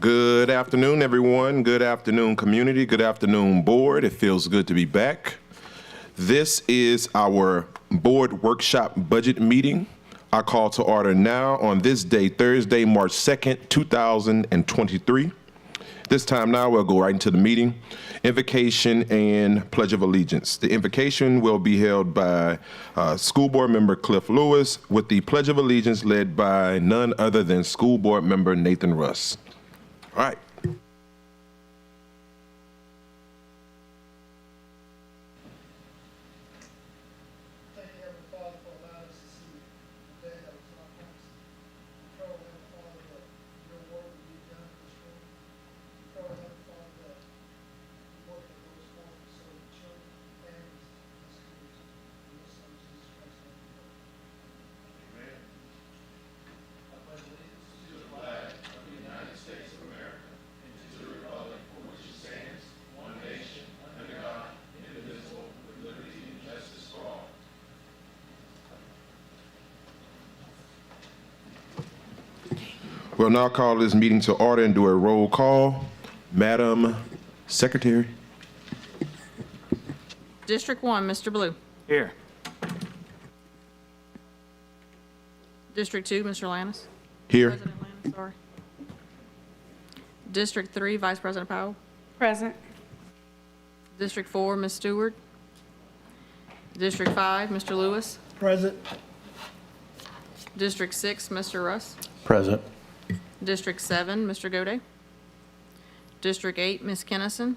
Good afternoon, everyone. Good afternoon, community. Good afternoon, board. It feels good to be back. This is our board workshop budget meeting. I call to order now on this day, Thursday, March 2nd, 2023. This time now, we'll go right into the meeting. Invocation and Pledge of Allegiance. The invocation will be held by School Board Member Cliff Lewis, with the Pledge of Allegiance led by none other than School Board Member Nathan Russ. All right. We'll now call this meeting to order and do a roll call. Madam Secretary. District 1, Mr. Blue. Here. District 2, Mr. Lannis. Here. President Lannis, sorry. District 3, Vice President Powell. Present. District 4, Ms. Stewart. District 5, Mr. Lewis. Present. District 6, Mr. Russ. Present. District 7, Mr. Gode. District 8, Ms. Kennison.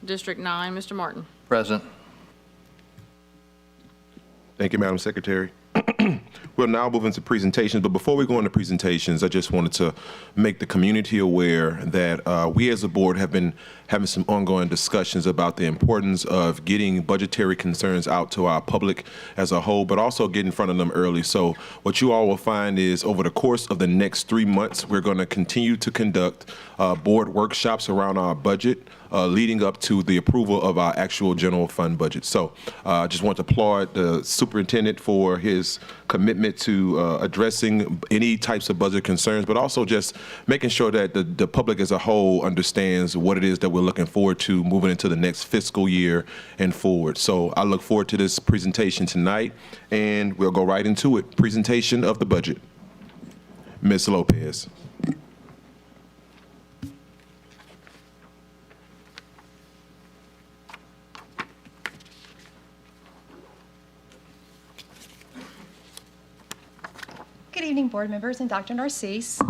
District 9, Mr. Martin. Present. Thank you, Madam Secretary. We'll now move into presentations, but before we go into presentations, I just wanted to make the community aware that we as a board have been having some ongoing discussions about the importance of getting budgetary concerns out to our public as a whole, but also get in front of them early. So what you all will find is over the course of the next 3 months, we're going to continue to conduct board workshops around our budget, leading up to the approval of our actual general fund budget. So I just want to applaud the superintendent for his commitment to addressing any types of budget concerns, but also just making sure that the public as a whole understands what it is that we're looking forward to moving into the next fiscal year and forward. So I look forward to this presentation tonight, and we'll go right into it. Presentation of the budget. Ms. Lopez. Good evening, board members and Dr. Narcisse.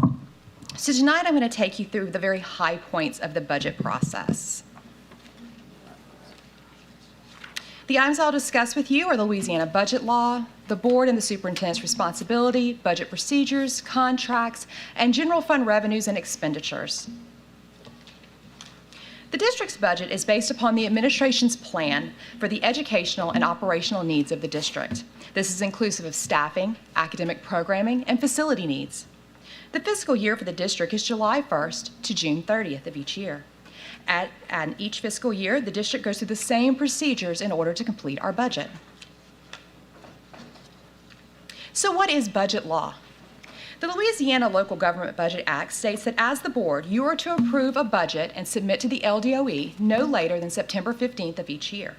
So tonight I'm going to take you through the very high points of the budget process. The items I'll discuss with you are the Louisiana budget law, the board and the superintendent's responsibility, budget procedures, contracts, and general fund revenues and expenditures. The district's budget is based upon the administration's plan for the educational and operational needs of the district. This is inclusive of staffing, academic programming, and facility needs. The fiscal year for the district is July 1st to June 30th of each year. And each fiscal year, the district goes through the same procedures in order to complete our budget. So what is budget law? The Louisiana Local Government Budget Act states that as the board, you are to approve a budget and submit to the LDOE no later than September 15th of each year.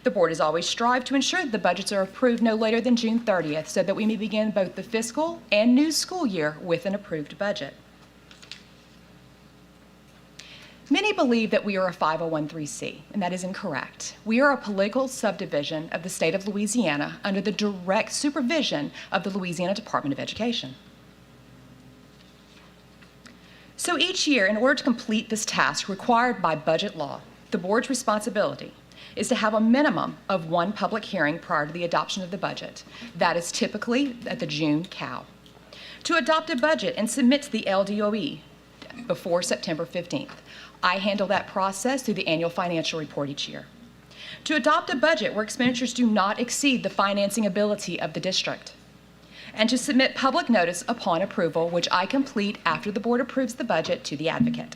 The board has always strived to ensure that the budgets are approved no later than June 30th so that we may begin both the fiscal and new school year with an approved budget. Many believe that we are a 501(c)(3), and that is incorrect. We are a political subdivision of the state of Louisiana under the direct supervision of the Louisiana Department of Education. So each year, in order to complete this task required by budget law, the board's responsibility is to have a minimum of one public hearing prior to the adoption of the budget. That is typically at the June COW. To adopt a budget and submit to the LDOE before September 15th. I handle that process through the annual financial report each year. To adopt a budget where expenditures do not exceed the financing ability of the district. And to submit public notice upon approval, which I complete after the board approves the budget to the advocate.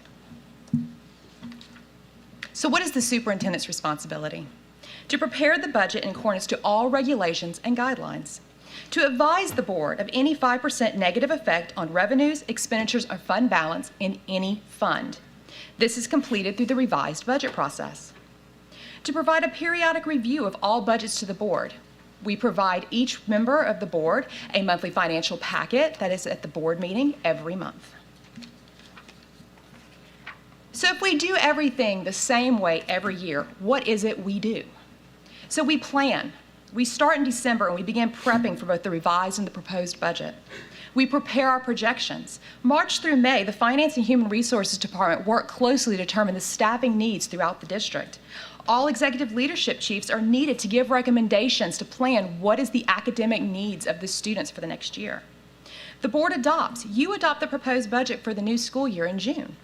So what is the superintendent's responsibility? To prepare the budget in accordance to all regulations and guidelines. to advise the board of any 5% negative effect on revenues, expenditures, or fund balance in any fund. This is completed through the revised budget process. To provide a periodic review of all budgets to the board, we provide each member of the board a monthly financial packet that is at the board meeting every month. So if we do everything the same way every year, what is it we do? So we plan. We start in December and we begin prepping for both the revised and the proposed budget. We prepare our projections. March through May, the Finance and Human Resources Department work closely to determine the staffing needs throughout the district. All executive leadership chiefs are needed to give recommendations to plan what is the academic needs of the students for the next year. The board adopts. You adopt the proposed budget for the new school year in June.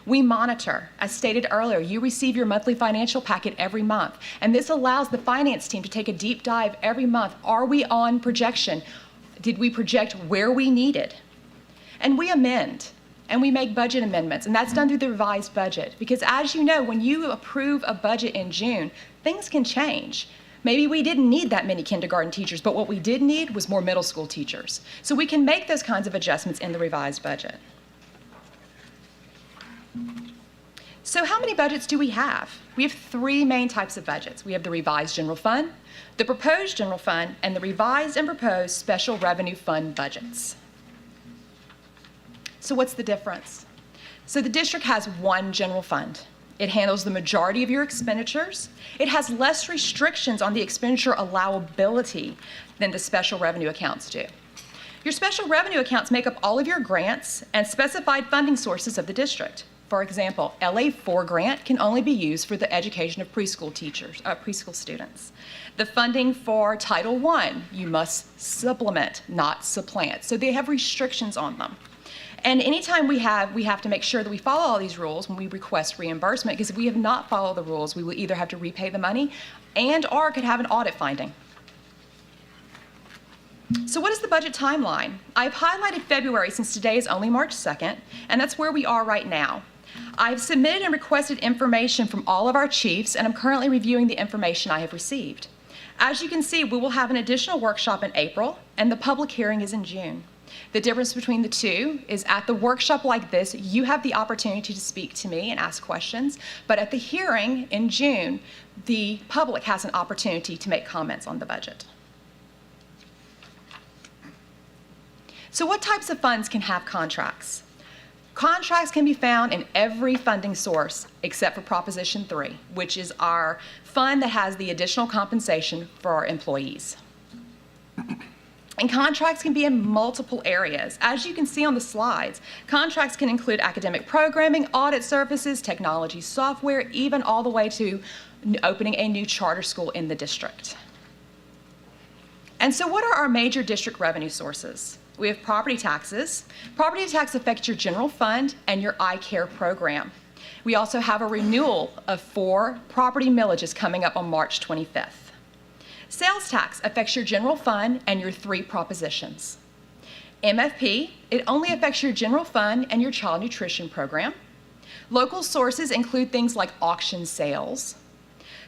We monitor. As stated earlier, you receive your monthly financial packet every month, and this allows the finance team to take a deep dive every month. Are we on projection? Did we project where we needed? And we amend, and we make budget amendments, and that's done through the revised budget. Because as you know, when you approve a budget in June, things can change. Maybe we didn't need that many kindergarten teachers, but what we did need was more middle school teachers. So we can make those kinds of adjustments in the revised budget. So how many budgets do we have? We have three main types of budgets. We have the revised general fund, the proposed general fund, and the revised and proposed special revenue fund budgets. So what's the difference? So the district has one general fund. It handles the majority of your expenditures. It has less restrictions on the expenditure allowability than the special revenue accounts do. Your special revenue accounts make up all of your grants and specified funding sources of the district. For example, LA4 grant can only be used for the education of preschool students. The funding for Title I, you must supplement, not supplant. So they have restrictions on them. And anytime we have to make sure that we follow all these rules when we request reimbursement, because if we have not followed the rules, we will either have to repay the money and/or could have an audit finding. So what is the budget timeline? I've highlighted February since today is only March 2nd, and that's where we are right now. I've submitted and requested information from all of our chiefs, and I'm currently reviewing the information I have received. As you can see, we will have an additional workshop in April, and the public hearing is in June. The difference between the two is at the workshop like this, you have the opportunity to speak to me and ask questions, but at the hearing in June, the public has an opportunity to make comments on the budget. So what types of funds can have contracts? Contracts can be found in every funding source except for Proposition 3, which is our fund that has the additional compensation for our employees. And contracts can be in multiple areas. As you can see on the slides, contracts can include academic programming, audit services, technology software, even all the way to opening a new charter school in the district. And so what are our major district revenue sources? We have property taxes. Property tax affects your general fund and your iCare program. We also have a renewal of 4 property millages coming up on March 25th. Sales tax affects your general fund and your 3 propositions. MFP, it only affects your general fund and your child nutrition program. Local sources include things like auction sales.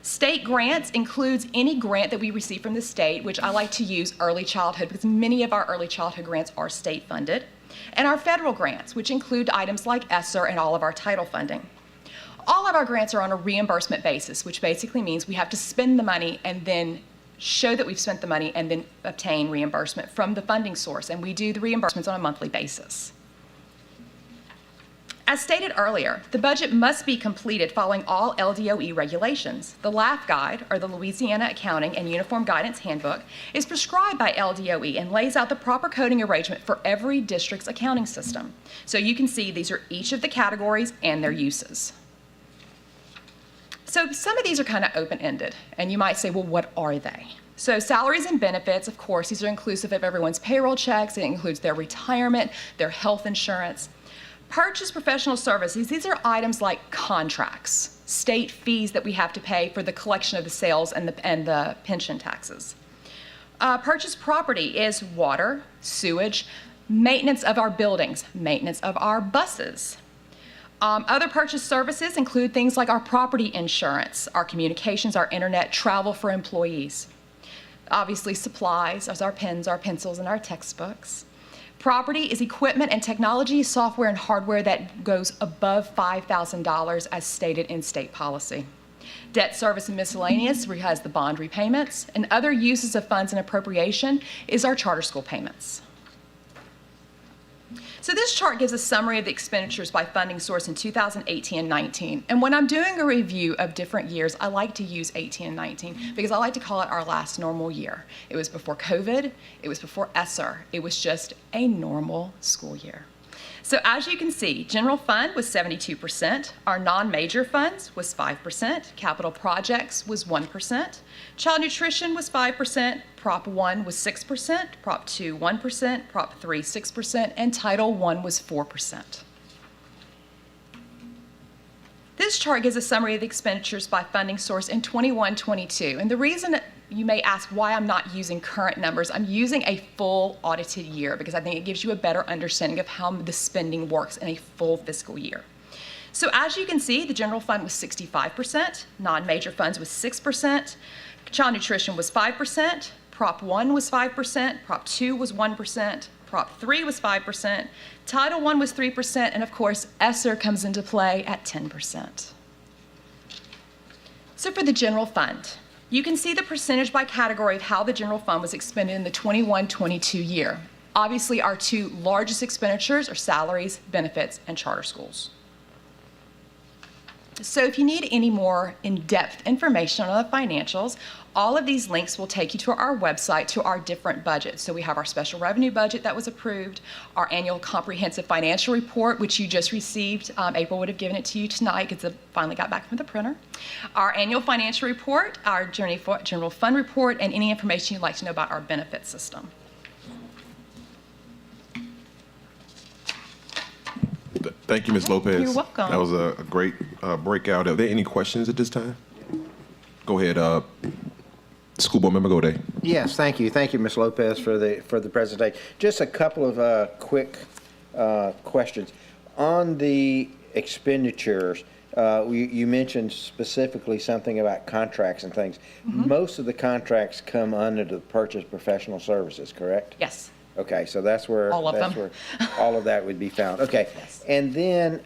State grants includes any grant that we receive from the state, which I like to use early childhood because many of our early childhood grants are state funded. And our federal grants, which include items like ESSER and all of our title funding. All of our grants are on a reimbursement basis, which basically means we have to spend the money and then show that we've spent the money and then obtain reimbursement from the funding source. And we do the reimbursements on a monthly basis. As stated earlier, the budget must be completed following all LDOE regulations. The LAF Guide, or the Louisiana Accounting and Uniform Guidance Handbook, is prescribed by LDOE and lays out the proper coding arrangement for every district's accounting system. So you can see these are each of the categories and their uses. So some of these are kind of open-ended, and you might say, well, what are they? So salaries and benefits, of course, these are inclusive of everyone's payroll checks. It includes their retirement, their health insurance. Purchase professional services, these are items like contracts, state fees that we have to pay for the collection of the sales and the pension taxes. Purchase property is water, sewage, maintenance of our buildings, maintenance of our buses. Other purchase services include things like our property insurance, our communications, our internet, travel for employees. Obviously, supplies, as our pens, our pencils, and our textbooks. Property is equipment and technology, software and hardware that goes above $5,000 as stated in state policy. Debt service and miscellaneous has the bond repayments, and other uses of funds and appropriation is our charter school payments. So this chart gives a summary of the expenditures by funding source in 2018 and 19. And when I'm doing a review of different years, I like to use 18 and 19 because I like to call it our last normal year. It was before COVID, it was before ESSER, it was just a normal school year. So as you can see, general fund was 72%, our non-major funds was 5%, capital projects was 1%, child nutrition was 5%, Prop 1 was 6%, Prop 2 1%, Prop 3 6%, and Title I was 4%. This chart gives a summary of the expenditures by funding source in 21-22, and the reason you may ask why I'm not using current numbers. I'm using a full audited year because I think it gives you a better understanding of how the spending works in a full fiscal year. So as you can see, the general fund was 65%, non-major funds was 6%, child nutrition was 5%, Prop 1 was 5%, Prop 2 was 1%, Prop 3 was 5%, Title I was 3%, and of course, ESSER comes into play at 10%. So for the general fund, you can see the percentage by category of how the general fund was expended in the 21-22 year. Obviously, our two largest expenditures are salaries, benefits, and charter schools. So if you need any more in-depth information on the financials, all of these links will take you to our website to our different budgets. So we have our special revenue budget that was approved, our annual comprehensive financial report, which you just received. April would have given it to you tonight because it finally got back from the printer. Our annual financial report, our general fund report, and any information you'd like to know about our benefit system. Thank you, Ms. Lopez. You're welcome. That was a great breakout. Are there any questions at this time? Go ahead, School Board Member Gode. Yes, thank you. Thank you, Ms. Lopez, for the presentation. Just a couple of quick questions. On the expenditures, you mentioned specifically something about contracts and things. Mm-hmm. Most of the contracts come under the purchase professional services, correct? Yes. Okay, so that's where all of where all of that would be found. Okay, yes. And then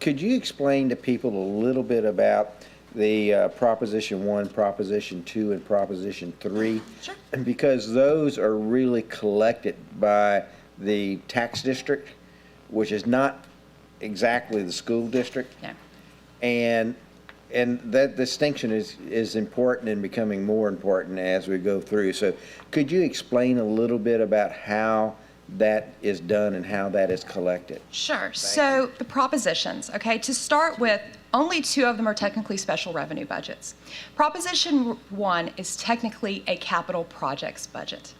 could you explain to people a little bit about the Proposition 1, Proposition 2, and Proposition 3? Sure. And because those are really collected by the tax district, which is not exactly the school district. Yeah. And that distinction is important and becoming more important as we go through. So could you explain a little bit about how that is done and how that is collected? Sure. So the propositions, okay, to start with, only two of them are technically special revenue budgets. Proposition 1 is technically a capital projects budget.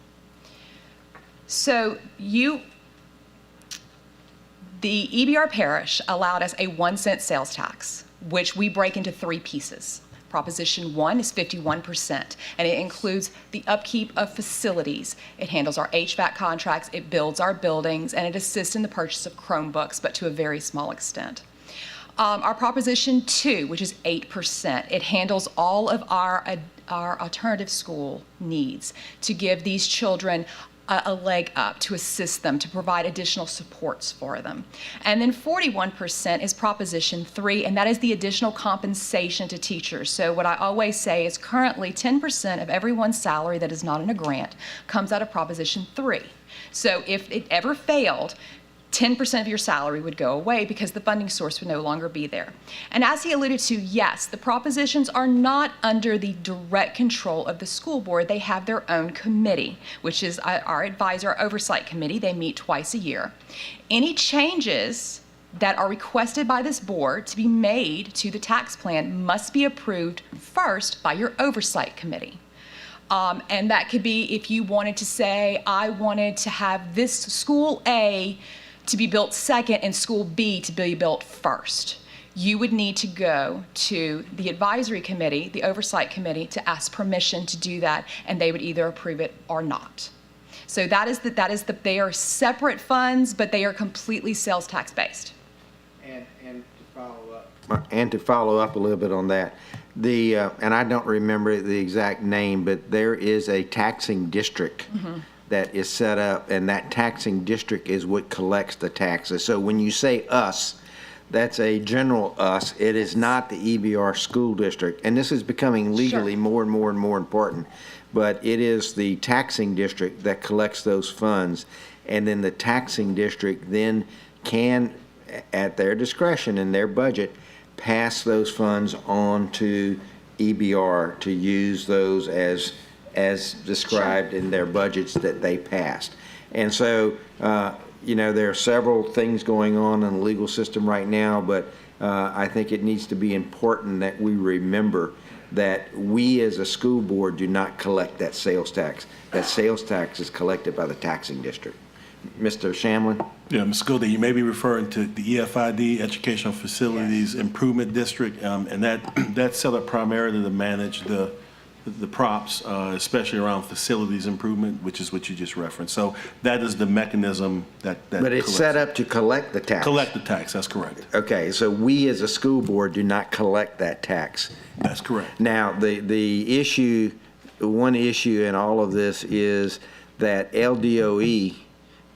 So the EBR parish allowed us a 1-cent sales tax, which we break into 3 pieces. Proposition 1 is 51%, and it includes the upkeep of facilities. It handles our HVAC contracts, it builds our buildings, and it assists in the purchase of Chromebooks, but to a very small extent. Our Proposition 2, which is 8%, it handles all of our alternative school needs to give these children a leg up, to assist them, to provide additional supports for them. And then 41% is Proposition 3, and that is the additional compensation to teachers. So what I always say is currently 10% of everyone's salary that is not in a grant comes out of Proposition 3. So if it ever failed, 10% of your salary would go away because the funding source would no longer be there. And as he alluded to, yes, the propositions are not under the direct control of the school board. They have their own committee, which is our advisor oversight committee. They meet twice a year. Any changes that are requested by this board to be made to the tax plan must be approved first by your oversight committee. And that could be if you wanted to say, I wanted to have this school A to be built second and school B to be built first. You would need to go to the advisory committee, the oversight committee, to ask permission to do that, and they would either approve it or not. So they are separate funds, but they are completely sales tax based. And to follow up, And to follow up a little bit on that, and I don't remember the exact name, but there is a taxing district that is set up, and that taxing district is what collects the taxes. So when you say us, that's a general us. It is not the EBR school district, and this is becoming legally more and more and more important. But it is the taxing district that collects those funds, and then the taxing district then can, at their discretion in their budget, pass those funds on to EBR to use those as described in their budgets that they passed. And so, there are several things going on in the legal system right now, but I think it needs to be important that we remember that we as a school board do not collect that sales tax. That sales tax is collected by the taxing district. Mr. Shamlin? Yeah, Ms. Goldie, you may be referring to the EFID, Educational Facilities Improvement District, and that's set up primarily to manage the props, especially around facilities improvement, which is what you just referenced. So that is the mechanism that But it's set up to collect the tax. collect the tax. That's correct. Okay, so we as a school board do not collect that tax. That's correct. Now, one issue in all of this is that LDOE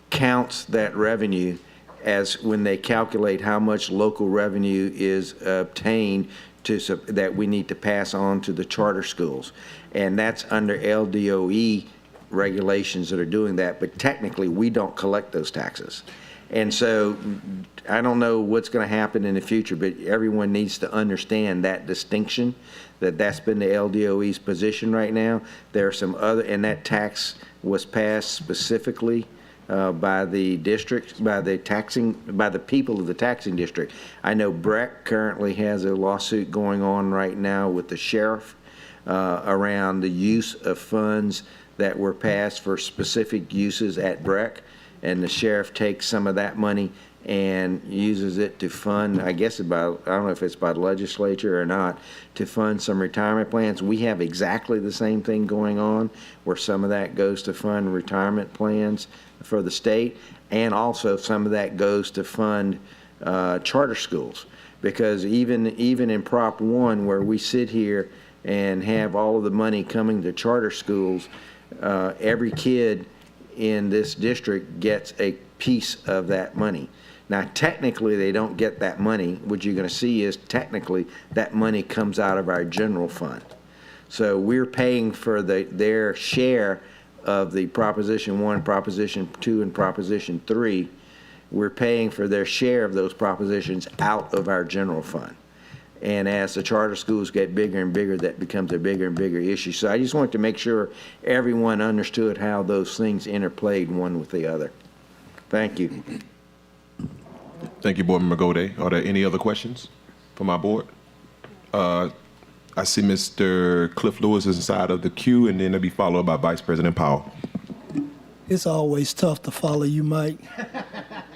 counts that revenue as when they calculate how much local revenue is obtained that we need to pass on to the charter schools. And that's under LDOE regulations that are doing that, but technically we don't collect those taxes. And so I don't know what's going to happen in the future, but everyone needs to understand that distinction, that's been the LDOE's position right now. There are some other, and that tax was passed specifically by the district, by the people of the taxing district. I know Breck currently has a lawsuit going on right now with the sheriff around the use of funds that were passed for specific uses at Breck, and the sheriff takes some of that money and uses it to fund, I don't know if it's by the legislature or not, to fund some retirement plans. We have exactly the same thing going on, where some of that goes to fund retirement plans for the state, and also some of that goes to fund charter schools. Because even in Prop 1, where we sit here and have all of the money coming to charter schools, every kid in this district gets a piece of that money. Now, technically, they don't get that money. What you're going to see is technically that money comes out of our general fund. So we're paying for their share of the Proposition 1, Proposition 2, and Proposition 3. We're paying for their share of those propositions out of our general fund. And as the charter schools get bigger and bigger, that becomes a bigger and bigger issue. So I just wanted to make sure everyone understood how those things interplayed one with the other. Thank you. Thank you, Board Member Gode. Are there any other questions from our board? I see Mr. Cliff Lewis is inside of the queue, and then it'll be followed by Vice President Powell. It's always tough to follow you, Mike,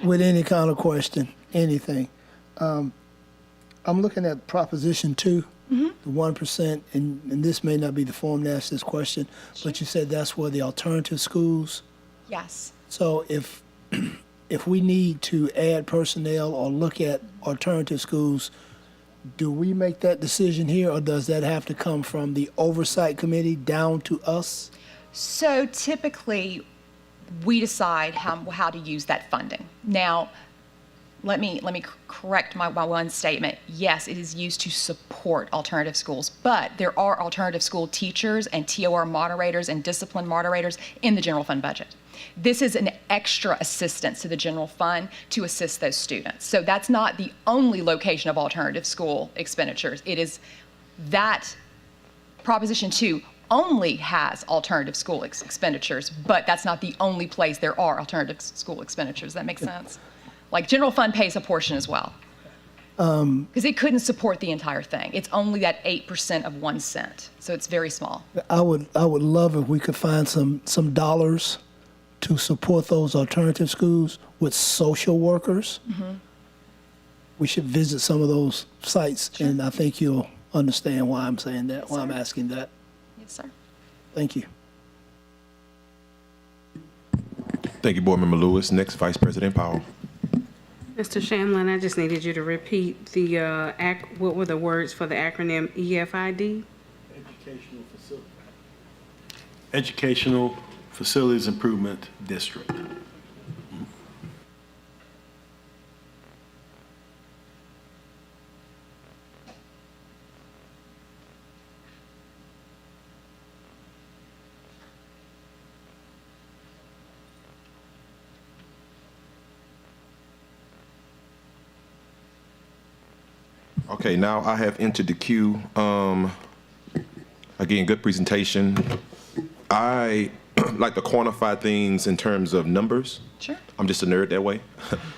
with any kind of question, anything. I'm looking at Proposition 2, the 1%, and this may not be the forum to ask this question, but you said that's where the alternative schools. Yes. So if we need to add personnel or look at alternative schools, do we make that decision here, or does that have to come from the oversight committee down to us? So typically, we decide how to use that funding. Now, let me correct my one statement. Yes, it is used to support alternative schools, but there are alternative school teachers and TOR moderators and discipline moderators in the general fund budget. This is an extra assistance to the general fund to assist those students. So that's not the only location of alternative school expenditures. It is that Proposition 2 only has alternative school expenditures, but that's not the only place there are alternative school expenditures. That makes sense? Like general fund pays a portion as well. Because it couldn't support the entire thing. It's only that 8% of 1 cent. So it's very small. I would love if we could find some dollars to support those alternative schools with social workers. We should visit some of those sites, and I think you'll understand why I'm saying that, why I'm asking that. Yes, sir. Thank you. Thank you, Board Member Lewis. Next, Vice President Powell. Mr. Shamlin, I just needed you to repeat the, what were the words for the acronym EFID? Educational Facilities Improvement District. Okay, now I have entered the queue. Again, good presentation. I like to quantify things in terms of numbers. Sure. I'm just a nerd that way.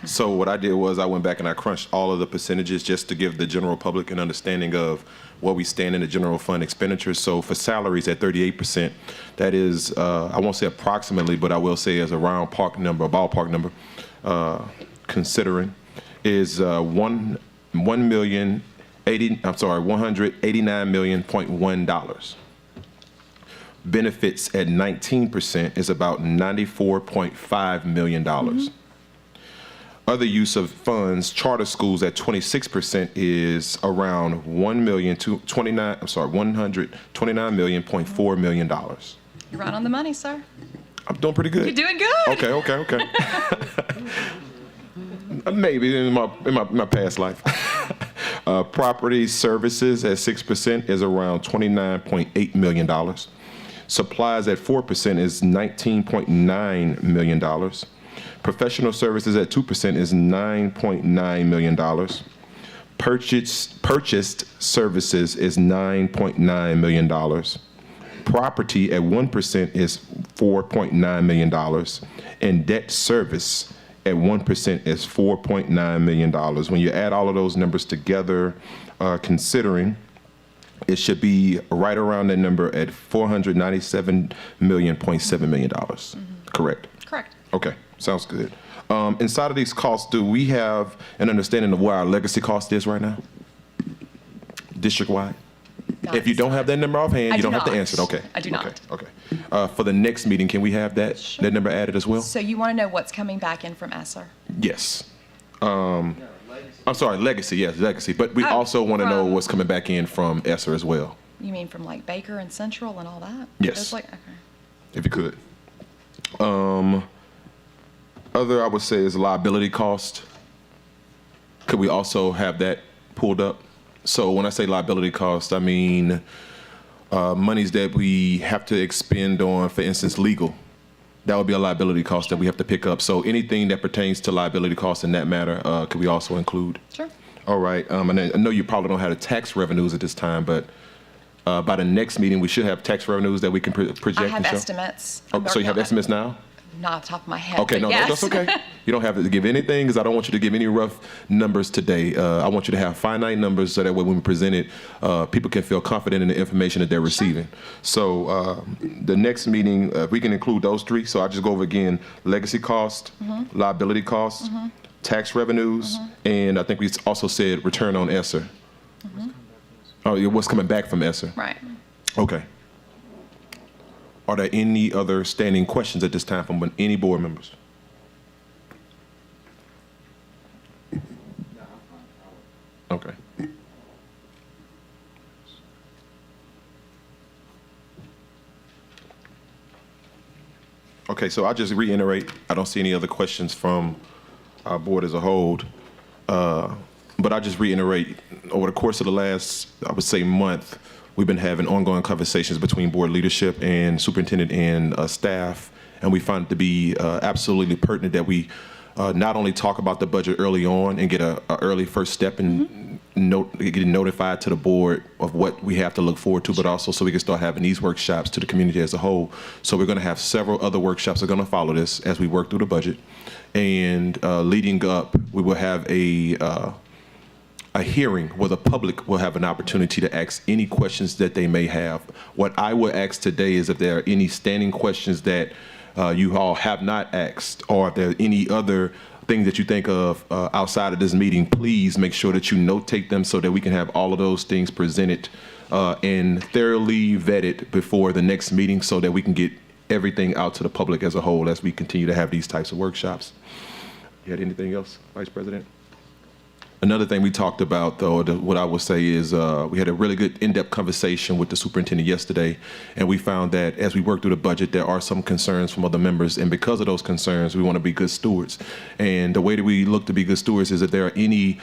So what I did was I went back and I crunched all of the percentages just to give the general public an understanding of where we stand in the general fund expenditures. So for salaries at 38%, that is, I won't say approximately, but I will say as a round ballpark number, considering is $189.1 Benefits at 19% is about $94.5 million. Other use of funds, charter schools at 26% is around $129.4 million. You're right on the money, sir. I'm doing pretty good. You're doing good. Okay. Maybe in my past life. Property services at 6% is around $29.8 million. Supplies at 4% is $19.9 million. Professional services at 2% is $9.9 million. Purchased services is $9.9 million. Property at 1% is $4.9 million. And debt service at 1% is $4.9 million. When you add all of those numbers together, considering it should be right around that number at $497.7 million. Correct? Correct. Okay, sounds good. Inside of these costs, do we have an understanding of where our legacy cost is right now? District-wide? Not If you don't have that number offhand, I you do don't have to not. answer it. Okay. I do not. Okay. For the next meeting, can we have that number added as well? So you want to know what's coming back in from ESSER? Yes. I'm sorry, legacy, yes, legacy. But we Oh, also want to know from- what's coming back in from ESSER as well, You mean from like Baker and Central and all that? Yes. Those okay. if you could. Other, I would say, is liability cost. Could we also have that pulled up? So when I say liability cost, I mean monies that we have to expend on, for instance, legal. That would be a liability cost that we have to pick up. So anything that pertains to liability costs in that matter, could we also include? Sure. All right. And I know you probably don't have the tax revenues at this time, but by the next meeting, we should have tax revenues that we can project. I have and show? estimates. Oh, I'm so you working have on it. estimates now? Not off the top of my head. Okay, but no, yes. that's okay. You don't have to give anything because I don't want you to give any rough numbers today. I want you to have finite numbers so that way when we present it, people can feel confident in the information that they're receiving. So the next meeting, we can include those three. So I'll just go over again: legacy cost, liability cost, tax revenues, and I think we also said return on ESSER. Oh, yeah, what's coming back from ESSER? Right. Okay. Are there any other standing questions at this time from any board members? Okay. Okay, so I'll just reiterate, I don't see any other questions from our board as a whole. But I just reiterate, over the course of the last, I would say, month, we've been having ongoing conversations between board leadership and superintendent and staff, and we find it to be absolutely pertinent that we not only talk about the budget early on and get a early first step in getting notified to the board of what we have to look forward to, but also so we can start having these workshops to the community as a whole. So we're going to have several other workshops that are going to follow this as we work through the budget. And leading up, we will have a hearing where the public will have an opportunity to ask any questions that they may have. What I will ask today is if there are any standing questions that you all have not asked, or if there are any other things that you think of outside of this meeting, please make sure that you notate them so that we can have all of those things presented and thoroughly vetted before the next meeting so that we can get everything out to the public as a whole as we continue to have these types of workshops. You had anything else, Vice President? Another thing we talked about, though, what I would say is we had a really good in-depth conversation with the superintendent yesterday, and we found that as we work through the budget, there are some concerns from other members, and because of those concerns, we want to be good stewards. And the way that we look to be good stewards is if there are any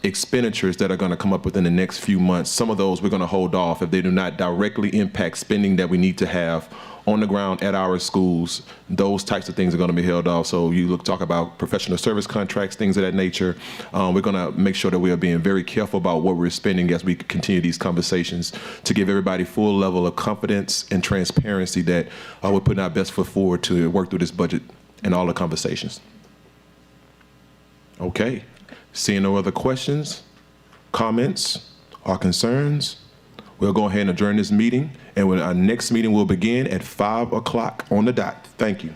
expenditures that are going to come up within the next few months, some of those we're going to hold off if they do not directly impact spending that we need to have on the ground at our schools. Those types of things are going to be held off. So you talk about professional service contracts, things of that nature. We're going to make sure that we are being very careful about what we're spending as we continue these conversations to give everybody full level of confidence and transparency that we're putting our best foot forward to work through this budget and all the conversations. Okay. Seeing no other questions, comments, or concerns, we'll go ahead and adjourn this meeting, and our next meeting will begin at 5 o'clock on the dot. Thank you.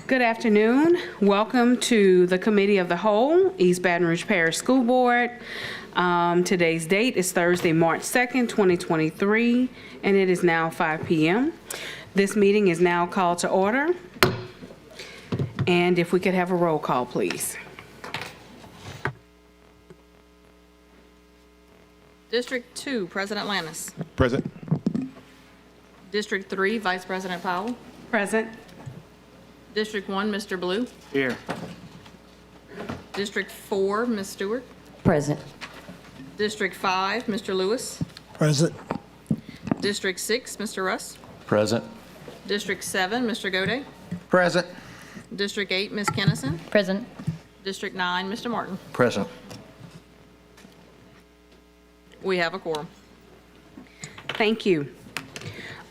Good afternoon. Welcome to the Committee of the Whole, East Baton Rouge Parish School Board. Today's date is Thursday, March 2nd, 2023, and it is now 5 p.m. This meeting is now called to order. And if we could have a roll call, please. District 2, President Lannis. Present. District 3, Vice President Powell. Present. District 1, Mr. Blue. Here. District 4, Ms. Stewart. Present. District 5, Mr. Lewis. Present. District 6, Mr. Russ. Present. District 7, Mr. Gode. Present. District 8, Ms. Kennison. Present. District 9, Mr. Martin. Present. We have a quorum. Thank you.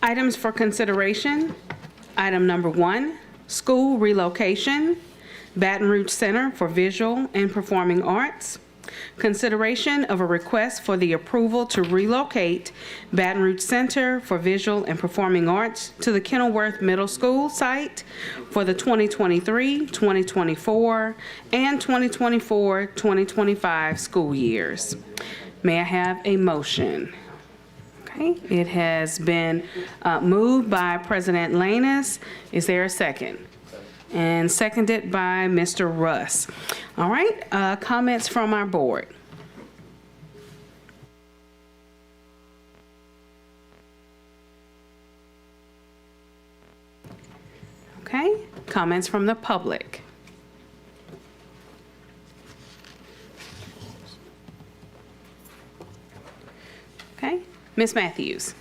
Items for consideration. Item number 1, school relocation, Baton Rouge Center for Visual and Performing Arts. Consideration of a request for the approval to relocate Baton Rouge Center for Visual and Performing Arts to the Kenilworth Middle School site for the 2023, 2024, and 2024-2025 school years. May I have a motion? Okay, it has been moved by President Lannis. Is there a second? And seconded by Mr. Russ. All right, comments from our board. Okay, comments from the public. Okay, Ms. Matthews.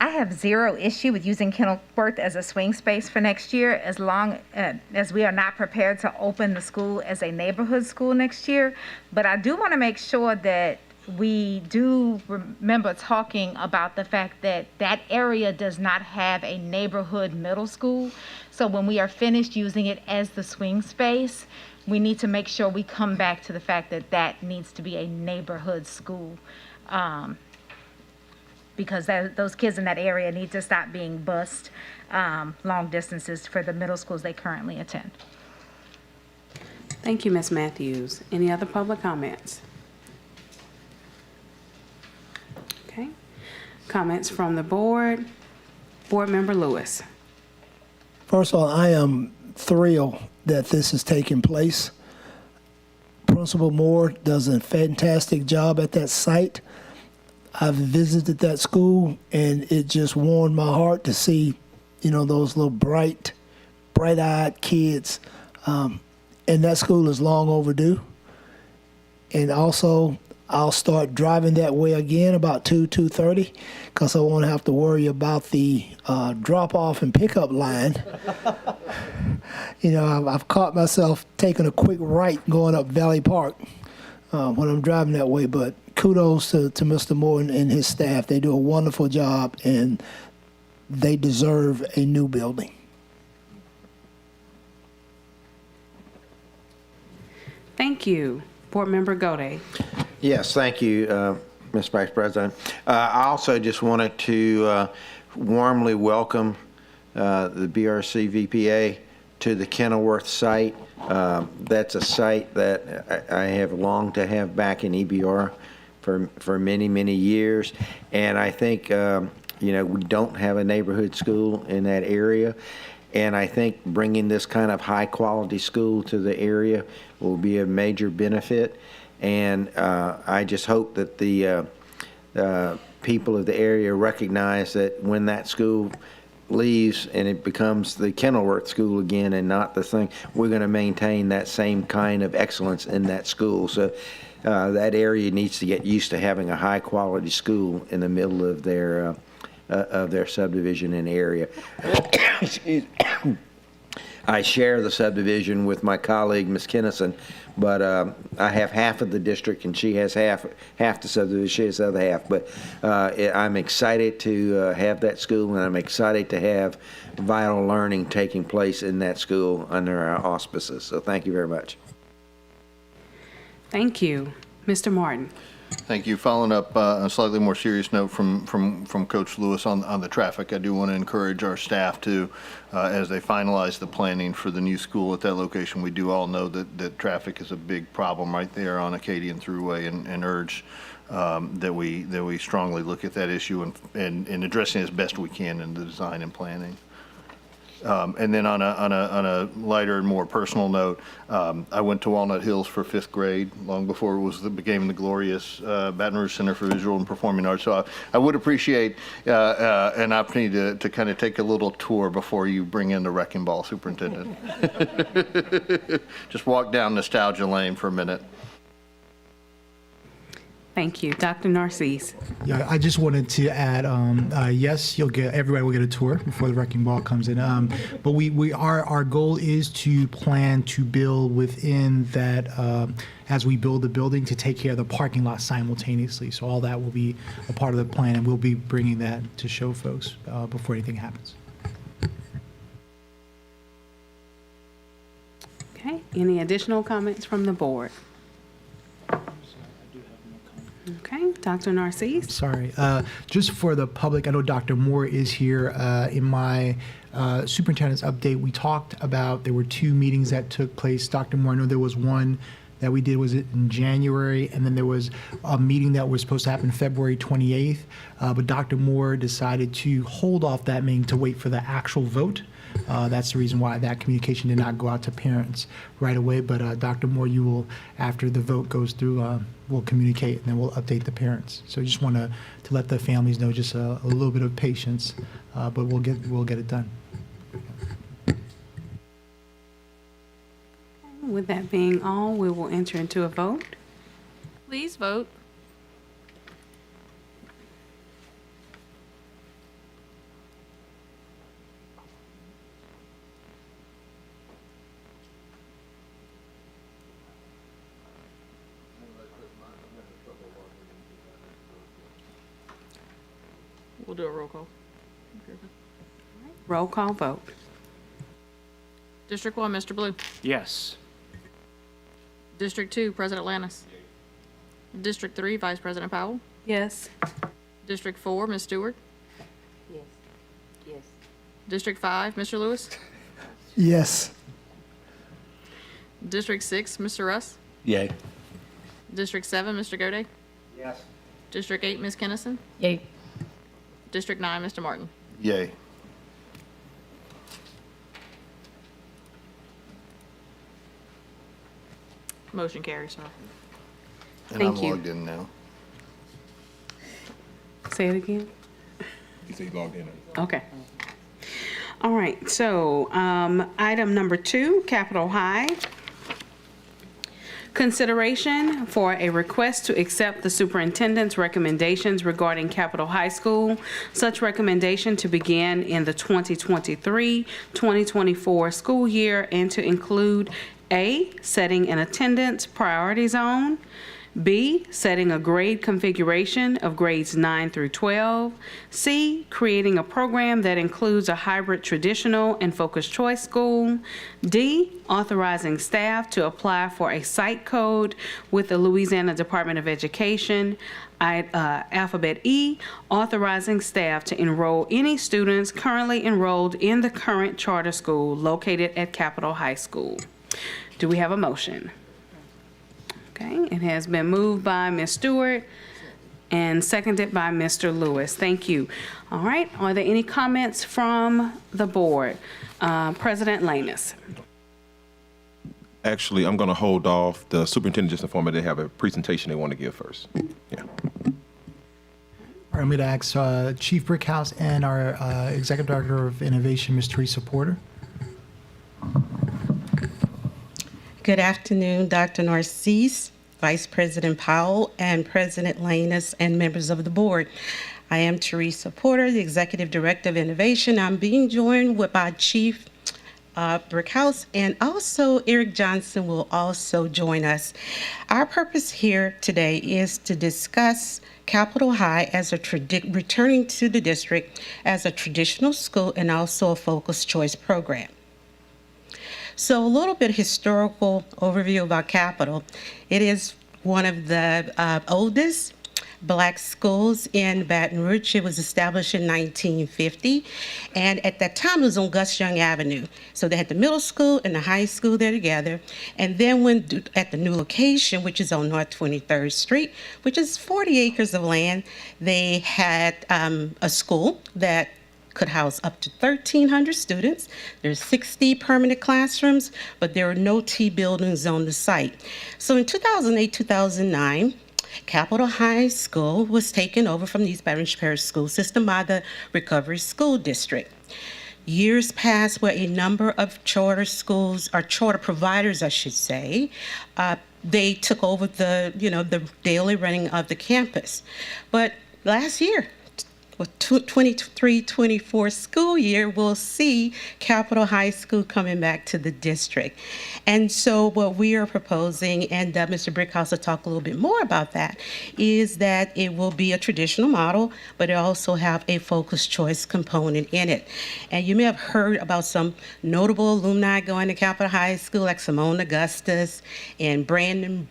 I have zero issue with using Kenilworth as a swing space for next year, as long as we are not prepared to open the school as a neighborhood school next year. But I do want to make sure that we do remember talking about the fact that that area does not have a neighborhood middle school. So when we are finished using it as the swing space, we need to make sure we come back to the fact that that needs to be a neighborhood school. Because those kids in that area need to stop being bused long distances for the middle schools they currently attend. Thank you, Ms. Matthews. Any other public comments? Okay. Comments from the board. Board Member Lewis. First of all, I am thrilled that this is taking place. Principal Moore does a fantastic job at that site. I've visited that school, and it just warmed my heart to see, those little bright-eyed kids. And that school is long overdue. And also, I'll start driving that way again about 2:30, because I won't have to worry about the drop-off and pickup line. I've caught myself taking a quick right going up Valley Park when I'm driving that way, but kudos to Mr. Moore and his staff. They do a wonderful job, and they deserve a new building. Thank you. Board Member Gode. Yes, thank you, Ms. Vice President. I also just wanted to warmly welcome the BRC VPA to the Kenilworth site. That's a site that I have longed to have back in EBR for many, many years. And I think, we don't have a neighborhood school in that area. And I think bringing this kind of high-quality school to the area will be a major benefit. And I just hope that the people of the area recognize that when that school leaves and it becomes the Kenilworth School again and not the thing, we're going to maintain that same kind of excellence in that school. So that area needs to get used to having a high-quality school in the middle of their subdivision and area. I share the subdivision with my colleague, Ms. Kennison, but I have half of the district and she has half the subdivision, she has the other half. But I'm excited to have that school, and I'm excited to have vital learning taking place in that school under our auspices. So thank you very much. Thank you. Mr. Martin. Thank you. Following up on a slightly more serious note from Coach Lewis on the traffic, I do want to encourage our staff to, as they finalize the planning for the new school at that location, we do all know that traffic is a big problem right there on Acadian Thruway, and urge that we strongly look at that issue and addressing it as best we can in the design and planning. And then on a lighter and more personal note, I went to Walnut Hills for 5th grade long before it became the glorious Baton Rouge Center for Visual and Performing Arts. So I would appreciate an opportunity to kind of take a little tour before you bring in the wrecking ball, Superintendent. Just walk down nostalgia lane for a minute. Thank you. Dr. Narcisse. Yeah, I just wanted to add, yes, everybody will get a tour before the wrecking ball comes in. But our goal is to plan to build within that, as we build the building, to take care of the parking lot simultaneously. So all that will be a part of the plan, and we'll be bringing that to show folks before anything happens. Okay. Any additional comments from the board? Okay, Dr. Narcisse. Sorry. Just for the public, I know Dr. Moore is here. In my superintendent's update, we talked about there were 2 meetings that took place. Dr. Moore, I know there was one that we did, was it in January, and then there was a meeting that was supposed to happen February 28th, but Dr. Moore decided to hold off that meeting to wait for the actual vote. That's the reason why that communication did not go out to parents right away. But Dr. Moore, you will, after the vote goes through, we'll communicate and then we'll update the parents. So just want to let the families know just a little bit of patience, but we'll get it done. With that being all, we will enter into a vote. Please vote. We'll do a roll call. Roll call vote. District 1, Mr. Blue. Yes. District 2, President Lannis. District 3, Vice President Powell. Yes. District 4, Ms. Stewart. Yes. Yes. District 5, Mr. Lewis. Yes. District 6, Mr. Russ. Yay. District 7, Mr. Gode. Yes. District 8, Ms. Kennison. Yay. District 9, Mr. Martin. Yay. Motion carries, sir. And Thank I'm you. logged in now. Say it again. He said he logged in. Okay. All right, so item number 2, Capitol High. Consideration for a request to accept the superintendent's recommendations regarding Capitol High School. Such recommendation to begin in the 2023-2024 school year and to include A, setting an attendance priority zone, B, setting a grade configuration of grades 9 through 12, C, creating a program that includes a hybrid traditional and focused choice school, D, authorizing staff to apply for a site code with the Louisiana Department of Education, alphabet E, authorizing staff to enroll any students currently enrolled in the current charter school located at Capitol High School. Do we have a motion? Okay, it has been moved by Ms. Stewart and seconded by Mr. Lewis. Thank you. All right, are there any comments from the board? President Lanus. Actually, I'm going to hold off. The superintendent just informed me they have a presentation they want to give first. Yeah. All right, I'm going to ask Chief Brickhouse and our Executive Director of Innovation, Ms. Teresa Porter. Good afternoon, Dr. Narcisse, Vice President Powell, and President Lanus, and members of the board. I am Teresa Porter, the Executive Director of Innovation. I'm being joined with my Chief Brickhouse, and also Eric Johnson will also join us. Our purpose here today is to discuss Capitol High as returning to the district as a traditional school and also a focused choice program. So a little bit historical overview about Capitol. It is one of the oldest Black schools in Baton Rouge. It was established in 1950, and at that time it was on Gus Young Avenue. So they had the middle school and the high school there together, and then when at the new location, which is on North 23rd Street, which is 40 acres of land, they had a school that could house up to 1,300 students. There's 60 permanent classrooms, but there are no T buildings on the site. So in 2008-2009, Capitol High School was taken over from the East Baton Rouge Parish School System by the Recovery School District. Years passed where a number of charter schools, or charter providers, I should say, they took over the daily running of the campus. But last year, 23-24 school year, we'll see Capitol High School coming back to the district. And so what we are proposing, and Mr. Brickhouse will talk a little bit more about that, is that it will be a traditional model, but it also have a focused choice component in it. And you may have heard about some notable alumni going to Capitol High School, like Simone Augustus and Brandon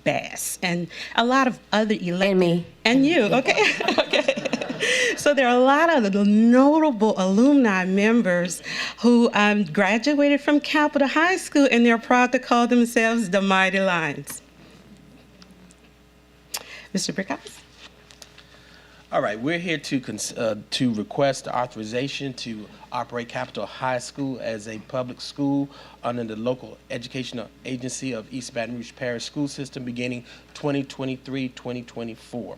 Bass, and a lot of other And me. And you, okay? Okay. So there are a lot of the notable alumni members who graduated from Capitol High School, and they're proud to call themselves the Mighty Lions. Mr. Brickhouse? All right, we're here to request authorization to operate Capitol High School as a public school under the local educational agency of East Baton Rouge Parish School System beginning 2023-2024.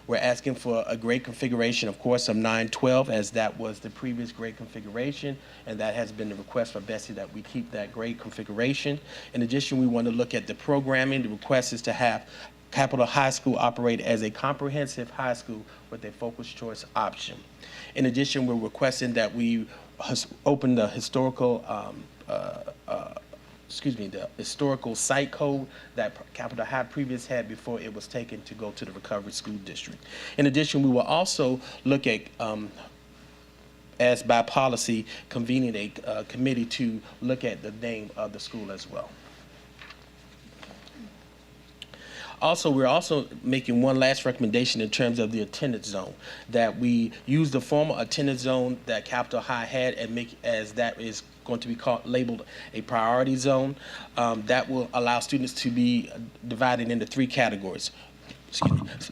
We're asking for a grade configuration, of course, of 912, as that was the previous grade configuration, and that has been the request for Bessie that we keep that grade configuration. In addition, we want to look at the programming. The request is to have Capitol High School operate as a comprehensive high school with a focused choice option. In addition, we're requesting that we open the historical the historical site code that Capitol High previous had before it was taken to go to the Recovery School District. In addition, we will also look at, as by policy, convening a committee to look at the name of the school as well. Also, we're also making one last recommendation in terms of the attendance zone, that we use the former attendance zone that Capitol High had and make as that is going to be labeled a priority zone. That will allow students to be divided into three categories.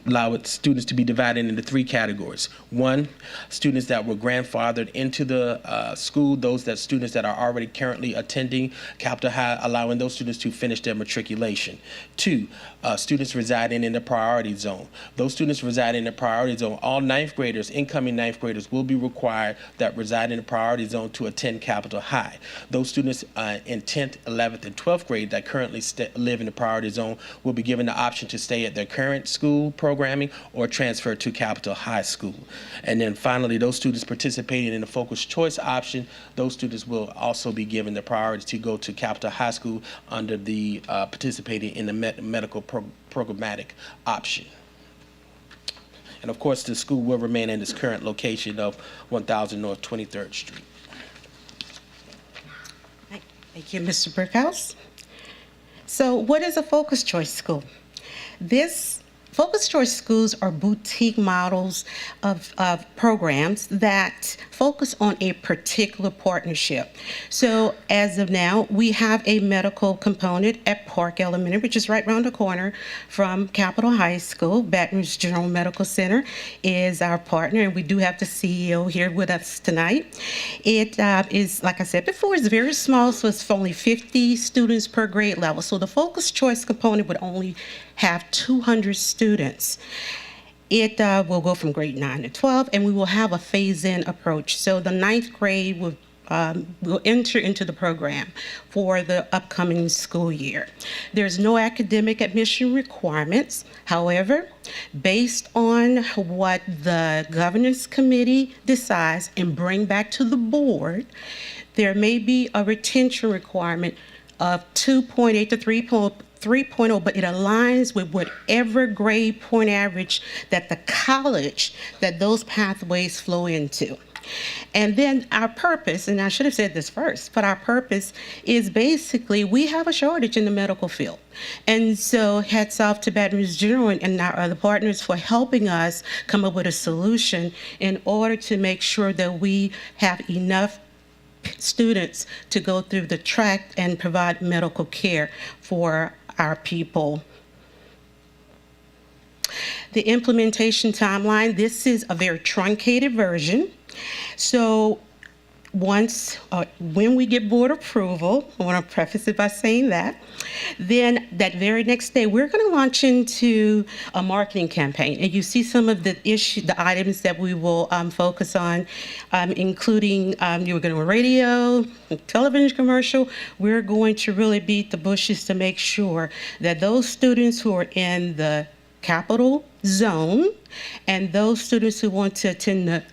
Allow students to be divided into three categories. One, students that were grandfathered into the school, students that are already currently attending Capitol High, allowing those students to finish their matriculation. Two, students residing in the priority zone. Those students residing in the priority zone, all ninth graders, incoming ninth graders, will be required that reside in the priority zone to attend Capitol High. Those students in 10th, 11th, and 12th grade that currently live in the priority zone will be given the option to stay at their current school programming or transfer to Capitol High School. And then finally, those students participating in the focused choice option, those students will also be given the priority to go to Capitol High School under the participating in the medical programmatic option. And of course, the school will remain in its current location of 1000 North 23rd Street. Thank you, Mr. Brickhouse. So what is a focused choice school? Focused choice schools are boutique models of programs that focus on a particular partnership. So as of now, we have a medical component at Park Elementary, which is right around the corner from Capitol High School. Baton Rouge General Medical Center is our partner, and we do have the CEO here with us tonight. It is, like I said before, it's very small, so it's only 50 students per grade level. So the focused choice component would only have 200 students. It will go from grade 9 to 12, and we will have a phase-in approach. So the ninth grade will enter into the program for the upcoming school year. There's no academic admission requirements. However, based on what the governance committee decides and bring back to the board, there may be a retention requirement of 2.8 to 3.0, but it aligns with whatever grade point average that the college that those pathways flow into. And then our purpose, and I should have said this first, but our purpose is basically we have a shortage in the medical field. And so hats off to Baton Rouge General and our other partners for helping us come up with a solution in order to make sure that we have enough students to go through the track and provide medical care for our people. The implementation timeline, this is a very truncated version. So when we get board approval, I want to preface it by saying that, then that very next day, we're going to launch into a marketing campaign. And you see some of the items that we will focus on, including you're going to radio, television commercial. We're going to really beat the bushes to make sure that those students who are in the capital zone and those students who want to attend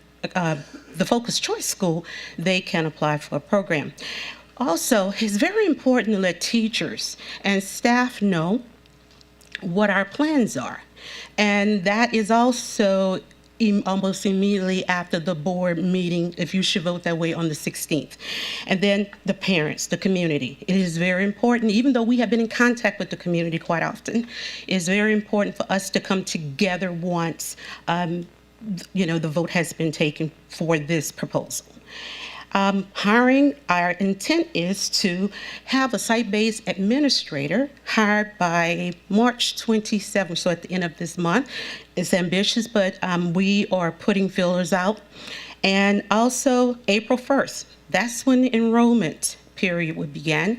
the Focused Choice School, they can apply for a program. Also, it's very important to let teachers and staff know what our plans are. And that is also almost immediately after the board meeting, if you should vote that way on the 16th. And then the parents, the community. It is very important, even though we have been in contact with the community quite often, it's very important for us to come together once the vote has been taken for this proposal. Hiring, our intent is to have a site-based administrator hired by March 27th, so at the end of this month. It's ambitious, but we are putting fillers out. And also April 1st, that's when the enrollment period would begin.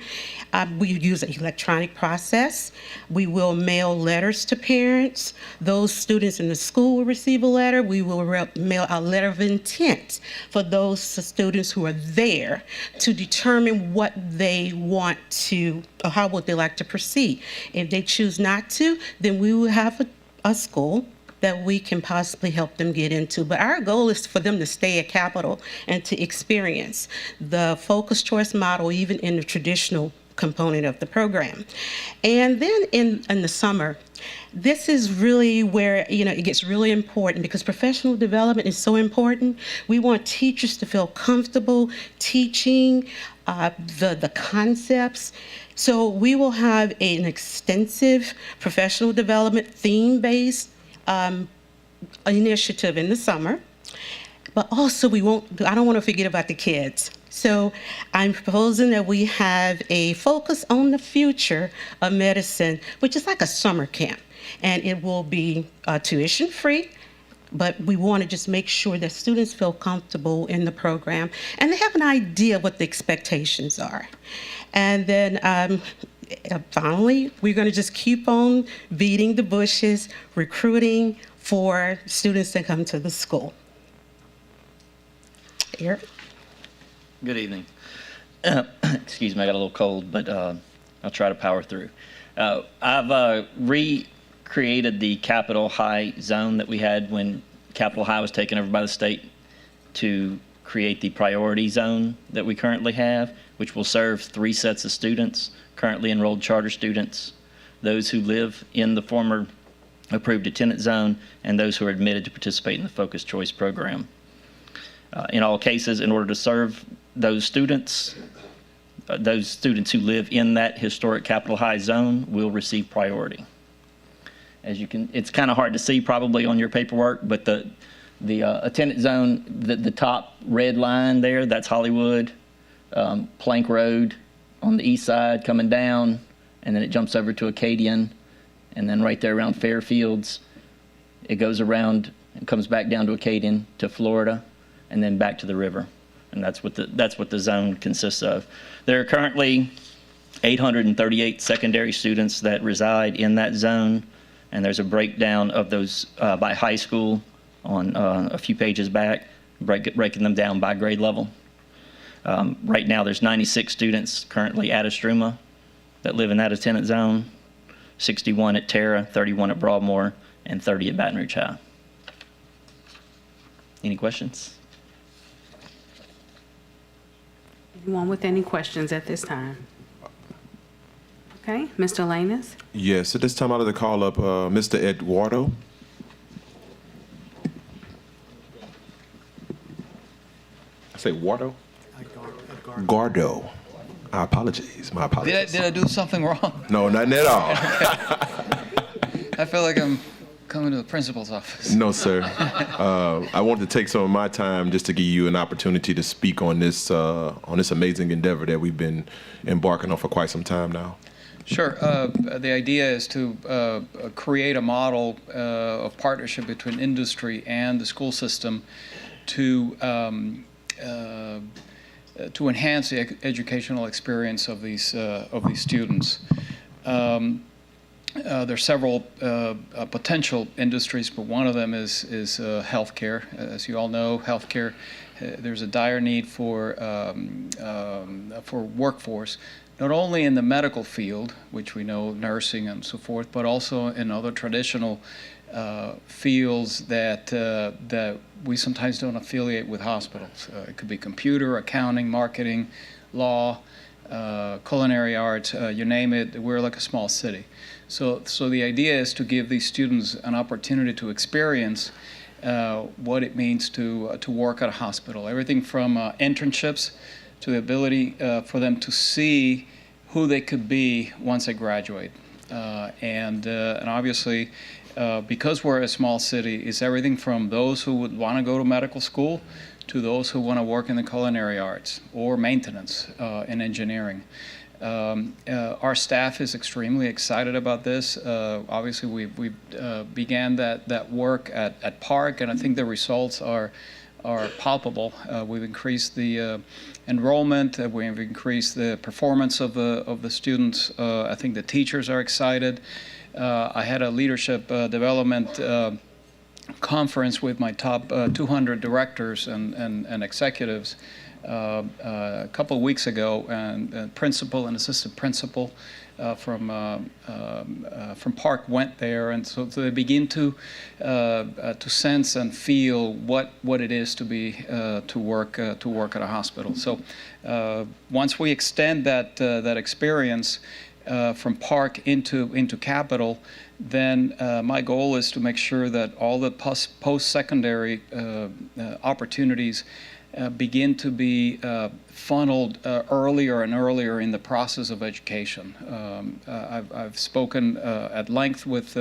We use an electronic process. We will mail letters to parents. Those students in the school will receive a letter. We will mail a letter of intent for those students who are there to determine what they want to, or how would they like to proceed. If they choose not to, then we will have a school that we can possibly help them get into. But our goal is for them to stay at Capital and to experience the focused choice model, even in the traditional component of the program. And then in the summer, this is really where it gets really important, because professional development is so important. We want teachers to feel comfortable teaching the concepts. So we will have an extensive professional development theme-based initiative in the summer, but also I don't want to forget about the kids. So I'm proposing that we have a focus on the future of medicine, which is like a summer camp, and it will be tuition free, but we want to just make sure that students feel comfortable in the program and they have an idea what the expectations are. And then finally, we're going to just keep on beating the bushes, recruiting for students to come to the school. Eric? Good evening. Excuse me, I got a little cold, but I'll try to power through. I've recreated the Capitol High zone that we had when Capitol High was taken over by the state to create the priority zone that we currently have, which will serve 3 sets of students, currently enrolled charter students, those who live in the former approved attendance zone, and those who are admitted to participate in the Focused Choice program. In all cases, in order to serve those students who live in that historic Capitol High zone will receive priority. As you can, it's kind of hard to see probably on your paperwork, but the attendance zone, the top red line there, that's Hollywood, Plank Road on the east side coming down, and then it jumps over to Acadian, and then right there around Fairfields, it goes around and comes back down to Acadian to Florida, and then back to the river. And that's what the zone consists of. There are currently 838 secondary students that reside in that zone, and there's a breakdown of those by high school on a few pages back, breaking them down by grade level. Right now, there's 96 students currently at Estruma that live in that attendance zone, 61 at Terra, 31 at Broadmoor, and 30 at Baton Rouge High. Any questions? Anyone with any questions at this time? Okay, Mr. Lanus? Yes, at this time I'd like to call up Mr. Eduardo. I say Wardo? Gardo. I apologize. My apologies. Did I do something wrong? No, nothing at all. I feel like I'm coming to the principal's office. No, sir. I wanted to take some of my time just to give you an opportunity to speak on this amazing endeavor that we've been embarking on for quite some time now. Sure. The idea is to create a model of partnership between industry and the school system to enhance the educational experience of these students. There are several potential industries, but one of them is healthcare. As you all know, healthcare, there's a dire need for workforce, not only in the medical field, which we know, nursing and so forth, but also in other traditional fields that we sometimes don't affiliate with hospitals. It could be computer, accounting, marketing, law, culinary arts, you name it. We're like a small city. So the idea is to give these students an opportunity to experience what it means to work at a hospital. Everything from internships to the ability for them to see who they could be once they graduate. And obviously, because we're a small city, it's everything from those who would want to go to medical school to those who want to work in the culinary arts or maintenance and engineering. Our staff is extremely excited about this. Obviously, we began that work at Park, and I think the results are palpable. We've increased the enrollment. We've increased the performance of the students. I think the teachers are excited. I had a leadership development conference with my top 200 directors and executives a couple of weeks ago, and principal and assistant principal from Park went there, and so they begin to sense and feel what it is to be to work at a hospital. So once we extend that experience from Park into Capital, then my goal is to make sure that all the post-secondary opportunities begin to be funneled earlier and earlier in the process of education. I've spoken at length with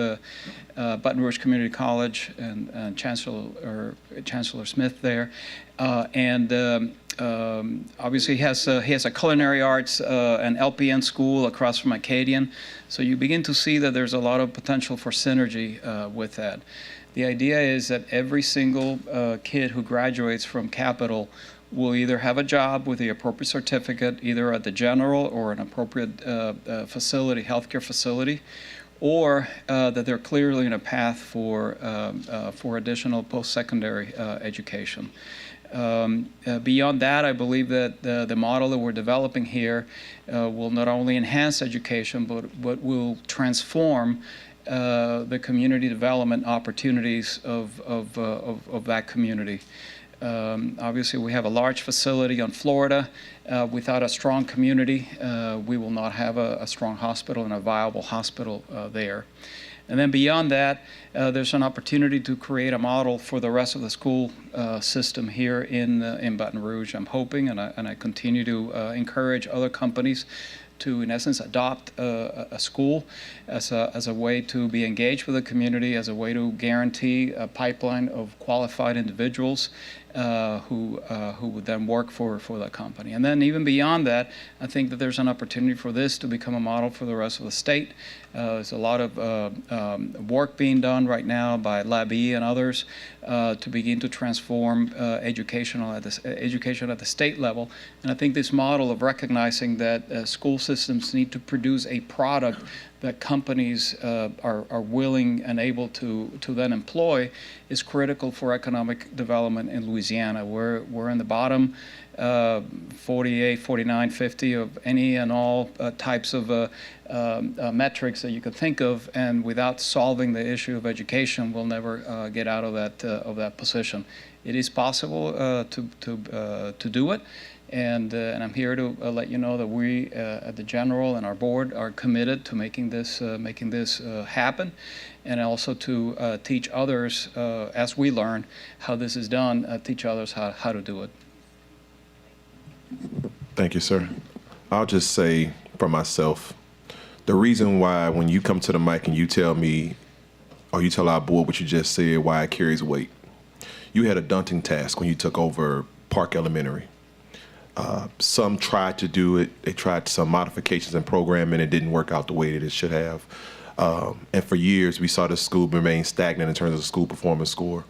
Baton Rouge Community College and Chancellor Smith there, and obviously he has a culinary arts and LPN school across from Acadian, so you begin to see that there's a lot of potential for synergy with that. The idea is that every single kid who graduates from Capital will either have a job with the appropriate certificate, either at the general or an appropriate facility, healthcare facility, or that they're clearly in a path for additional post-secondary education. Beyond that, I believe that the model that we're developing here will not only enhance education, but will transform the community development opportunities of that community. Obviously, we have a large facility on Florida. Without a strong community, we will not have a strong hospital and a viable hospital there. And then beyond that, there's an opportunity to create a model for the rest of the school system here in Baton Rouge. I'm hoping, and I continue to encourage other companies to, in essence, adopt a school as a way to be engaged with the community, as a way to guarantee a pipeline of qualified individuals who would then work for that company. And then even beyond that, I think that there's an opportunity for this to become a model for the rest of the state. There's a lot of work being done right now by LabE and others to begin to transform education at the state level. And I think this model of recognizing that school systems need to produce a product that companies are willing and able to then employ is critical for economic development in Louisiana. We're in the bottom 48, 49, 50 of any and all types of metrics that you could think of, and without solving the issue of education, we'll never get out of that position. It is possible to do it. And I'm here to let you know that we at the General and our board are committed to making this happen, and also to teach others, as we learn how this is done, teach others how to do it. Thank you, sir. I'll just say for myself, the reason why when you come to the mic and you tell me, or you tell our board what you just said, why it carries weight. You had a daunting task when you took over Park Elementary. Some tried to do it. They tried some modifications in programming. It didn't work out the way that it should have. And for years, we saw the school remain stagnant in terms of the school performance score.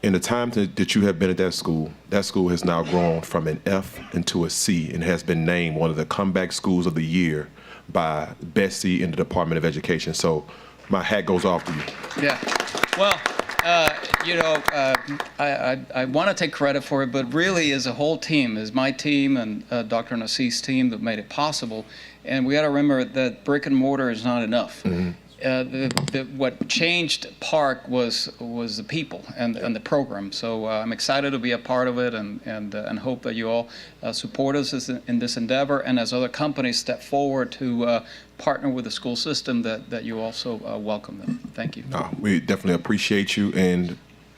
In the time that you have been at that school has now grown from an F into a C and has been named one of the comeback schools of the year by Bessie in the Department of Education. So my hat goes off to you. Yeah. Well, I want to take credit for it, but really as a whole team, as my team and Dr. Nassis' team that made it possible. And we got to remember that brick and mortar is not enough. Mm-hmm. What changed Park was the people and the program. So I'm excited to be a part of it, and hope that you all support us in this endeavor, and as other companies step forward to partner with the school system, that you also welcome them. Thank you. No, we definitely appreciate you, and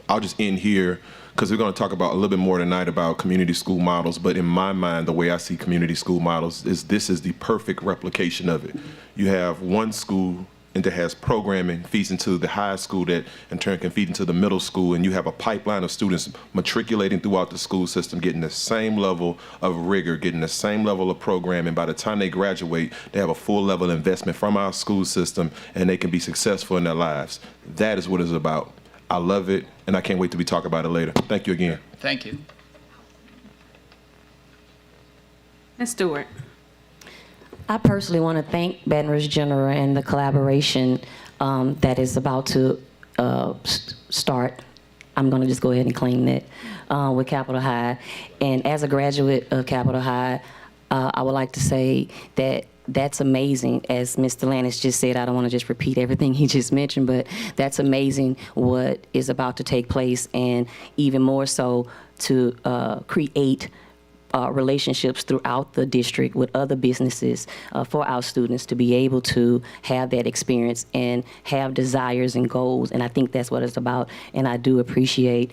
I'll just end here because we're going to talk about a little bit more tonight about community school models. But in my mind, the way I see community school models is this is the perfect replication of it. You have one school and that has programming, feeds into the high school that in turn can feed into the middle school, and you have a pipeline of students matriculating throughout the school system, getting the same level of rigor, getting the same level of programming. By the time they graduate, they have a full level of investment from our school system, and they can be successful in their lives. That is what it's about. I love it, and I can't wait till we talk about it later. Thank you again. Thank you. Ms. Stewart. I personally want to thank Baton Rouge General and the collaboration that is about to start. I'm going to just go ahead and claim that with Capitol High. And as a graduate of Capitol High, I would like to say that that's amazing. As Mr. Lannis just said, I don't want to just repeat everything he just mentioned, but that's amazing what is about to take place, and even more so to create relationships throughout the district with other businesses for our students to be able to have that experience and have desires and goals. And I think that's what it's about. And I do appreciate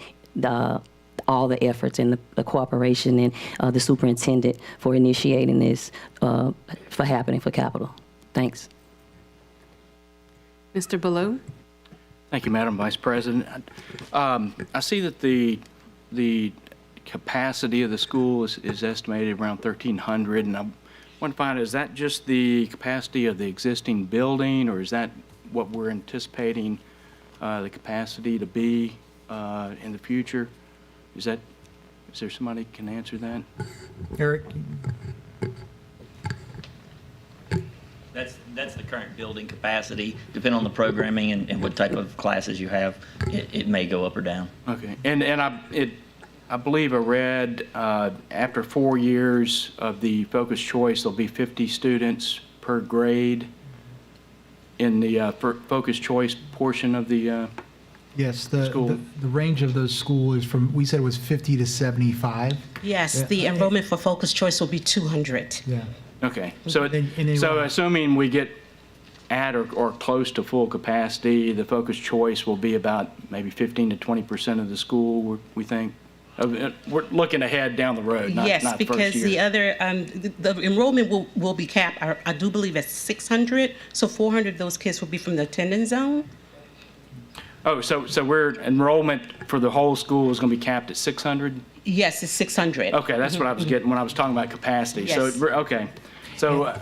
all the efforts and the cooperation and the superintendent for initiating this for happening for Capitol. Thanks. Mr. Ballou. Thank you, Madam Vice President. I see that the capacity of the school is estimated around 1,300, and I want to find out, is that just the capacity of the existing building, or is that what we're anticipating the capacity to be in the future? Is there somebody who can answer that? Eric? That's the current building capacity. Depending on the programming and what type of classes you have, it may go up or down. Okay, and I believe I read after 4 years of the focus choice, there'll be 50 students per grade in the focus choice portion of the Yes, school. the range of those schools is from, we said it was 50 to 75. Yes, the enrollment for focus choice will be 200. Yeah. Okay, so And so assuming we get at or close to full capacity, the focus choice will be about maybe 15 to 20% of the school, we think? We're looking ahead down the road, not Yes, not because first year. the other, the enrollment will be capped, I do believe at 600, so 400 of those kids will be from the attendance zone. Oh, so we're enrollment for the whole school is going to be capped at 600? Yes, it's 600. Okay, that's what I was getting when I was talking about capacity. Yes. So okay, so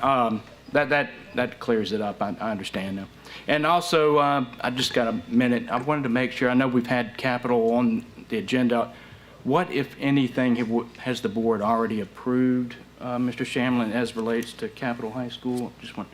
that clears it up. I understand now. And also, I just got a minute. I wanted to make sure. I know we've had capital on the agenda. What, if anything, has the board already approved, Mr. Shamlin, as relates to Capitol High School? Just want.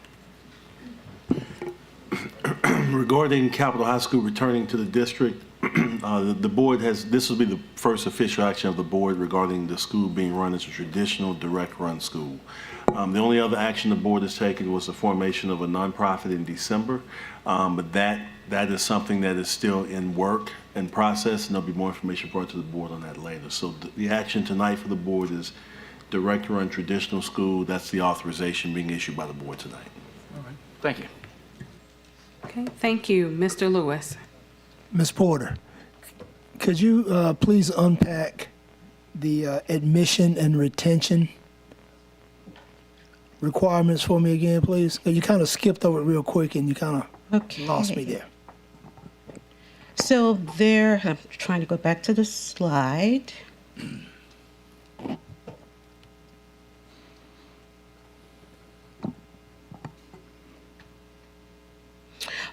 Regarding Capitol High School returning to the district, the board this will be the first official action of the board regarding the school being run as a traditional direct run school. The only other action the board has taken was the formation of a nonprofit in December, but that is something that is still in work and process, and there'll be more information brought to the board on that later. So the action tonight for the board is direct run traditional school. That's the authorization being issued by the board tonight. All right. Thank you. Okay, thank you. Mr. Lewis. Ms. Porter, could you please unpack the admission and retention requirements for me again, please? 'Cause you kind of skipped over it real quick and you kind of lost me there. So there, I'm trying to go back to the slide.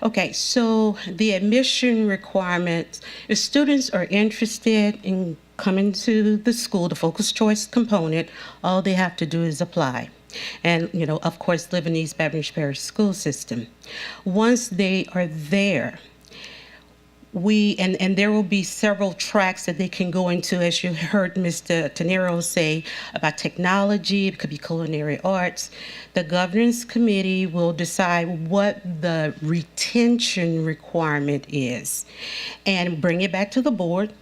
Okay, so the admission requirements, if students are interested in coming to the school, the focus choice component, all they have to do is apply. And, you know, of course, live in the East Baton Rouge Parish school system. Once they are there, and there will be several tracks that they can go into, as you heard Mr. Tenero say about technology, it could be culinary arts. The governance committee will decide what the retention requirement is and bring it back to the board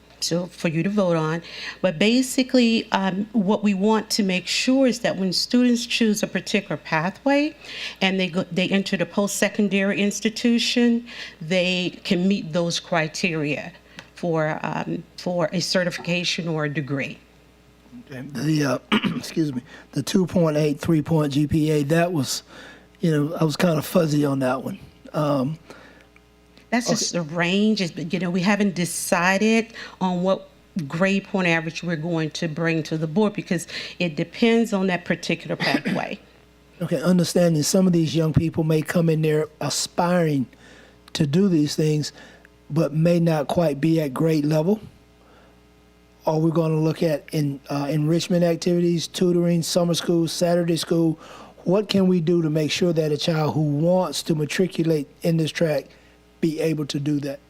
for you to vote on. But basically, what we want to make sure is that when students choose a particular pathway and they enter the post-secondary institution, they can meet those criteria for a certification or a degree. Okay. The excuse me, the 2.8 3-point GPA, that was, you know, I was kind of fuzzy on that one. That's just a range. You know, we haven't decided on what grade point average we're going to bring to the board because it depends on that particular pathway. Okay, understanding some of these young people may come in there aspiring to do these things, but may not quite be at grade level. Are we going to look at enrichment activities, tutoring, summer school, Saturday school? What can we do to make sure that a child who wants to matriculate in this track be able to do that?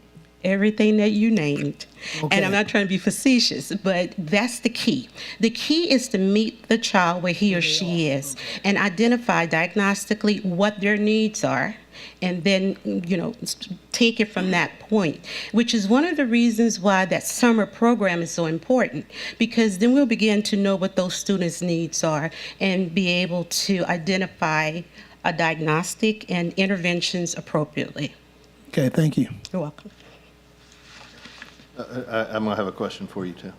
Everything that you named. Okay. And I'm not trying to be facetious, but that's the key. The key is to meet the child where he or she is and identify diagnostically what their needs are, and then, you know, take it from that point, which is one of the reasons why that summer program is so important, because then we'll begin to know what those students' needs are and be able to identify a diagnostic and interventions appropriately. Okay, thank you. You're welcome. I'm going to have a question for you, too.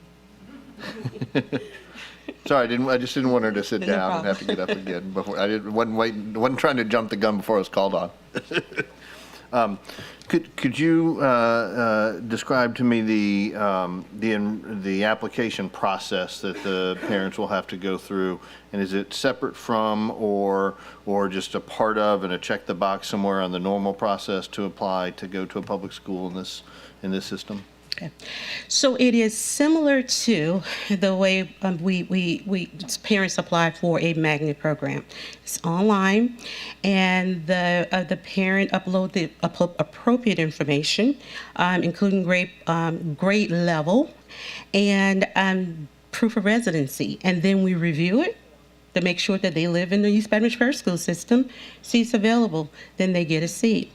Sorry, I just didn't want her to sit No down and problem. have to get up again. Wasn't trying to jump the gun before I was called on. Could you describe to me the application process that the parents will have to go through, and is it separate from or just a part of and a check the box somewhere on the normal process to apply to go to a public school in this system? Okay. So it is similar to the way we parents apply for a magnet program. It's online, and the parent upload the appropriate information, including grade level and proof of residency, and then we review it to make sure that they live in the East Baton Rouge Parish school system. Seats available, then they get a seat.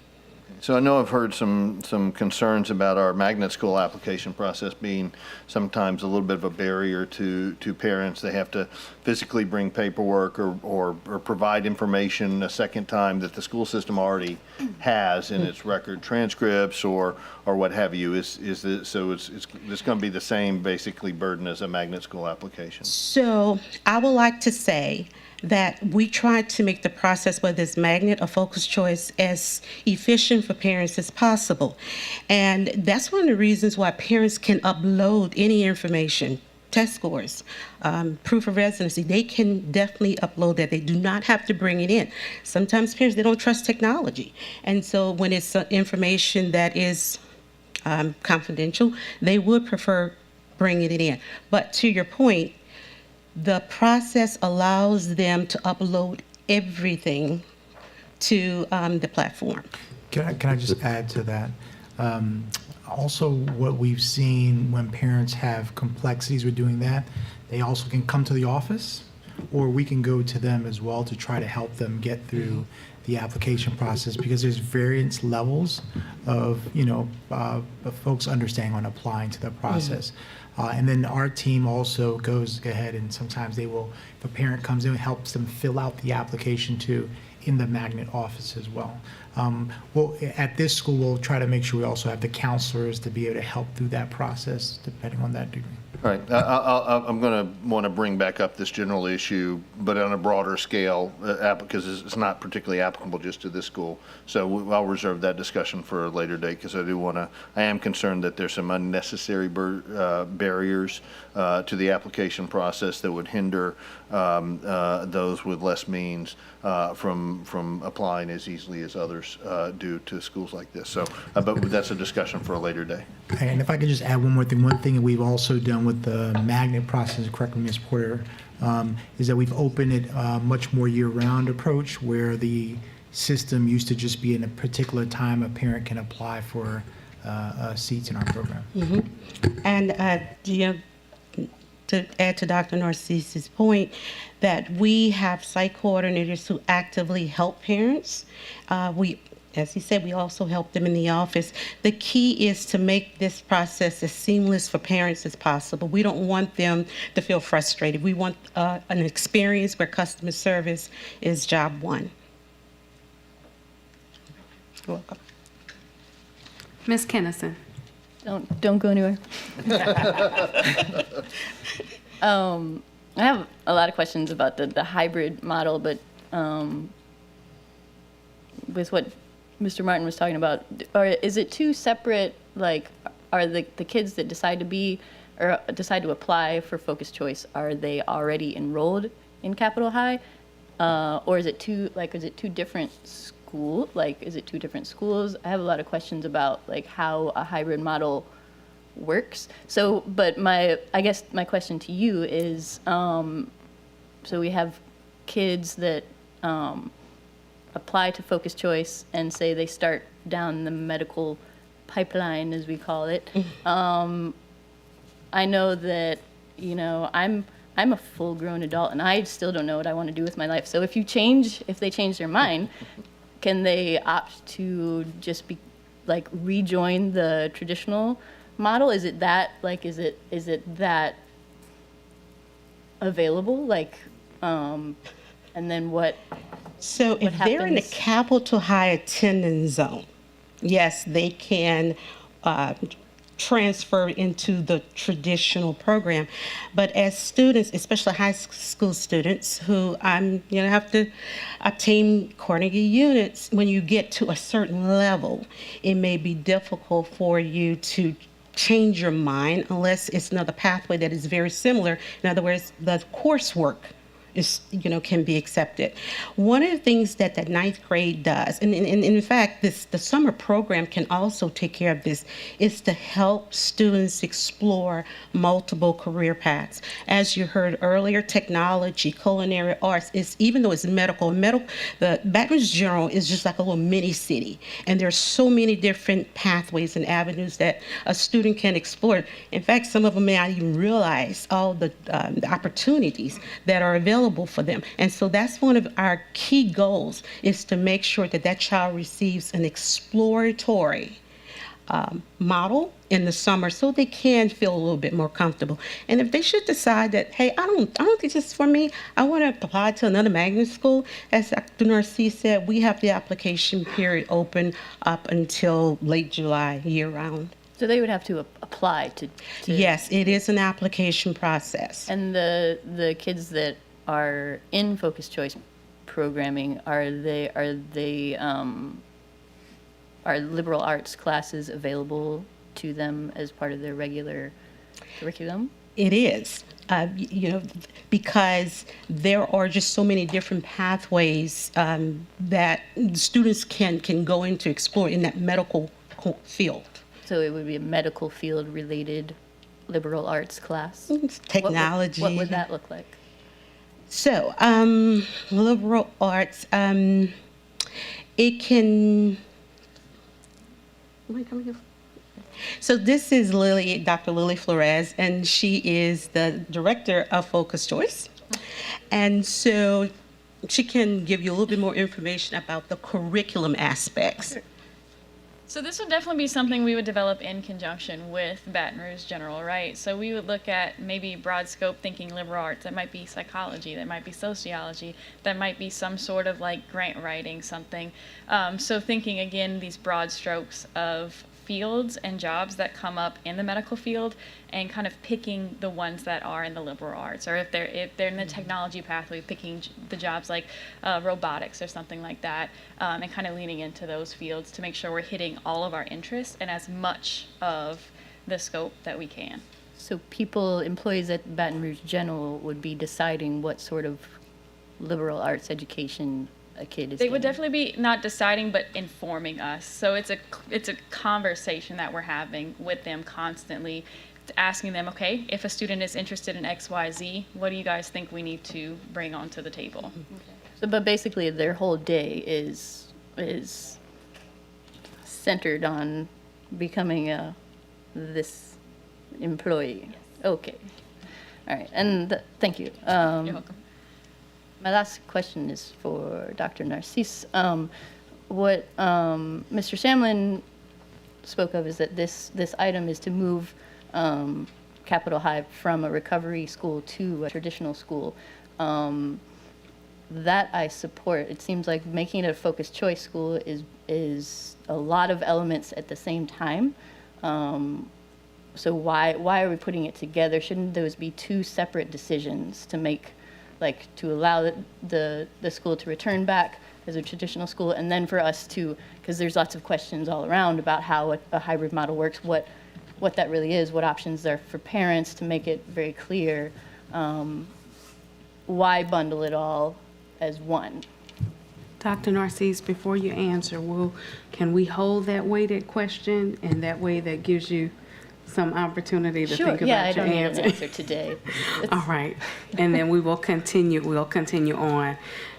So I know I've heard some concerns about our magnet school application process being sometimes a little bit of a barrier to parents. They have to physically bring paperwork or provide information a second time that the school system already has in its record transcripts or what have you. Is this, so it's going to be the same basically burden as a magnet school application? So I would like to say that we try to make the process, whether it's magnet or focus choice, as efficient for parents as possible. And that's one of the reasons why parents can upload any information, test scores, proof of residency. They can definitely upload that. They do not have to bring it in. Sometimes parents, they don't trust technology. And so when it's information that is confidential, they would prefer bringing it in. But to your point, the process allows them to upload everything to the platform. Can I just add to that? Also, what we've seen when parents have complexities with doing that, they also can come to the office, or we can go to them as well to try to help them get through the application process, because there's various levels of, of folks understanding on applying to the process. And then our team also goes ahead and sometimes they will, if a parent comes in, helps them fill out the application too in the magnet office as well. Well, at this school, we'll try to make sure we also have the counselors to be able to help through that process, depending on that degree. All right, I'm going to want to bring back up this general issue, but on a broader scale, because it's not particularly applicable just to this school. So I'll reserve that discussion for a later date, because I am concerned that there's some unnecessary barriers to the application process that would hinder those with less means from applying as easily as others do to schools like this. So, but that's a discussion for a later day. And if I could just add one more thing, one thing that we've also done with the magnet process, correct me, Ms. Porter, is that we've opened it much more year-round approach, where the system used to just be in a particular time a parent can apply for seats in our program. And to add to Dr. Narcisse's point, that we have site coordinators who actively help parents. As he said, we also help them in the office. The key is to make this process as seamless for parents as possible. We don't want them to feel frustrated. We want an experience where customer service is job one. You're welcome. Ms. Kennison. Don't go anywhere. I have a lot of questions about the hybrid model, but with what Mr. Martin was talking about, or is it two separate, like, are the kids that decide to be or decide to apply for focused choice, are they already enrolled in Capitol High? Or is it two different schools? Like, is it two different schools? I have a lot of questions about, like, how a hybrid model works. So, but I guess my question to you is, so we have kids that apply to focused choice and say they start down the medical pipeline, as we call it. I know that, I'm a full-grown adult and I still don't know what I want to do with my life. So if they change their mind, can they opt to just rejoin the traditional model? Is it that that available? And then what? So if they're in the Capitol High attendance zone, yes, they can transfer into the traditional program. But as students, especially high school students who have to obtain Carnegie units, when you get to a certain level, it may be difficult for you to change your mind unless it's another pathway that is very similar. In other words, the coursework can be accepted. One of the things that the ninth grade does, and in fact, the summer program can also take care of this, is to help students explore multiple career paths. As you heard earlier, technology, culinary arts, even though it's medical, the Baton Rouge General is just like a little mini city, and there's so many different pathways and avenues that a student can explore. In fact, some of them may not even realize all the opportunities that are available for them. And so that's one of our key goals, is to make sure that that child receives an exploratory model in the summer so they can feel a little bit more comfortable. And if they should decide that, hey, I don't think this is for me, I want to apply to another magnet school, as Dr. Narcisse said, we have the application period open up until late July, year-round. So they would have to apply to. Yes, it is an application process. And the kids that are in focused choice programming, are liberal arts classes available to them as part of their regular curriculum? It is, because there are just so many different pathways that students can go into explore in that medical field. So it would be a medical field related liberal arts class? Technology. What would that look like? So, liberal arts, it can Am I coming up? So this is Dr. Lily Flores, and she is the director of Focus Choice. And so she can give you a little bit more information about the curriculum aspects. So this would definitely be something we would develop in conjunction with Baton Rouge General, right? So we would look at maybe broad scope thinking liberal arts. That might be psychology, that might be sociology, that might be some sort of like grant writing, something. So thinking again, these broad strokes of fields and jobs that come up in the medical field and kind of picking the ones that are in the liberal arts, or if they're in the technology pathway, picking the jobs like robotics or something like that, and kind of leaning into those fields to make sure we're hitting all of our interests and as much of the scope that we can. So employees at Baton Rouge General would be deciding what sort of liberal arts education a kid is They would getting. definitely be not deciding, but informing us. So it's a conversation that we're having with them constantly, asking them, okay, if a student is interested in X, Y, Z, what do you guys think we need to bring onto the table? So, but basically, their whole day is centered on becoming this employee. Okay. All right. And thank you. You're welcome. My last question is for Dr. Narcisse. What Mr. Samlin spoke of is that this item is to move Capitol High from a recovery school to a traditional school. That I support. It seems like making it a focused choice school is a lot of elements at the same time. So why are we putting it together? Shouldn't those be two separate decisions to make? Like to allow the school to return back as a traditional school, and then for us to, because there's lots of questions all around about how a hybrid model works, what that really is, what options there are for parents, to make it very clear. Why bundle it all as one? Dr. Narcisse, before you answer, can we hold that weighted question, and that way that gives you some opportunity to think about I your don't need answer? an answer today. All right, and then we'll continue on.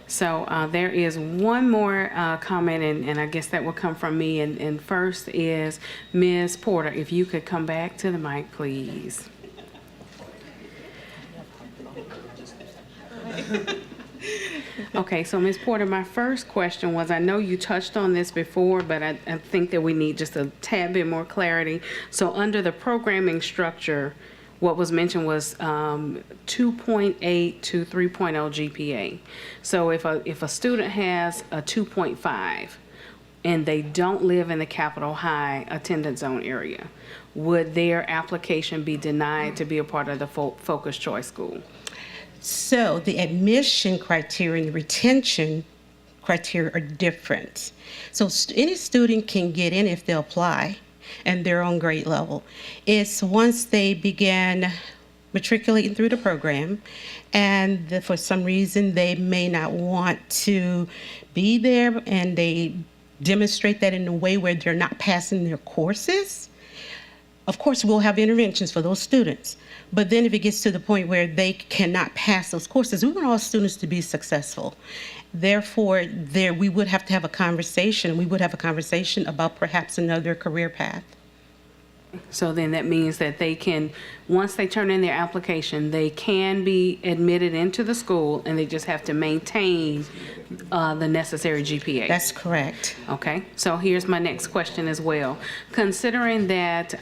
So there is one more comment, and I guess that will come from me. And first is Ms. Porter, if you could come back to the mic, please. Okay, so Ms. Porter, my first question was, I know you touched on this before, but I think that we need just a tad bit more clarity. So under the programming structure, what was mentioned was 2.8 to 3.0 GPA. So if a student has a 2.5 and they don't live in the Capitol High attendance zone area, would their application be denied to be a part of the focused choice school? So the admission criteria and the retention criteria are different. So any student can get in if they apply and they're on grade level. It's once they begin matriculating through the program and for some reason they may not want to be there and they demonstrate that in a way where they're not passing their courses. Of course, we'll have interventions for those students. But then if it gets to the point where they cannot pass those courses, we want all students to be successful. Therefore, we would have to have a conversation. We would have a conversation about perhaps another career path. So then that means that they can, once they turn in their application, they can be admitted into the school, and they just have to maintain the necessary GPA. That's correct. Okay, so here's my next question as well. Considering that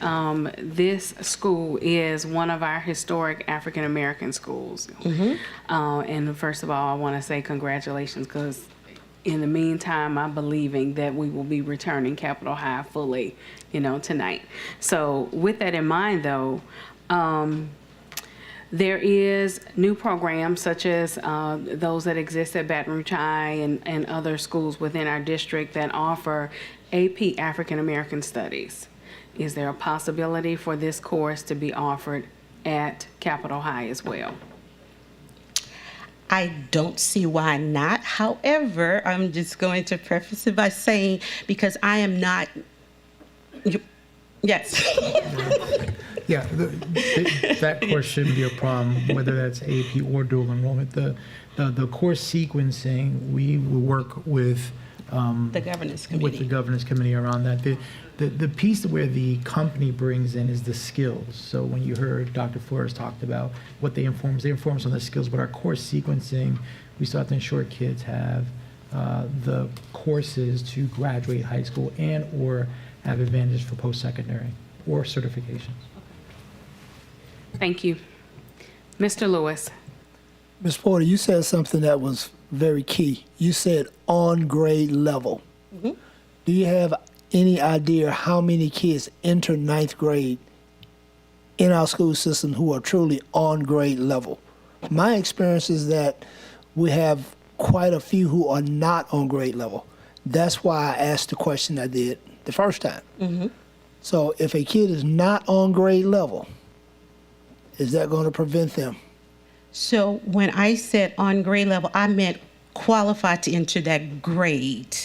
this school is one of our historic African American schools, and first of all, I want to say congratulations, because in the meantime, I'm believing that we will be returning Capitol High fully, tonight. So with that in mind, though, there is new programs such as those that exist at Baton Rouge High and other schools within our district that offer AP African American Studies. Is there a possibility for this course to be offered at Capitol High as well? I don't see why not. However, I'm just going to preface it by saying, because I am not, yes. Yeah, that course shouldn't be a problem, whether that's AP or dual enrollment. The course sequencing, we will work with The governance with the committee. governance committee around that. The piece where the company brings in is the skills. So when you heard Dr. Flores talked about what they inform us on the skills, but our course sequencing, we still have to ensure kids have the courses to graduate high school and or have advantage for post-secondary or certifications. Thank you. Mr. Lewis. Ms. Porter, you said something that was very key. You said on grade level. Mhm. Do you have any idea how many kids enter ninth grade in our school system who are truly on grade level? My experience is that we have quite a few who are not on grade level. That's why I asked the question I did the first time. Mhm. So if a kid is not on grade level, is that going to prevent them? So when I said on grade level, I meant qualified to enter that grade.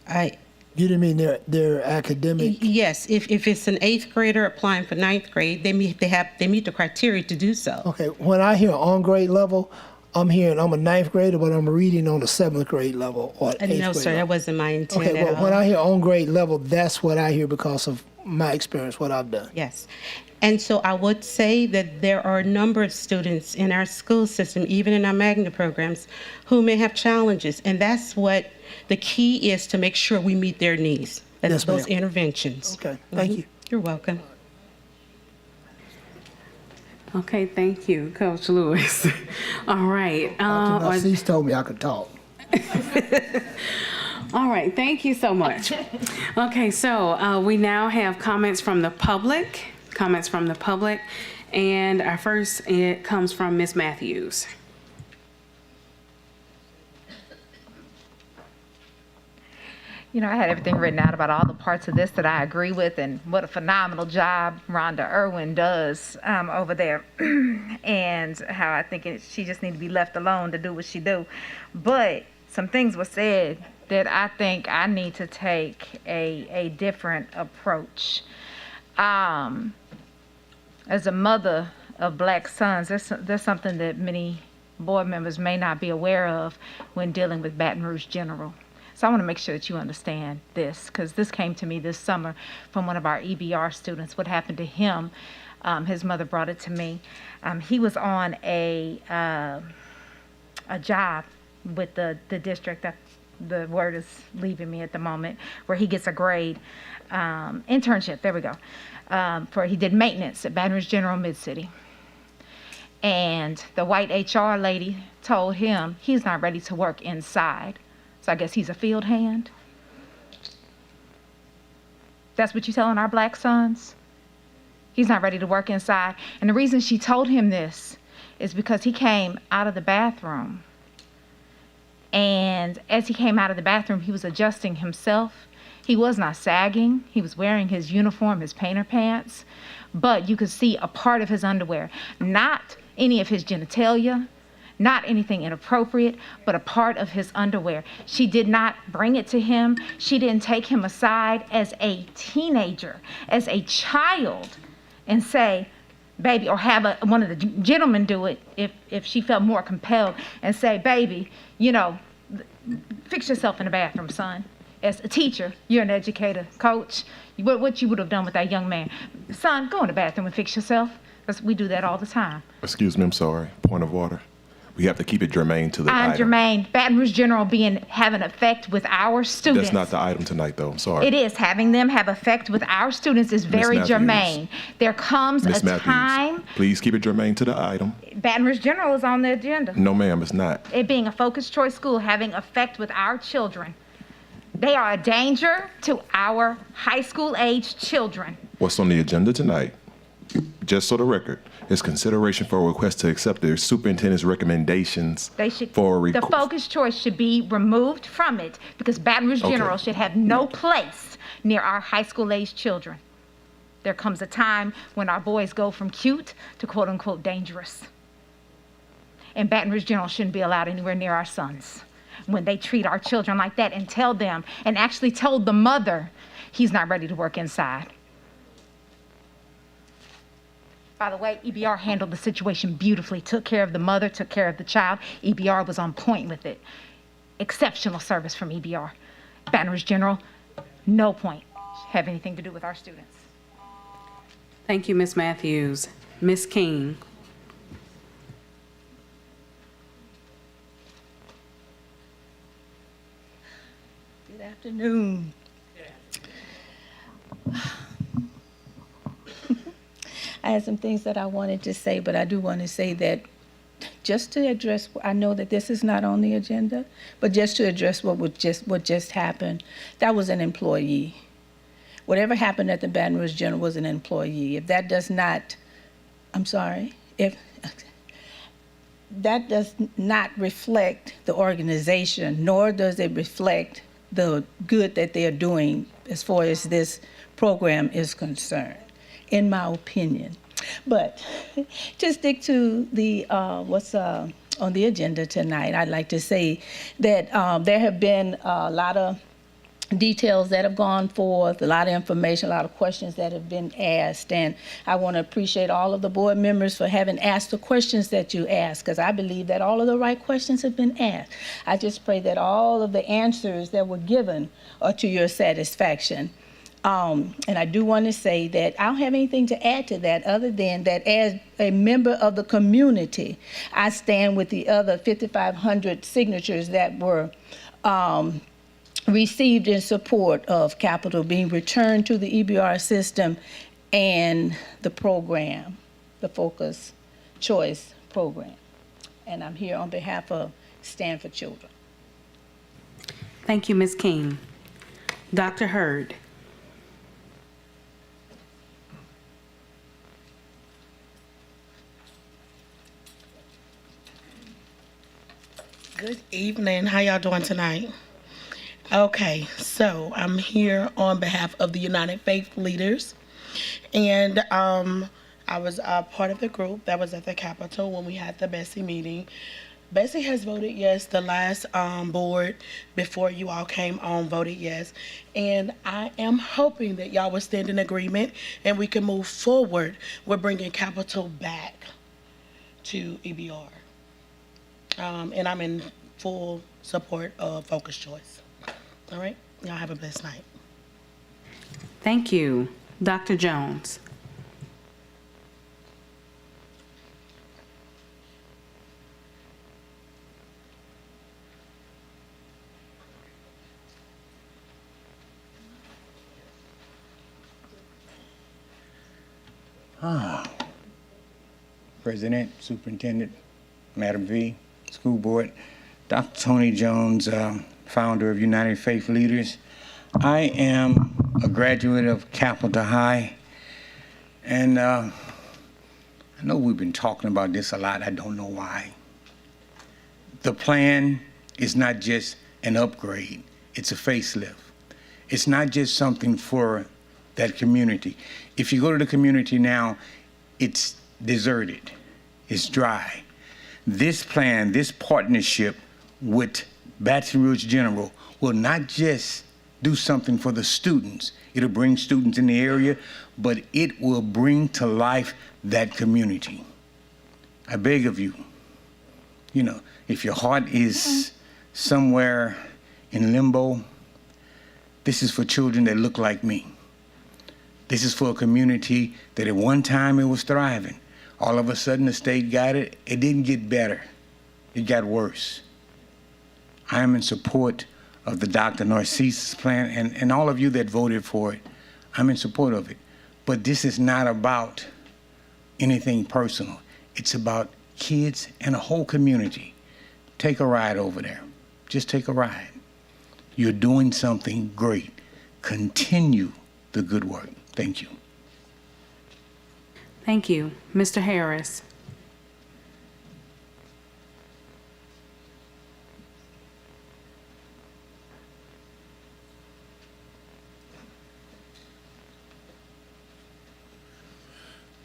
You didn't mean their academic? Yes, if it's an 8th grader applying for 9th grade, they meet the criteria to do so. Okay, when I hear on grade level, I'm hearing I'm a 9th grader, but I'm reading on the 7th grade level or 8th grade No, sir, level. that wasn't my intent Okay, at well, all. when I hear on grade level, that's what I hear because of my experience, what I've done. Yes. And so I would say that there are a number of students in our school system, even in our magnet programs, who may have challenges. And that's what the key is, to make sure we meet their needs. That's Yes, those ma'am. interventions. Okay, thank you. You're welcome. Okay, thank you, Coach Lewis. All right. Dr. Narcisse told me I could talk. All right, thank you so much. Okay, so we now have comments from the public. And our first, it comes from Ms. Matthews. You know, I had everything written out about all the parts of this that I agree with, and what a phenomenal job Rhonda Irwin does over there, and how I think she just needs to be left alone to do what she do. But some things were said that I think I need to take a different approach. As a mother of black sons, there's something that many board members may not be aware of when dealing with Baton Rouge General. So I want to make sure that you understand this, because this came to me this summer from one of our EBR students. What happened to him, his mother brought it to me. He was on a job with the district, the word is leaving me at the moment, where he gets a grade, internship, there we go. He did maintenance at Baton Rouge General Mid-City. And the white HR lady told him he's not ready to work inside. So I guess he's a field hand. That's what you're telling our black sons? He's not ready to work inside. And the reason she told him this is because he came out of the bathroom. And as he came out of the bathroom, he was adjusting himself. He was not sagging. He was wearing his uniform, his painter pants. But you could see a part of his underwear, not any of his genitalia, not anything inappropriate, but a part of his underwear. She did not bring it to him. She didn't take him aside as a teenager, as a child, and say, baby, or have one of the gentlemen do it if she felt more compelled, and say, baby, you know, fix yourself in the bathroom, son. As a teacher, you're an educator, coach, what you would have done with that young man. Son, go in the bathroom and fix yourself. Because we do that all the time. Excuse me, I'm sorry. Point of order. We have to keep it germane to the I'm item. germane. Baton Rouge General have an effect with our students. That's not the item tonight, though. I'm sorry. It is. Having them have effect with our students is very Matthews. germane. There comes Ms. a Matthews, time. please keep it germane to the item. Baton Rouge General is on the agenda. No, ma'am, it's not. It being a focused choice school, having effect with our children. They are a danger to our high school age children. What's on the agenda tonight, just so the record, is consideration for a request to accept the superintendent's recommendations They should, for a the focus choice should be removed from it, because Baton Rouge Okay. General should have no place near our high school age children. There comes a time when our boys go from cute to quote unquote dangerous. And Baton Rouge General shouldn't be allowed anywhere near our sons when they treat our children like that, and tell them, and actually told the mother, he's not ready to work inside. By the way, EBR handled the situation beautifully, took care of the mother, took care of the child. EBR was on point with it. Exceptional service from EBR. Baton Rouge General, no point have anything to do with our students. Thank you, Ms. Matthews. Ms. King. Good afternoon. I had some things that I wanted to say, but I do want to say that just to address, I know that this is not on the agenda, but just to address what just happened, that was an employee. Whatever happened at the Baton Rouge General was an employee. If that does not, I'm sorry, if that does not reflect the organization, nor does it reflect the good that they are doing as far as this program is concerned, in my opinion. But to stick to the what's on the agenda tonight, I'd like to say that there have been a lot of details that have gone forth, a lot of information, a lot of questions that have been asked. And I want to appreciate all of the board members for having asked the questions that you asked, because I believe that all of the right questions have been asked. I just pray that all of the answers that were given are to your satisfaction. And I do want to say that I don't have anything to add to that other than that as a member of the community, I stand with the other 5,500 signatures that were received in support of capital being returned to the EBR system and the program, the Focus Choice program. And I'm here on behalf of Stand for Children. Thank you, Ms. King. Dr. Hurd. Good evening. How y'all doing tonight? Okay, so I'm here on behalf of the United Faith Leaders, and I was part of the group that was at the Capitol when we had the Bessie meeting. Bessie has voted yes. The last board before you all came on voted yes, and I am hoping that y'all will stand in agreement and we can move forward with bringing Capitol back to EBR. And I'm in full support of Focus Choice. All right, y'all have a blessed night. Thank you. Dr. Jones. President, Superintendent, Madam V, School Board, Dr. Tony Jones, founder of United Faith Leaders. I am a graduate of Capitol High, and I know we've been talking about this a lot. I don't know why. The plan is not just an upgrade, it's a facelift. It's not just something for that community. If you go to the community now, it's deserted, it's dry. This plan, this partnership with Baton Rouge General will not just do something for the students. It'll bring students in the area, but it will bring to life that community. I beg of you, if your heart is somewhere in limbo, this is for children that look like me. This is for a community that at one time it was thriving. All of a sudden the state got it. It didn't get better. It got worse. I am in support of the Dr. Narcisse's plan and all of you that voted for it. I'm in support of it. But this is not about anything personal. It's about kids and a whole community. Take a ride over there. Just take a ride. You're doing something great. Continue the good work. Thank you. Thank you. Mr. Harris.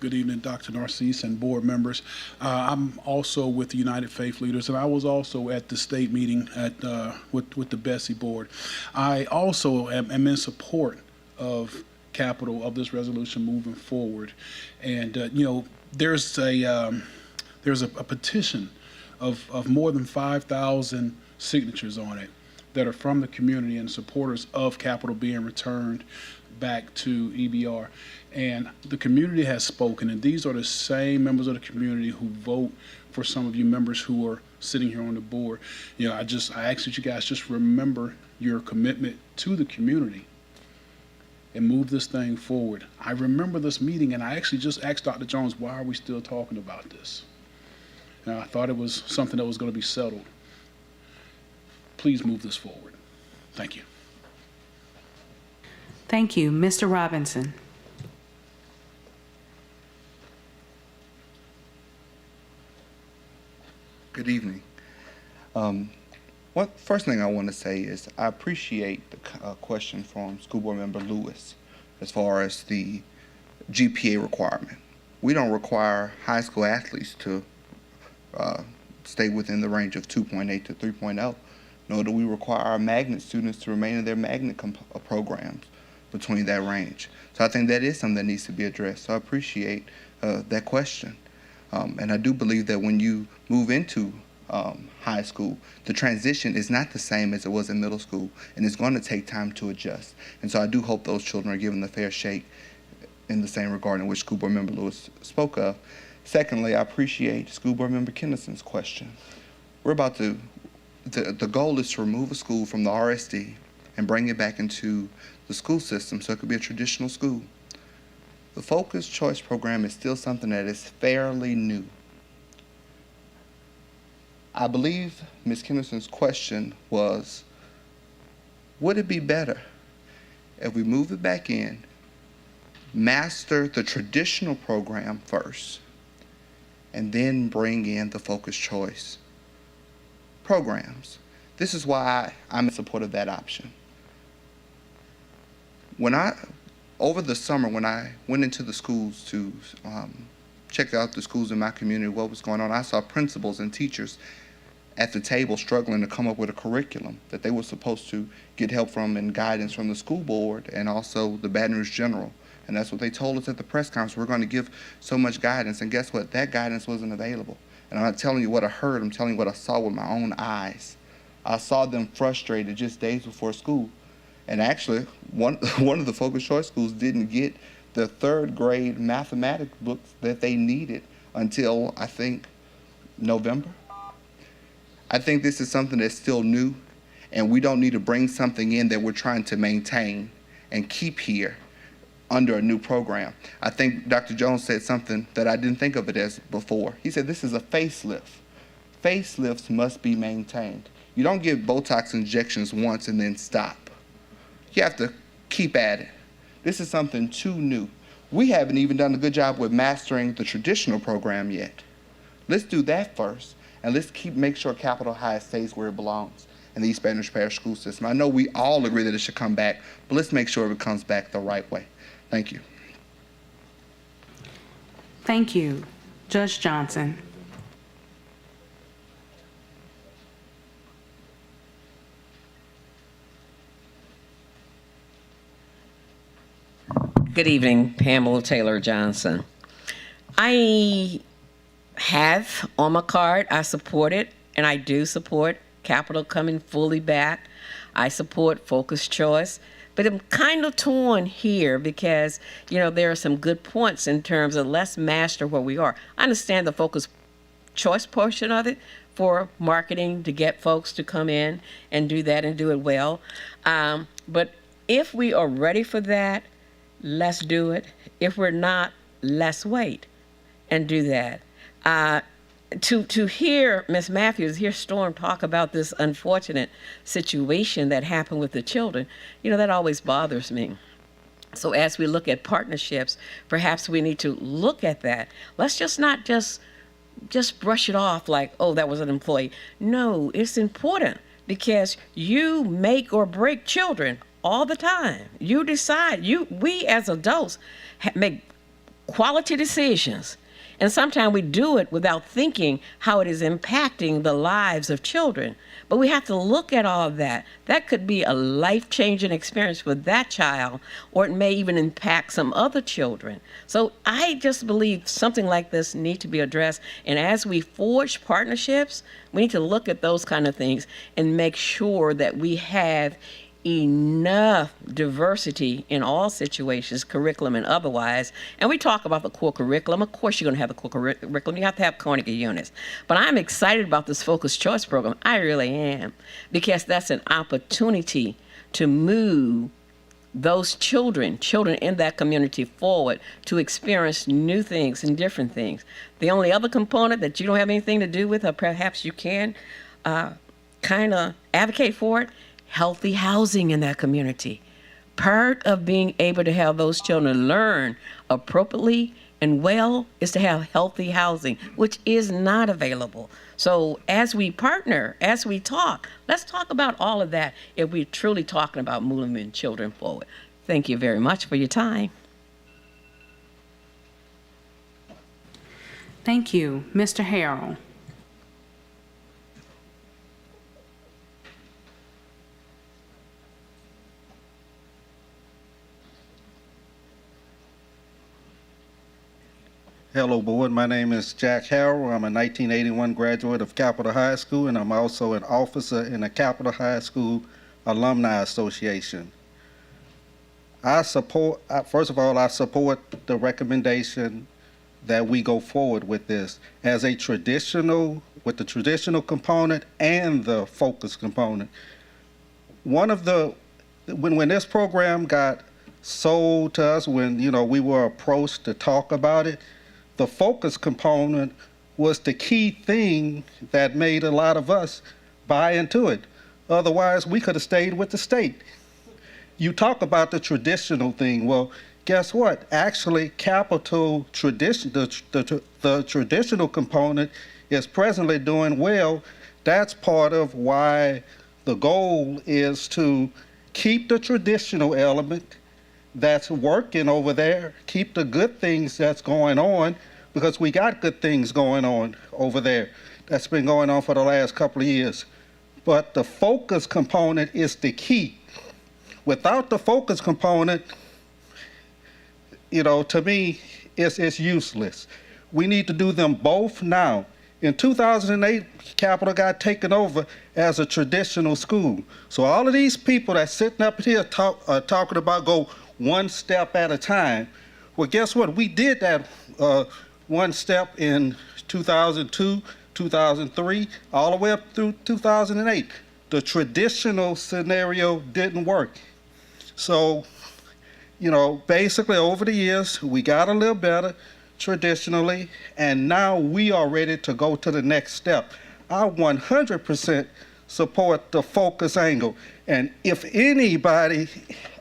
Good evening, Dr. Narcisse and board members. I'm also with the United Faith Leaders, and I was also at the state meeting with the Bessie board. I also am in support of capital of this resolution moving forward, and there's a petition of more than 5,000 signatures on it that are from the community and supporters of capital being returned back to EBR. And the community has spoken, and these are the same members of the community who vote for some of you members who are sitting here on the board. You know, I ask that you guys just remember your commitment to the community and move this thing forward. I remember this meeting, and I actually just asked Dr. Jones, why are we still talking about this? And I thought it was something that was going to be settled. Please move this forward. Thank you. Thank you. Mr. Robinson. Good evening. First thing I want to say is I appreciate the question from School Board Member Lewis as far as the GPA requirement. We don't require high school athletes to stay within the range of 2.8 to 3.0, nor do we require our magnet students to remain in their magnet programs between that range. So I think that is something that needs to be addressed. So I appreciate that question. And I do believe that when you move into high school, the transition is not the same as it was in middle school, and it's going to take time to adjust. And so I do hope those children are given the fair shake in the same regard in which School Board Member Lewis spoke of. Secondly, I appreciate School Board Member Kennison's question. We're about to, the goal is to remove a school from the RSD and bring it back into the school system so it could be a traditional school. The Focused Choice program is still something that is fairly new. I believe Ms. Kennison's question was, would it be better if we move it back in, master the traditional program first, and then bring in the Focused Choice programs? This is why I'm in support of that option. Over the summer, when I went into the schools to check out the schools in my community, what was going on, I saw principals and teachers at the table struggling to come up with a curriculum that they were supposed to get help from and guidance from the school board and also the Baton Rouge General. And that's what they told us at the press conference. We're going to give so much guidance. And guess what? That guidance wasn't available. And I'm not telling you what I heard. I'm telling you what I saw with my own eyes. I saw them frustrated just days before school. And actually, one of the Focused Choice schools didn't get the third grade mathematics books that they needed until, I think, November. I think this is something that's still new, and we don't need to bring something in that we're trying to maintain and keep here under a new program. I think Dr. Jones said something that I didn't think of it as before. He said this is a facelift. Facelifts must be maintained. You don't give Botox injections once and then stop. You have to keep at it. This is something too new. We haven't even done a good job with mastering the traditional program yet. Let's do that first, and let's make sure Capitol High stays where it belongs in the East Baton Rouge Parish School System. I know we all agree that it should come back, but let's make sure it comes back the right way. Thank you. Thank you. Judge Johnson. Good evening, Pamela Taylor Johnson. I have on my card, I support it, and I do support Capital coming fully back. I support Focused Choice, but I'm kind of torn here because, you know, there are some good points in terms of let's master where we are. I understand the Focused Choice portion of it for marketing to get folks to come in and do that and do it well. But if we are ready for that, let's do it. If we're not, let's wait and do that. To hear Ms. Matthews, hear Storm talk about this unfortunate situation that happened with the children, you know, that always bothers me. So as we look at partnerships, perhaps we need to look at that. Let's just not just brush it off like, oh, that was an employee. No, it's important because you make or break children all the time. You decide. We as adults make quality decisions. And sometimes we do it without thinking how it is impacting the lives of children. But we have to look at all of that. That could be a life-changing experience for that child, or it may even impact some other children. So I just believe something like this needs to be addressed. And as we forge partnerships, we need to look at those kind of things and make sure that we have enough diversity in all situations, curriculum and otherwise. And we talk about the core curriculum. Of course, you're going to have the core curriculum. You have to have Carnegie units. But I'm excited about this focused choice program. I really am, because that's an opportunity to move those children in that community forward to experience new things and different things. The only other component that you don't have anything to do with, or perhaps you can kind of advocate for it, healthy housing in that community. Part of being able to have those children learn appropriately and well is to have healthy housing, which is not available. So as we partner, as we talk, let's talk about all of that if we're truly talking about moving children forward. Thank you very much for your time. Thank you. Mr. Harrell. Hello, board. My name is Jack Harrell. I'm a 1981 graduate of Capitol High School, and I'm also an officer in the Capitol High School Alumni Association. First of all, I support the recommendation that we go forward with this as a with the traditional component and the focus component. When this program got sold to us, when we were approached to talk about it, the focus component was the key thing that made a lot of us buy into it. Otherwise, we could have stayed with the state. You talk about the traditional thing. Well, guess what? Actually, the traditional component is presently doing well. That's part of why the goal is to keep the traditional element that's working over there, keep the good things that's going on, because we got good things going on over there that's been going on for the last couple of years. But the focus component is the key. Without the focus component, to me, it's useless. We need to do them both now. In 2008, Capitol got taken over as a traditional school. So all of these people that's sitting up here talking about go one step at a time. Well, guess what? We did that one step in 2002, 2003, all the way up through 2008. The traditional scenario didn't work. So, basically over the years, we got a little better traditionally, and now we are ready to go to the next step. I 100% support the focus angle. And if anybody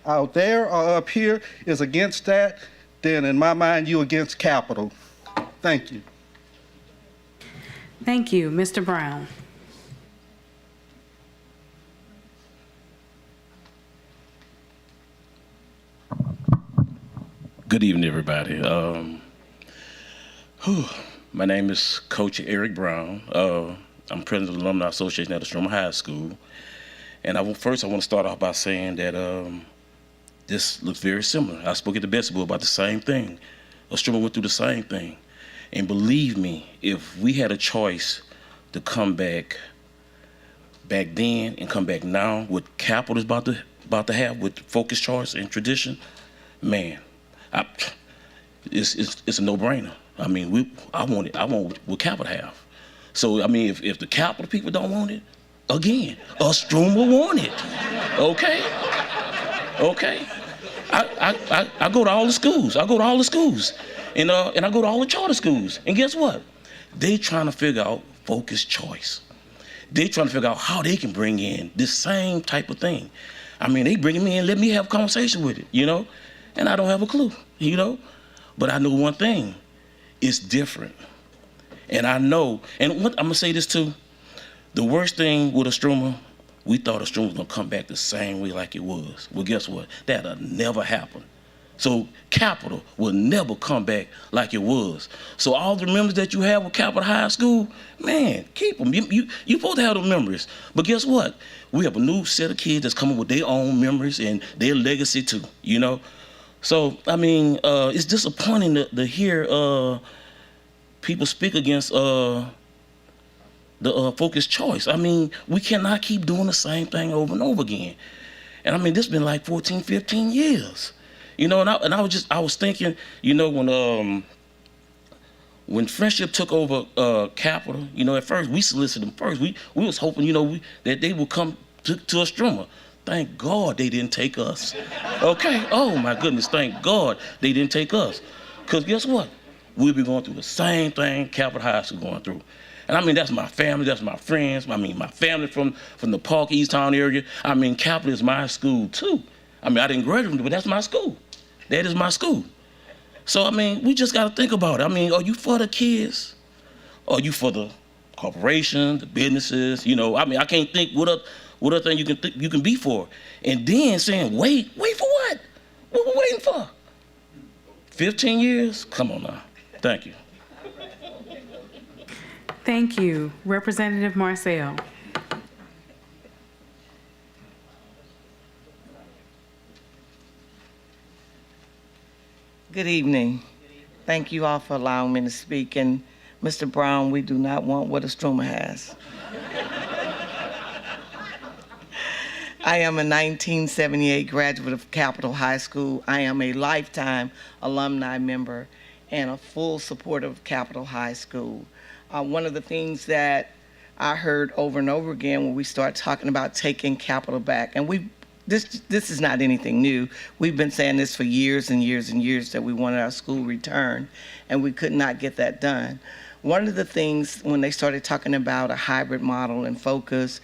out there or up here is against that, then in my mind, you're against Capitol. Thank you. Thank you. Mr. Brown. Good evening, everybody. My name is Coach Eric Brown. I'm president of the Alumni Association at Ostroma High School. And first I want to start off by saying that this looks very similar. I spoke at the Bessie Board about the same thing. Ostroma went through the same thing. And believe me, if we had a choice to come back then and come back now, what Capitol is about to have with focus charts and tradition, man, it's a no-brainer. I mean, I want what Capitol have. So I mean, if the Capitol people don't want it, again, Ostroma will want it. Okay. I go to all the schools. And I go to all the charter schools. And guess what? They trying to figure out focus choice. They trying to figure out how they can bring in this same type of thing. I mean, they bring me in, let me have a conversation with it, and I don't have a clue, But I know one thing, it's different. And I know, and I'm gonna say this too, the worst thing with Ostroma, we thought Ostroma was gonna come back the same way like it was. Well, guess what? That'll never happen. So Capital will never come back like it was. So all the memories that you have with Capital High School, man, keep them. You supposed to have those memories. But guess what? We have a new set of kids that's coming with their own memories and their legacy too, you know? So, I mean, it's disappointing to hear people speak against the focused choice. I mean, we cannot keep doing the same thing over and over again. And I mean, this has been like 14, 15 years. You know, and I was thinking, you know, when Friendship took over Capital, you know, at first we solicited them first. We was hoping, you know, that they would come to Estroma. Thank God they didn't take us. Okay? Oh my goodness, thank God they didn't take us. Because guess what? We'll be going through the same thing Capital High School going through. And I mean, that's my family, that's my friends. I mean, my family from the Park, East Town area. I mean, Capital is my school too. I mean, I didn't graduate, but that's my school. That is my school. So, I mean, we just got to think about it. I mean, are you for the kids? Or are you for the corporations, the businesses? You know, I mean, I can't think what other thing you can be for. And then saying, wait for what? What we're waiting for? 15 years? Come on now. Thank you. Thank you. Representative Marcel. Good evening. Thank you all for allowing me to speak. And Mr. Brown, we do not want what Estroma has. I am a 1978 graduate of Capitol High School. I am a lifetime alumni member and a full supporter of Capitol High School. One of the things that I heard over and over again when we start talking about taking Capitol back, and this is not anything new. We've been saying this for years and years and years that we wanted our school returned, and we could not get that done. One of the things when they started talking about a hybrid model and focus,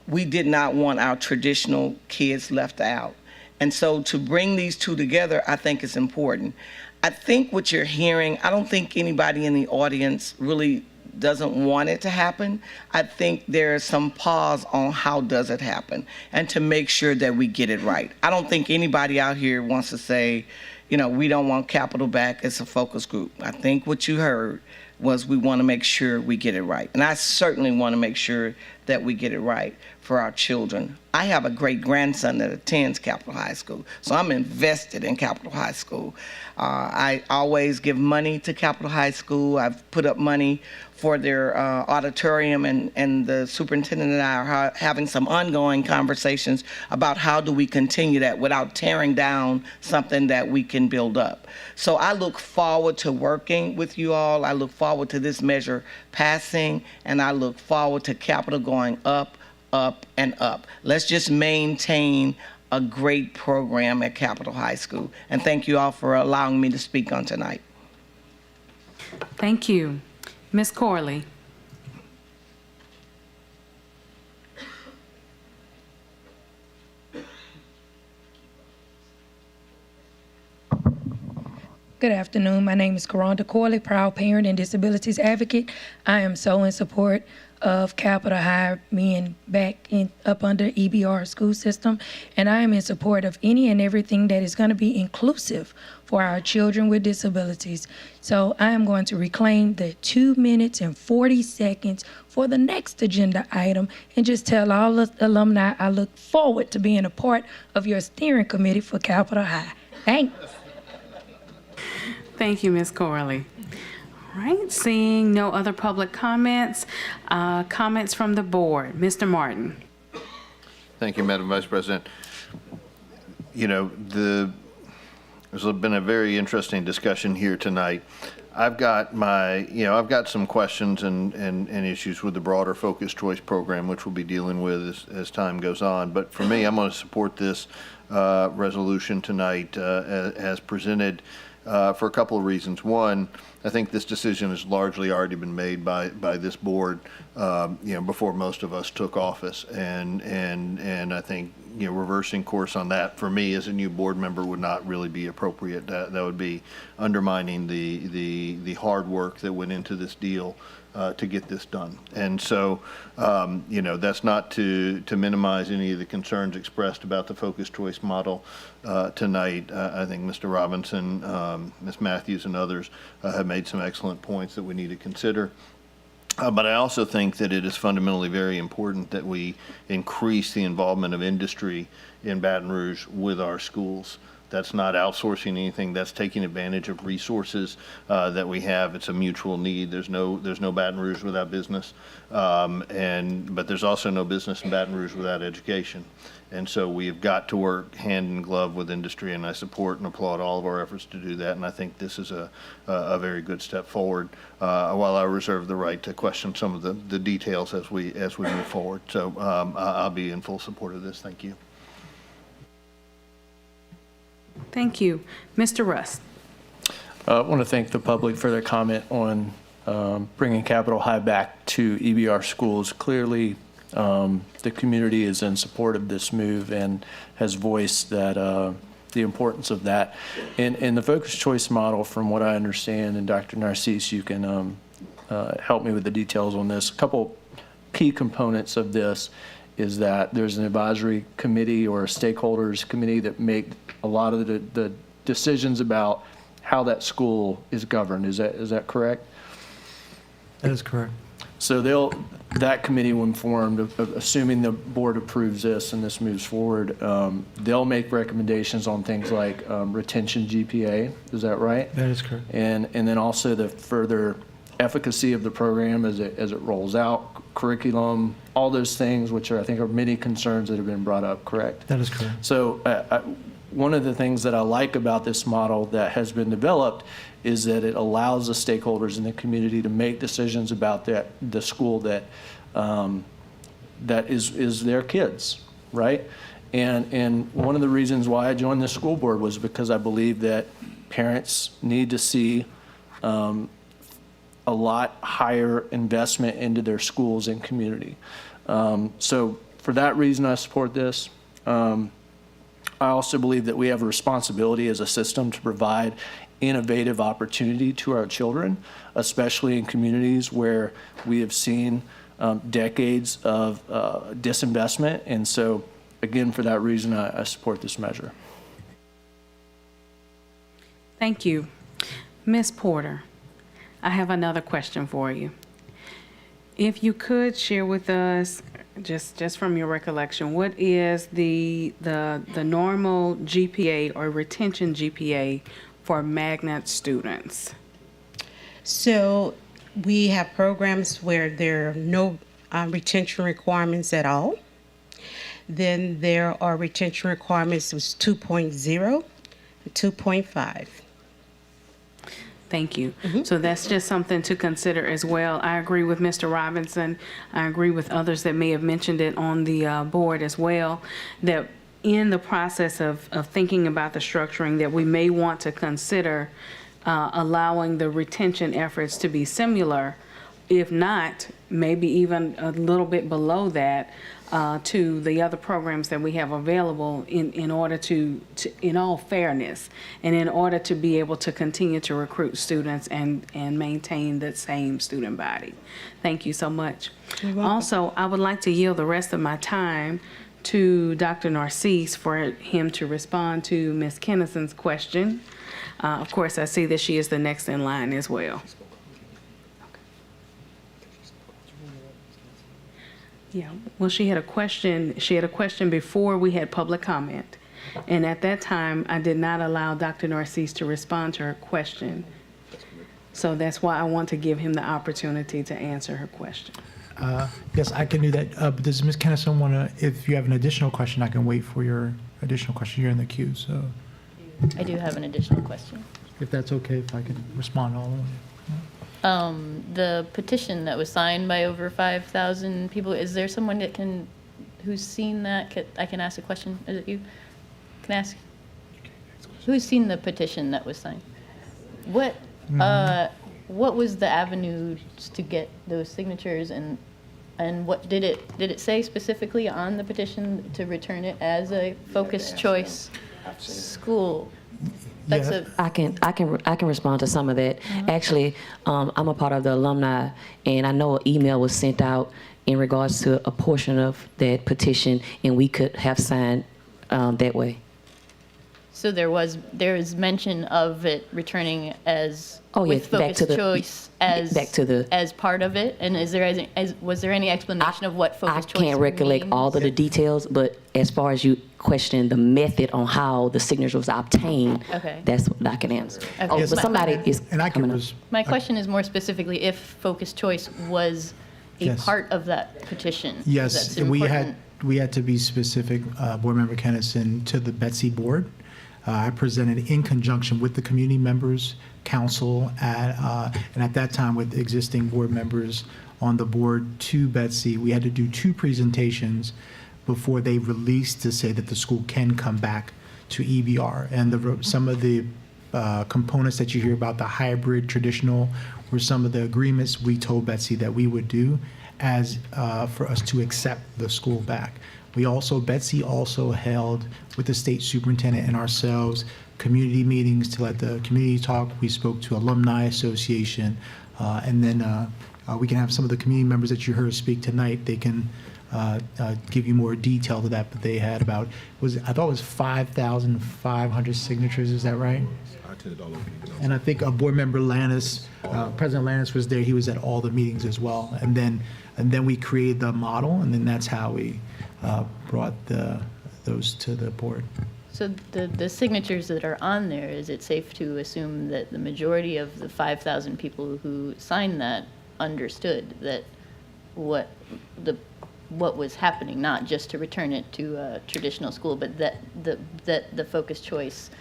we did not want our traditional kids left out. And so to bring these two together, I think is important. I think what you're hearing, I don't think anybody in the audience really doesn't want it to happen. I think there's some pause on how does it happen and to make sure that we get it right. I don't think anybody out here wants to say, you know, we don't want Capital back as a focus group. I think what you heard was we want to make sure we get it right. And I certainly want to make sure that we get it right for our children. I have a great grandson that attends Capitol High School, so I'm invested in Capitol High School. I always give money to Capitol High School. I've put up money for their auditorium, and the superintendent and I are having some ongoing conversations about how do we continue that without tearing down something that we can build up. So I look forward to working with you all. I look forward to this measure passing, and I look forward to Capitol going up, up, and up. Let's just maintain a great program at Capitol High School. And thank you all for allowing me to speak on tonight. Thank you. Ms. Corley. Good afternoon. My name is Karonda Corley, proud parent and disabilities advocate. I am so in support of Capitol High being back up under EBR school system, and I am in support of any and everything that is going to be inclusive for our children with disabilities. So I am going to reclaim the 2 minutes and 40 seconds for the next agenda item and just tell all the alumni I look forward to being a part of your steering committee for Capitol High. Thanks. Thank you, Ms. Corley. All right, seeing no other public comments, comments from the board. Mr. Martin. Thank you, Madam Vice President. You know, there's been a very interesting discussion here tonight. I've got some questions and issues with the broader focused choice program, which we'll be dealing with as time goes on. But for me, I'm going to support this resolution tonight as presented. For a couple of reasons. One, I think this decision has largely already been made by this board, before most of us took office, and I think reversing course on that, for me as a new board member, would not really be appropriate. That would be undermining the hard work that went into this deal to get this done. And so, that's not to minimize any of the concerns expressed about the focused choice model tonight. I think Mr. Robinson, Ms. Matthews, and others have made some excellent points that we need to consider. But I also think that it is fundamentally very important that we increase the involvement of industry in Baton Rouge with our schools. That's not outsourcing anything. That's taking advantage of resources that we have. It's a mutual need. There's no Baton Rouge without business, but there's also no business in Baton Rouge without education. And so we have got to work hand in glove with industry, and I support and applaud all of our efforts to do that. And I think this is a very good step forward. While I reserve the right to question some of the details as we move forward. So I'll be in full support of this. Thank you. Thank you. Mr. Rust. I want to thank the public for their comment on bringing Capitol High back to EBR schools. Clearly, the community is in support of this move and has voiced that the importance of that. In the focused choice model, from what I understand, and Dr. Narcisse, you can help me with the details on this. A couple key components of this is that there's an advisory committee or a stakeholders committee that make a lot of the decisions about how that school is governed. Is that correct? That is correct. So that committee, when formed, assuming the board approves this and this moves forward, they'll make recommendations on things like retention GPA. Is that right? That is correct. And then also the further efficacy of the program as it rolls out, curriculum, all those things, which I think are many concerns that have been brought up. Correct? That is correct. So one of the things that I like about this model that has been developed is that it allows the stakeholders in the community to make decisions about the school that is their kids, right? And one of the reasons why I joined the school board was because I believe that parents need to see a lot higher investment into their schools and community. So for that reason, I support this. I also believe that we have a responsibility as a system to provide innovative opportunity to our children, especially in communities where we have seen decades of disinvestment. And so, again, for that reason, I support this measure. Thank you. Ms. Porter, I have another question for you. If you could share with us, just from your recollection, what is the normal GPA or retention GPA for magnet students? So we have programs where there are no retention requirements at all. Then there are retention requirements of 2.0 and 2.5. Thank you. So that's just something to consider as well. I agree with Mr. Robinson. I agree with others that may have mentioned it on the board as well, that in the process of thinking about the structuring, that we may want to consider allowing the retention efforts to be similar, if not, maybe even a little bit below that, to the other programs that we have available in order to, in all fairness, and in order to be able to continue to recruit students and maintain the same student body. Thank you so much. Also, I would like to yield the rest of my time to Dr. Narcisse for him to respond to Ms. Kennison's question. Of course, I see that she is the next in line as well. Yeah, well, she had a question. She had a question before we had public comment. And at that time, I did not allow Dr. Narcisse to respond to her question. So that's why I want to give him the opportunity to answer her question. Yes, I can do that. But does Ms. Kennison want to, if you have an additional question, I can wait for your additional question. You're in the queue, so. I do have an additional question. If that's okay, if I can respond all of them. The petition that was signed by over 5,000 people, is there someone that who's seen that? I can ask a question. Is it you? Can I ask? Who's seen the petition that was signed? What was the avenue to get those signatures, and And what did it say specifically on the petition to return it as a focused choice school? That's Yeah. a I can respond to some of that. Actually, I'm a part of the alumni, and I know an email was sent out in regards to a portion of that petition, and we could have signed that way. So there is mention of it returning as Oh, with yes, back focused to the- choice as back to the- as part of it. And was there any explanation of what I focused choice can't recollect means? all of the details, but as far as you question the method on how the signature was obtained, Okay. that's what I can answer. Okay. Oh, Yes, but somebody is And I can coming up. My question is more specifically if focused choice was a Yes. part of that petition. Yes, That's and important. we had to be specific, Board Member Kennison, to the Betsy Board. I presented in conjunction with the community members, council, and at that time with existing board members on the board to Betsy. We had to do 2 presentations before they released to say that the school can come back to EBR. And some of the components that you hear about, the hybrid traditional, were some of the agreements we told Betsy that we would do as for us to accept the school back. Betsy also held with the state superintendent and ourselves community meetings to let the community talk. We spoke to Alumni Association, and then we can have some of the community members that you heard speak tonight. They can give you more detail to that, but they had about, I thought it was 5,500 signatures, is that right? I attended all of them. And I think Board Member Lannis, President Lannis was there. He was at all the meetings as well. And then we created the model, and then that's how we brought those to the board. So the signatures that are on there, is it safe to assume that the majority of the 5,000 people who signed that understood that what was happening, not just to return it to a traditional school, but that the focused choice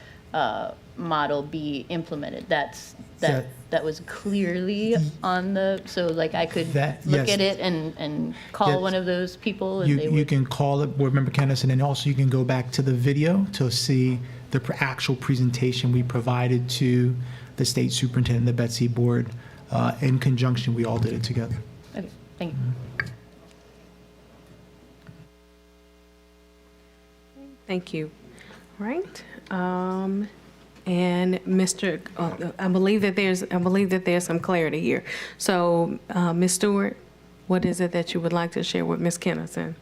model be implemented? That was clearly on the, so like I could look yes. at it and call Yes. one of those people and they You would. can call it Board Member Kennison, and also you can go back to the video to see the actual presentation we provided to the state superintendent, the Betsy Board. In conjunction, we all did it together. Okay, thank you. Thank you. All right. And Mr., I believe that there's some clarity here. So, Ms. Stewart, what is it that you would like to share with Ms. Kennison?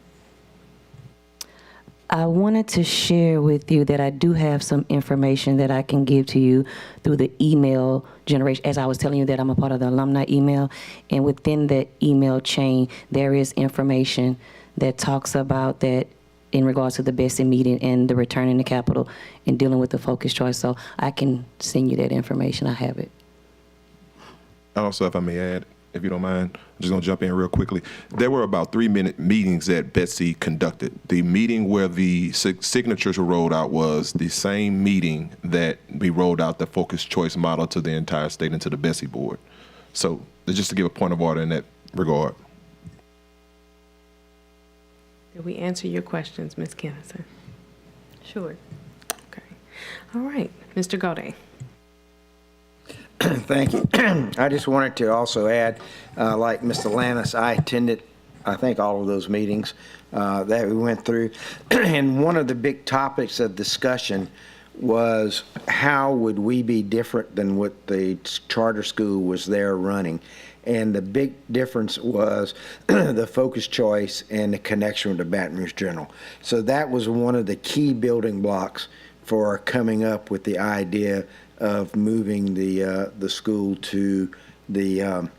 I wanted to share with you that I do have some information that I can give to you through the email generation. As I was telling you that I'm a part of the alumni email, and within that email chain, there is information that talks about that in regards to the Betsy meeting and the returning the capital and dealing with the focus choice. So I can send you that information. I have it. Also, if I may add, if you don't mind, I'm just going to jump in real quickly. There were about 3-minute meetings that Betsy conducted. The meeting where the signatures were rolled out was the same meeting that we rolled out the focused choice model to the entire state and to the Betsy board. So just to give a point of order in that regard. Did we answer your questions, Ms. Kennison? Sure. Okay. All right. Mr. Gaudet. Thank you. I just wanted to also add, like Mr. Lannis, I attended, I think, all of those meetings that we went through. And one of the big topics of discussion was how would we be different than what the charter school was there running. And the big difference was the focus choice and the connection with the Baton Rouge Journal. So that was one of the key building blocks for coming up with the idea of moving the school to the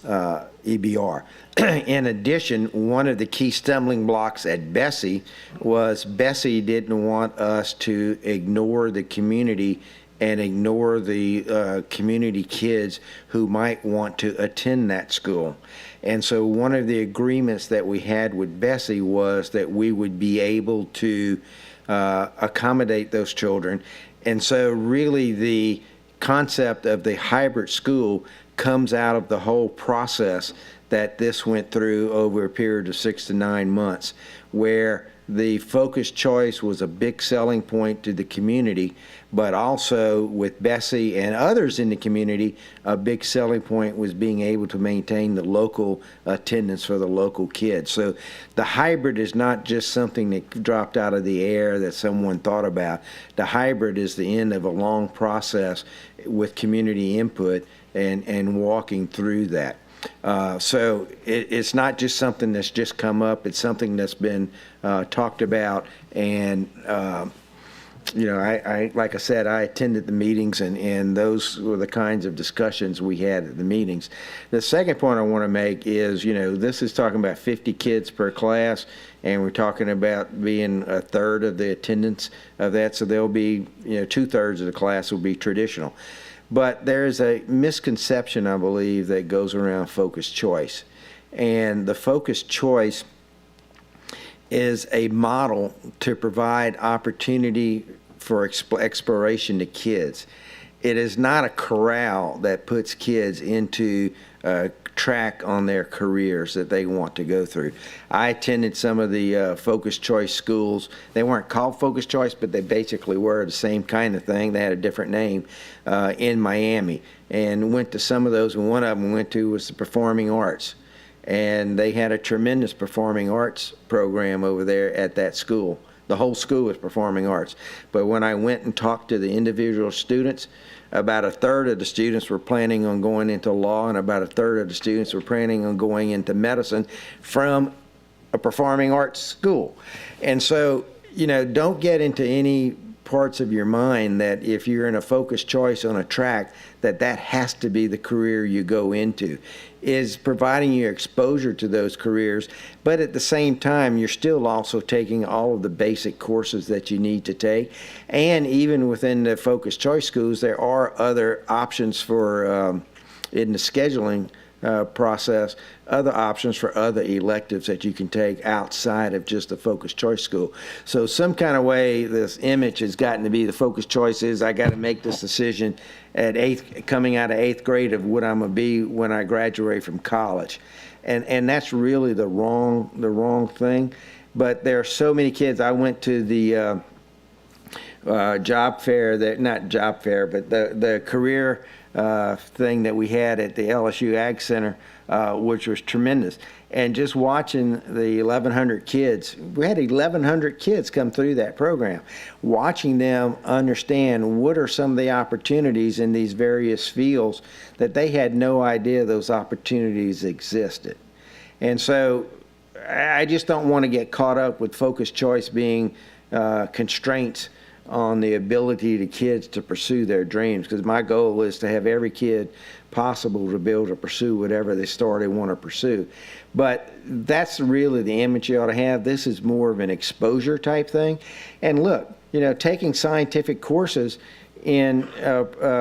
EBR. In addition, one of the key stumbling blocks at Betsy was Betsy didn't want us to ignore the community and ignore the community kids who might want to attend that school. And so one of the agreements that we had with Betsy was that we would be able to accommodate those children. And so really the concept of the hybrid school comes out of the whole process that this went through over a period of 6 to 9 months, where the focused choice was a big selling point to the community, but also with Bessie and others in the community, a big selling point was being able to maintain the local attendance for the local kids. So the hybrid is not just something that dropped out of the air that someone thought about. The hybrid is the end of a long process with community input and walking through that. So it's not just something that's just come up. It's something that's been talked about. And, I like I said, I attended the meetings, and those were the kinds of discussions we had at the meetings. The second point I want to make is, this is talking about 50 kids per class, and we're talking about being a third of the attendance of that. So there'll be, 2/3 of the class will be traditional. But there's a misconception, I believe, that goes around focused choice. And the focused choice is a model to provide opportunity for exploration to kids. It is not a corral that puts kids into a track on their careers that they want to go through. I attended some of the focused choice schools. They weren't called focused choice, but they basically were the same kind of thing. They had a different name in Miami, and went to some of those, and one of them went to was the performing arts. And they had a tremendous performing arts program over there at that school. The whole school was performing arts. But when I went and talked to the individual students, about a third of the students were planning on going into law, and about a third of the students were planning on going into medicine from a performing arts school. And so, don't get into any parts of your mind that if you're in a focused choice on a track, that has to be the career you go into. Is providing you exposure to those careers, but at the same time, you're still also taking all of the basic courses that you need to take. And even within the focused choice schools, there are other options for, in the scheduling process, other options for other electives that you can take outside of just the focused choice school. So some kind of way this image has gotten to be the focused choice is I got to make this decision at coming out of 8th grade of what I'm going to be when I graduate from college. And that's really the wrong thing. But there are so many kids. I went to the job fair, not job fair, but the career thing that we had at the LSU Ag Center, which was tremendous. And just watching the 1,100 kids, we had 1,100 kids come through that program, watching them understand what are some of the opportunities in these various fields that they had no idea those opportunities existed. And so I just don't want to get caught up with focused choice being constraints on the ability to kids to pursue their dreams, because my goal is to have every kid possible to be able to pursue whatever they want to pursue. But that's really the image you ought to have. This is more of an exposure type thing. And look, taking scientific courses in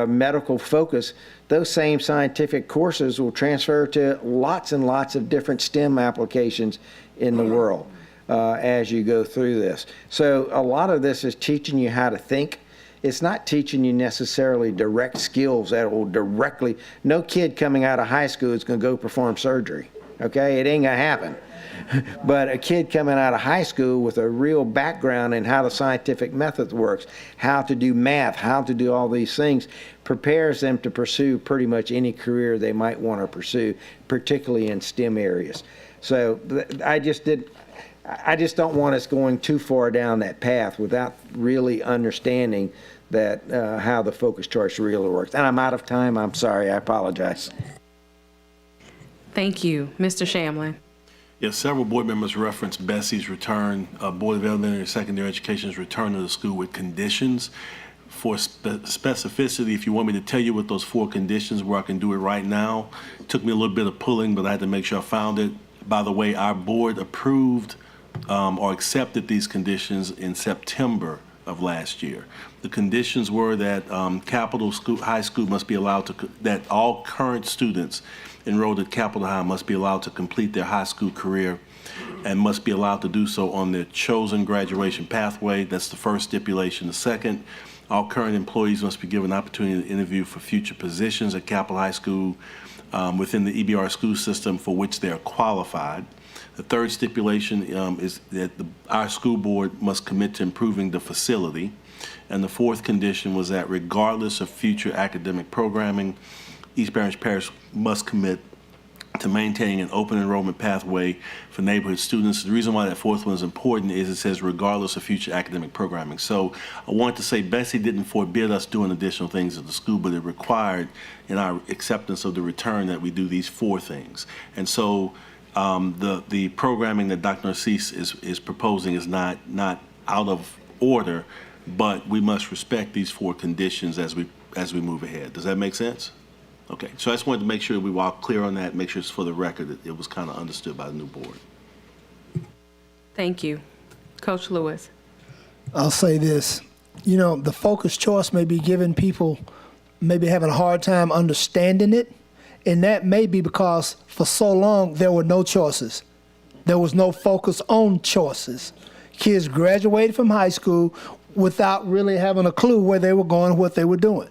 medical focus, those same scientific courses will transfer to lots and lots of different STEM applications in the world. As you go through this. So a lot of this is teaching you how to think. It's not teaching you necessarily direct skills that will directly, no kid coming out of high school is going to go perform surgery. Okay, it ain't going to happen. But a kid coming out of high school with a real background in how the scientific method works, how to do math, how to do all these things, prepares them to pursue pretty much any career they might want to pursue, particularly in STEM areas. So I just don't want us going too far down that path without really understanding that how the focused choice really works. And I'm out of time. I'm sorry. I apologize. Thank you. Mr. Shamlin. Yes, several board members referenced Bessie's return, Board of Elementary and Secondary Education's return to the school with conditions. For specificity, if you want me to tell you what those 4 conditions were, I can do it right now. It took me a little bit of pulling, but I had to make sure I found it. By the way, our board approved or accepted these conditions in September of last year. The conditions were that Capital High School must be allowed to, that all current students enrolled at Capital High must be allowed to complete their high school career and must be allowed to do so on their chosen graduation pathway. That's the first stipulation. The second, all current employees must be given an opportunity to interview for future positions at Capital High School within the EBR school system for which they are qualified. The third stipulation is that our school board must commit to improving the facility. And the fourth condition was that regardless of future academic programming, East Orange Parish must commit to maintaining an open enrollment pathway for neighborhood students. The reason why that fourth one is important is it says regardless of future academic programming. So I wanted to say Bessie didn't forbid us doing additional things at the school, but it required in our acceptance of the return that we do these four things. And so the programming that Dr. Narcisse is proposing is not out of order, but we must respect these four conditions as we move ahead. Does that make sense? Okay, so I just wanted to make sure we were all clear on that, make sure it's for the record that it was kind of understood by the new board. Thank you. Coach Lewis. I'll say this. You know, the focused choice may be giving people, maybe having a hard time understanding it, and that may be because for so long there were no choices. There was no focus on choices. Kids graduated from high school without really having a clue where they were going, what they were doing.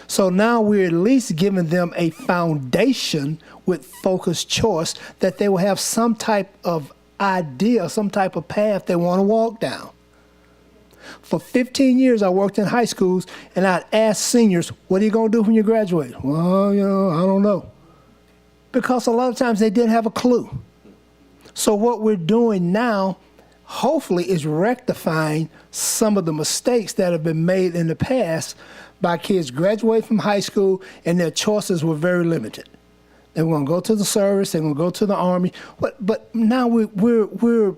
So now we're at least giving them a foundation with focused choice that they will have some type of idea, some type of path they want to walk down. For 15 years, I worked in high schools, and I'd ask seniors, what are you going to do when you graduate? Well, you know, I don't know. Because a lot of times they didn't have a clue. So what we're doing now, hopefully, is rectifying some of the mistakes that have been made in the past by kids graduating from high school and their choices were very limited. They were going to go to the service, they were going to go to the Army, but now we're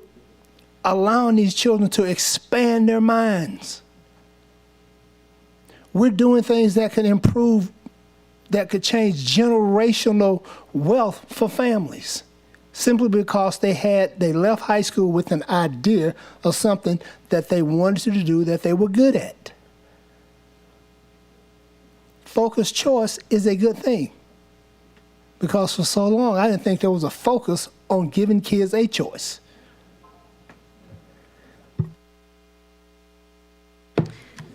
allowing these children to expand their minds. We're doing things that could improve, that could change generational wealth for families, simply because they left high school with an idea of something that they wanted to do that they were good at. Focused choice is a good thing, because for so long I didn't think there was a focus on giving kids a choice.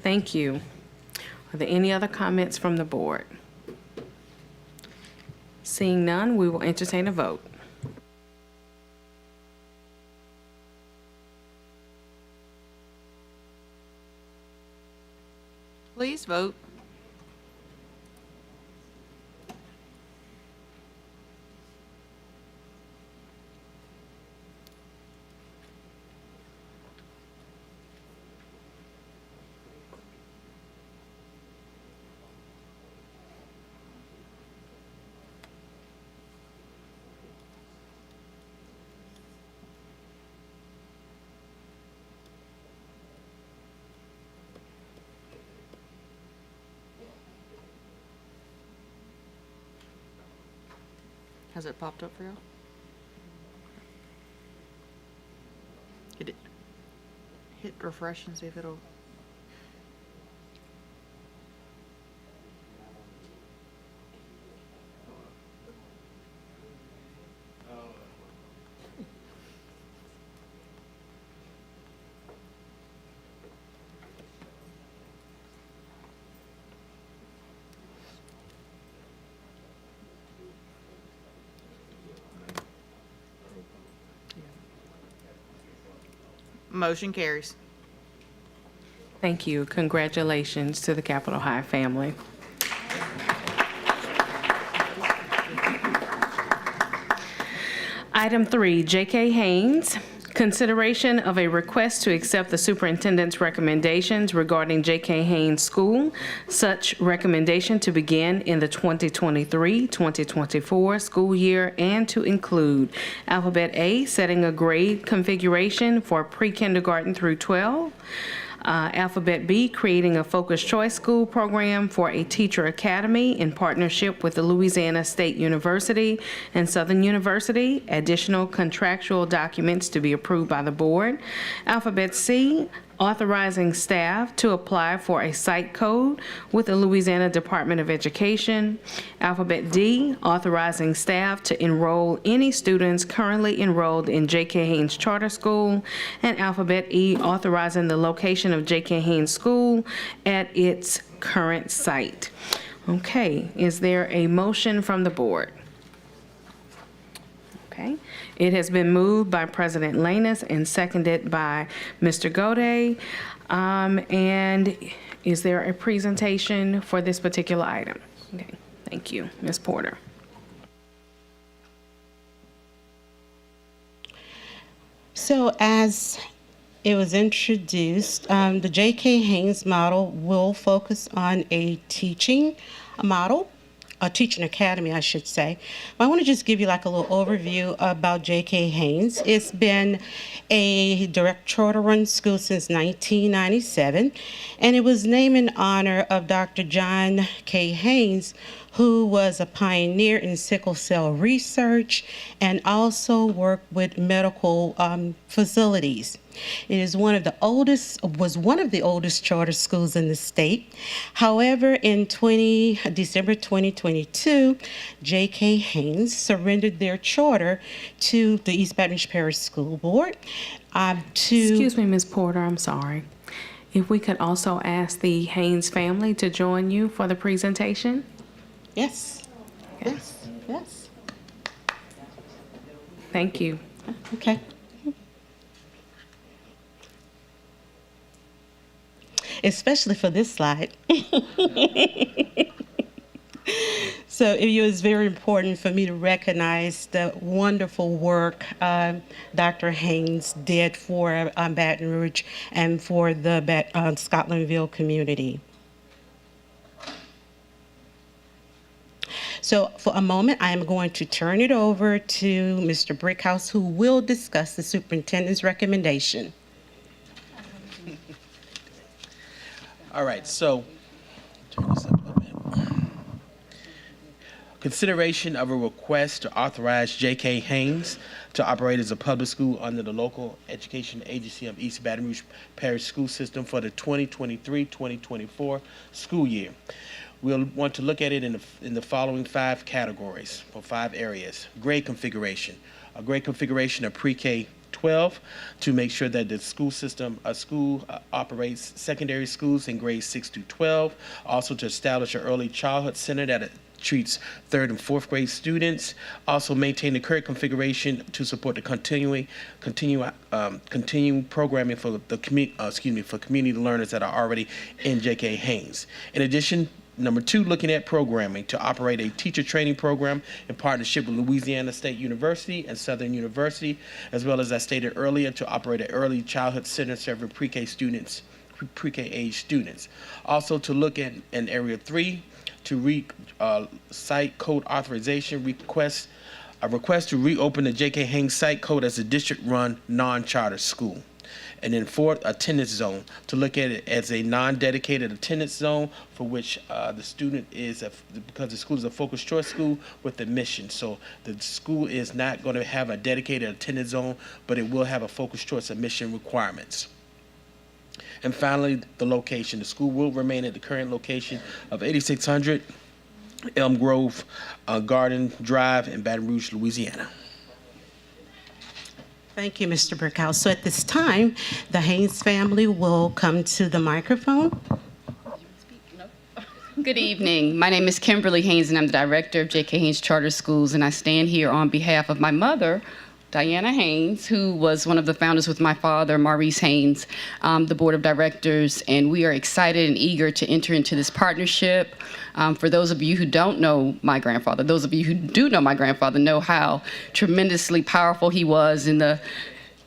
Thank you. Are there any other comments from the board? Seeing none, we will entertain a vote. Please vote. Has it popped up for y'all? Hit refresh and see if it'll. Motion carries. Thank you. Congratulations to the Capitol High family. Item 3, J.K. Haynes. Consideration of a request to accept the superintendent's recommendations regarding J.K. Haynes School. Such recommendation to begin in the 2023-2024 school year and to include Alphabet A, setting a grade configuration for pre-kindergarten through 12. Alphabet B, creating a focused choice school program for a teacher academy in partnership with the Louisiana State University and Southern University. Additional contractual documents to be approved by the board. Alphabet C, authorizing staff to apply for a site code with the Louisiana Department of Education. Alphabet D, authorizing staff to enroll any students currently enrolled in J.K. Haynes Charter School. And Alphabet E, authorizing the location of J.K. Haynes School at its current site. Okay, is there a motion from the board? Okay. It has been moved by President Lanus and seconded by Mr. Gode. And is there a presentation for this particular item? Okay, thank you. Ms. Porter. So as it was introduced, the J.K. Haynes model will focus on a teaching model, a teaching academy, I should say. But I want to just give you like a little overview about J.K. Haynes. It's been a direct charter-run school since 1997, and it was named in honor of Dr. John K. Haynes, who was a pioneer in sickle cell research and also worked with medical facilities. It is one of the oldest charter schools in the state. However, in December 2022, J.K. Haynes surrendered their charter to the East Baton Rouge Parish School Board. Excuse me, Ms. Porter, I'm sorry. If we could also ask the Haynes family to join you for the presentation? Yes. Yes. Yes. Thank you. Okay. Especially for this slide. So it was very important for me to recognize the wonderful work Dr. Haynes did for Baton Rouge and for the Scotlandville community. So for a moment, I am going to turn it over to Mr. Brickhouse, who will discuss the superintendent's recommendation. All right, so turn this up a little bit. Consideration of a request to authorize J.K. Haynes to operate as a public school under the local education agency of East Baton Rouge Parish School System for the 2023-2024 school year. We'll want to look at it in the following 5 categories or 5 areas. Grade configuration, a grade configuration of pre-K 12 to make sure that the school system, operates secondary schools in grades 6 to 12. Also to establish an early childhood center that treats 3rd and 4th grade students. Also maintain the current configuration to support the continuing programming for the community learners that are already in J.K. Haynes. In addition, number 2, looking at programming to operate a teacher training program in partnership with Louisiana State University and Southern University, as well as I stated earlier, to operate an early childhood center serving pre-K students, pre-K age students. Also to look at in area 3, to site code authorization request, a request to reopen the J.K. Haynes site code as a district-run non-charter school. And then 4th, attendance zone, to look at it as a non-dedicated attendance zone for which the student is, because the school is a focused choice school with a mission. So the school is not going to have a dedicated attendance zone, but it will have a focused choice admission requirements. And finally, the location. The school will remain at the current location of 8600 Elm Grove Garden Drive in Baton Rouge, Louisiana. Thank you, Mr. Brickhouse. So at this time, the Haynes family will come to the microphone. Good evening. My name is Kimberly Haynes, and I'm the director of J.K. Haynes Charter Schools, and I stand here on behalf of my mother, Diana Haynes, who was one of the founders with my father, Maurice Haynes, the board of directors, and we are excited and eager to enter into this partnership. For those of you who don't know my grandfather, those of you who do know my grandfather know how tremendously powerful he was in the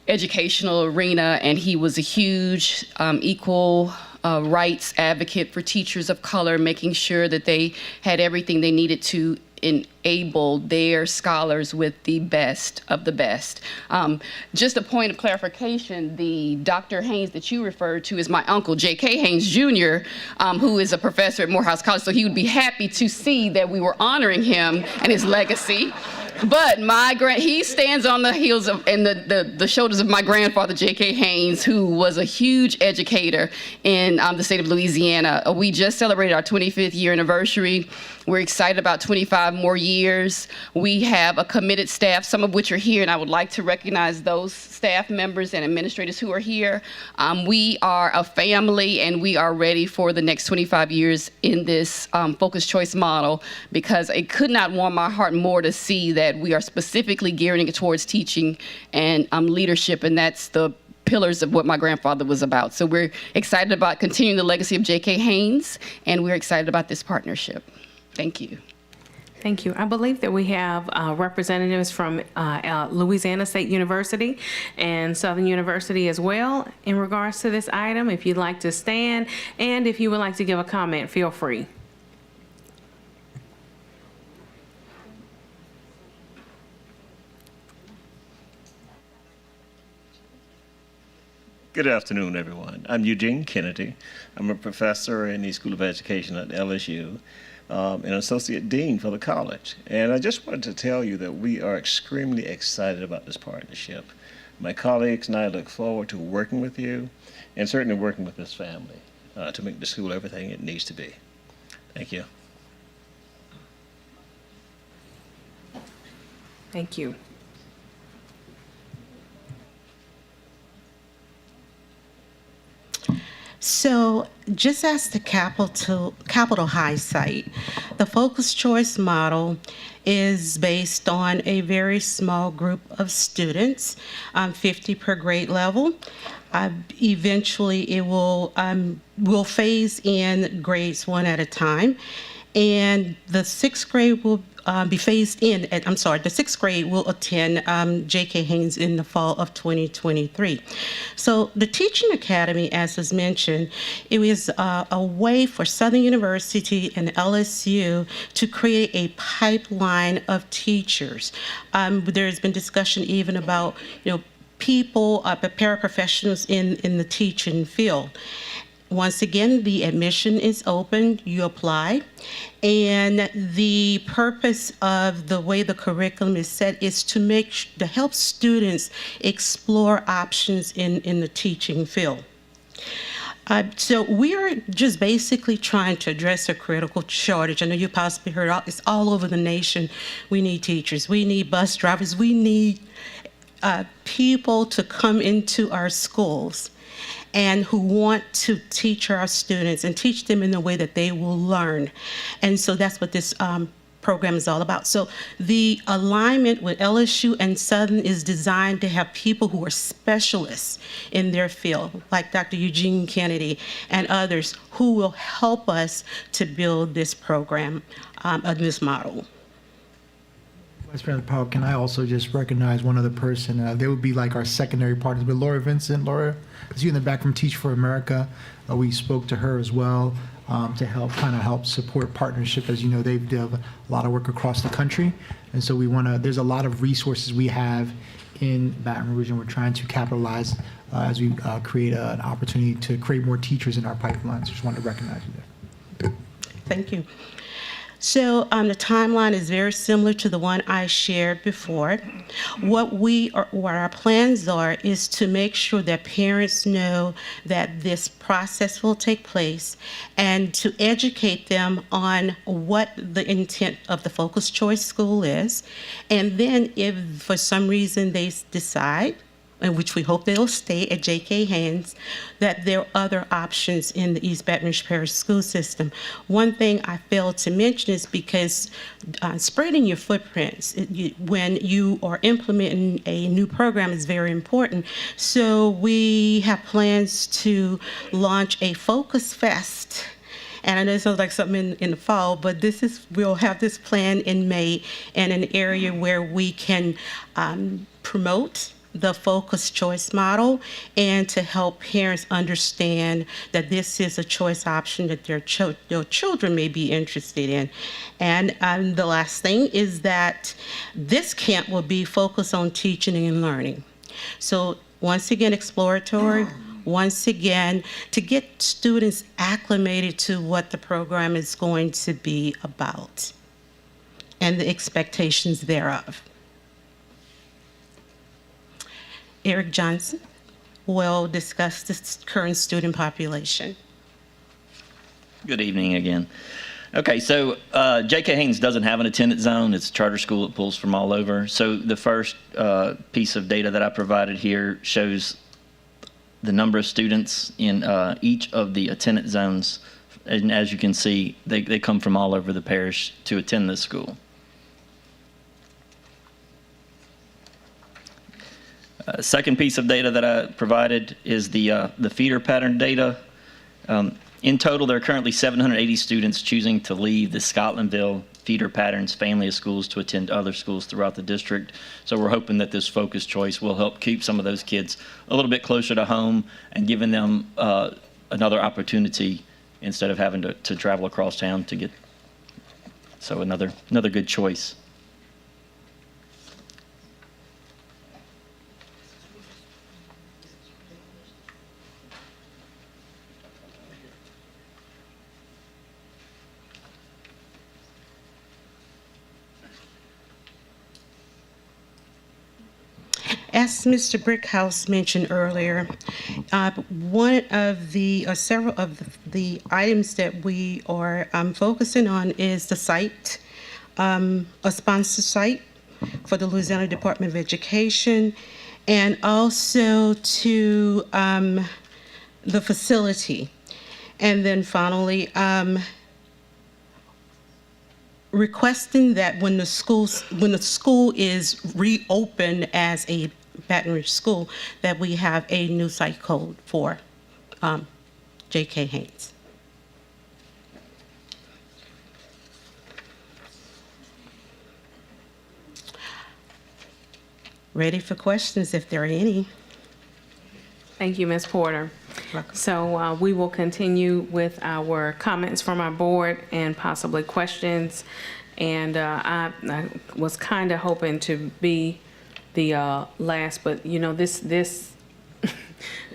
educational arena, and he was a huge equal rights advocate for teachers of color, making sure that they had everything they needed to enable their scholars with the best of the best. Just a point of clarification, the Dr. Haynes that you referred to is my uncle, J.K. Haynes Jr., who is a professor at Morehouse College, so he would be happy to see that we were honoring him and his legacy. But he stands on the heels of and the shoulders of my grandfather, J.K. Haynes, who was a huge educator in the state of Louisiana. We just celebrated our 25th year anniversary. We're excited about 25 more years. We have a committed staff, some of which are here, and I would like to recognize those staff members and administrators who are here. We are a family, and we are ready for the next 25 years in this focused choice model, because it could not warm my heart more to see that said, we are specifically gearing it towards teaching and leadership, and that's the pillars of what my grandfather was about. So we're excited about continuing the legacy of J.K. Haynes, and we're excited about this partnership. Thank you. Thank you. I believe that we have representatives from Louisiana State University and Southern University as well in regards to this item. If you'd like to stand, and if you would like to give a comment, feel free. Good afternoon, everyone. I'm Eugene Kennedy. I'm a professor in the School of Education at LSU, and associate dean for the college. And I just wanted to tell you that we are extremely excited about this partnership. My colleagues and I look forward to working with you and certainly working with this family to make the school everything it needs to be. Thank you. Thank you. So just as the Capitol High site, the focus choice model is based on a very small group of students, 50 per grade level. Eventually it will phase in grades one at a time, and the sixth grade will be phased in at, the sixth grade will attend J.K. Haynes in the fall of 2023. So the Teaching Academy, as was mentioned, it was a way for Southern University and LSU to create a pipeline of teachers. There's been discussion even about, people, paraprofessionals in the teaching field. Once again, the admission is open, you apply, and the purpose of the way the curriculum is set is to help students explore options in the teaching field. So we are just basically trying to address a critical shortage. I know you possibly heard it's all over the nation. We need teachers, we need bus drivers, we need people to come into our schools and who want to teach our students and teach them in the way that they will learn. And so that's what this program is all about. So the alignment with LSU and Southern is designed to have people who are specialists in their field, like Dr. Eugene Kennedy and others, who will help us to build this program, this model. Vice President Powell, can I also just recognize one other person? They would be like our secondary partners, but Laura Vincent. Laura, is you in the back from Teach for America? We spoke to her as well to help support partnership. As you know, they've done a lot of work across the country, and so there's a lot of resources we have in Baton Rouge, and we're trying to capitalize as we create an opportunity to create more teachers in our pipelines. Just wanted to recognize you there. Thank you. So the timeline is very similar to the one I shared before. What our plans are is to make sure that parents know that this process will take place and to educate them on what the intent of the focused choice school is. And then if for some reason they decide, in which we hope they'll stay at J.K. Haynes, that there are other options in the East Baton Rouge Parish school system. One thing I failed to mention is because spreading your footprints when you are implementing a new program is very important. So we have plans to launch a Focus Fest. And I know it sounds like something in the fall, but we'll have this plan in May in an area where we can promote the focused choice model and to help parents understand that this is a choice option that their children may be interested in. And the last thing is that this camp will be focused on teaching and learning. So once again, exploratory, once again, to get students acclimated to what the program is going to be about and the expectations thereof. Eric Johnson will discuss the current student population. Good evening again. Okay, so J.K. Haynes doesn't have an attendance zone. It's a charter school that pulls from all over. So the first piece of data that I provided here shows the number of students in each of the attendance zones. And as you can see, they come from all over the parish to attend this school. Second piece of data that I provided is the feeder pattern data. In total, there are currently 780 students choosing to leave the Scotlandville feeder patterns family of schools to attend other schools throughout the district. So we're hoping that this focused choice will help keep some of those kids a little bit closer to home and giving them another opportunity instead of having to travel across town to get. So another good choice. As Mr. Brickhouse mentioned earlier, one of the several of the items that we are focusing on is the site, a sponsor site for the Louisiana Department of Education, and also to the facility. And then finally, requesting that when the school is reopened as a Baton Rouge school, that we have a new site code for J.K. Haynes. Ready for questions if there are any. Thank you, Ms. Porter. So we will continue with our comments from our board and possibly questions. And I was kind of hoping to be the last, but you know, this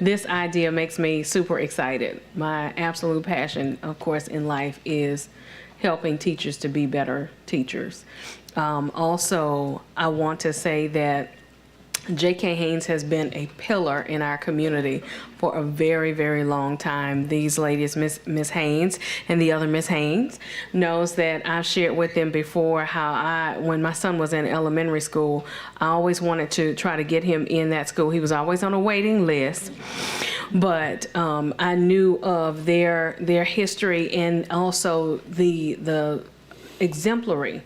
idea makes me super excited. My absolute passion, of course, in life is helping teachers to be better teachers. Also, I want to say that J.K. Haynes has been a pillar in our community for a very, very long time. These ladies, Miss Haynes and the other Miss Haynes, knows that I've shared with them before how when my son was in elementary school, I always wanted to try to get him in that school. He was always on a waiting list, but I knew of their history and also the exemplary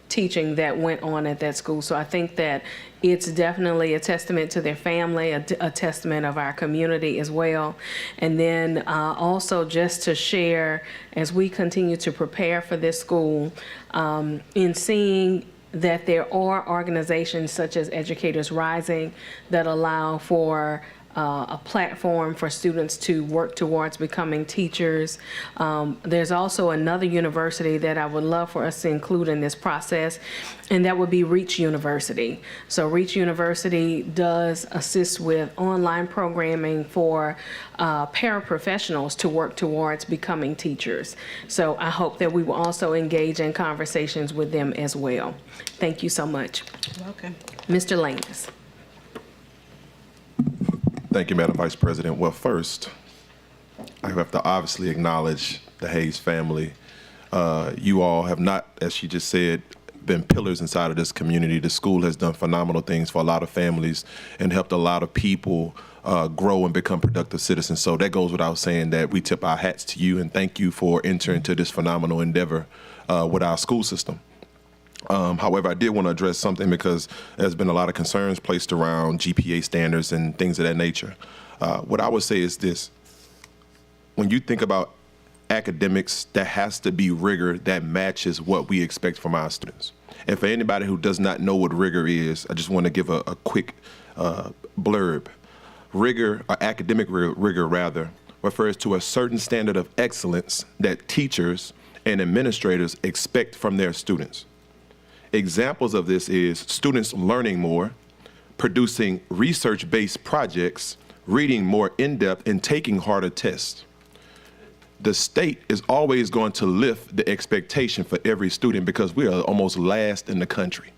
teaching that went on at that school. So I think that it's definitely a testament to their family, a testament of our community as well. And then also just to share, as we continue to prepare for this school, in seeing that there are organizations such as Educators Rising that allow for a platform for students to work towards becoming teachers. There's also another university that I would love for us to include in this process, and that would be Reach University. So Reach University does assist with online programming for paraprofessionals to work towards becoming teachers. So I hope that we will also engage in conversations with them as well. Thank you so much. You're welcome. Mr. Langus. Thank you, Madam Vice President. Well, first, I have to obviously acknowledge the Hayes family. You all have not, as she just said, been pillars inside of this community. The school has done phenomenal things for a lot of families and helped a lot of people grow and become productive citizens. So that goes without saying that we tip our hats to you and thank you for entering into this phenomenal endeavor with our school system. However, I did want to address something because there's been a lot of concerns placed around GPA standards and things of that nature. What I would say is this: when you think about academics, there has to be rigor that matches what we expect from our students. And for anybody who does not know what rigor is, I just want to give a quick blurb. Rigor, or academic rigor rather, refers to a certain standard of excellence that teachers and administrators expect from their students. Examples of this is students learning more, producing research-based projects, reading more in-depth, and taking harder tests. The state is always going to lift the expectation for every student because we are almost last in the country.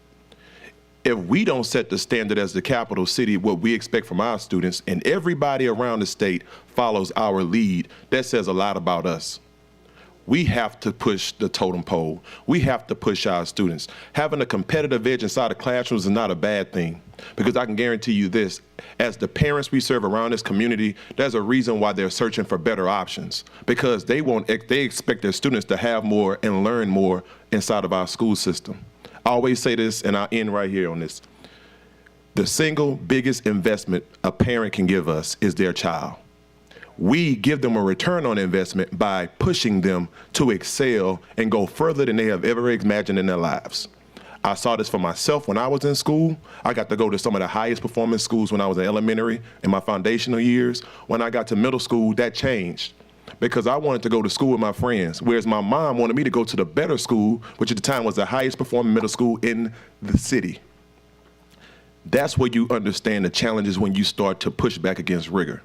If we don't set the standard as the capital city, what we expect from our students, and everybody around the state follows our lead, that says a lot about us. We have to push the totem pole. We have to push our students. Having a competitive edge inside the classrooms is not a bad thing, because I can guarantee you this, as the parents we serve around this community, there's a reason why they're searching for better options, because they expect their students to have more and learn more inside of our school system. I always say this, and I'll end right here on this. The single biggest investment a parent can give us is their child. We give them a return on investment by pushing them to excel and go further than they have ever imagined in their lives. I saw this for myself when I was in school. I got to go to some of the highest performing schools when I was in elementary in my foundational years. When I got to middle school, that changed because I wanted to go to school with my friends, whereas my mom wanted me to go to the better school, which at the time was the highest performing middle school in the city. That's where you understand the challenges when you start to push back against rigor.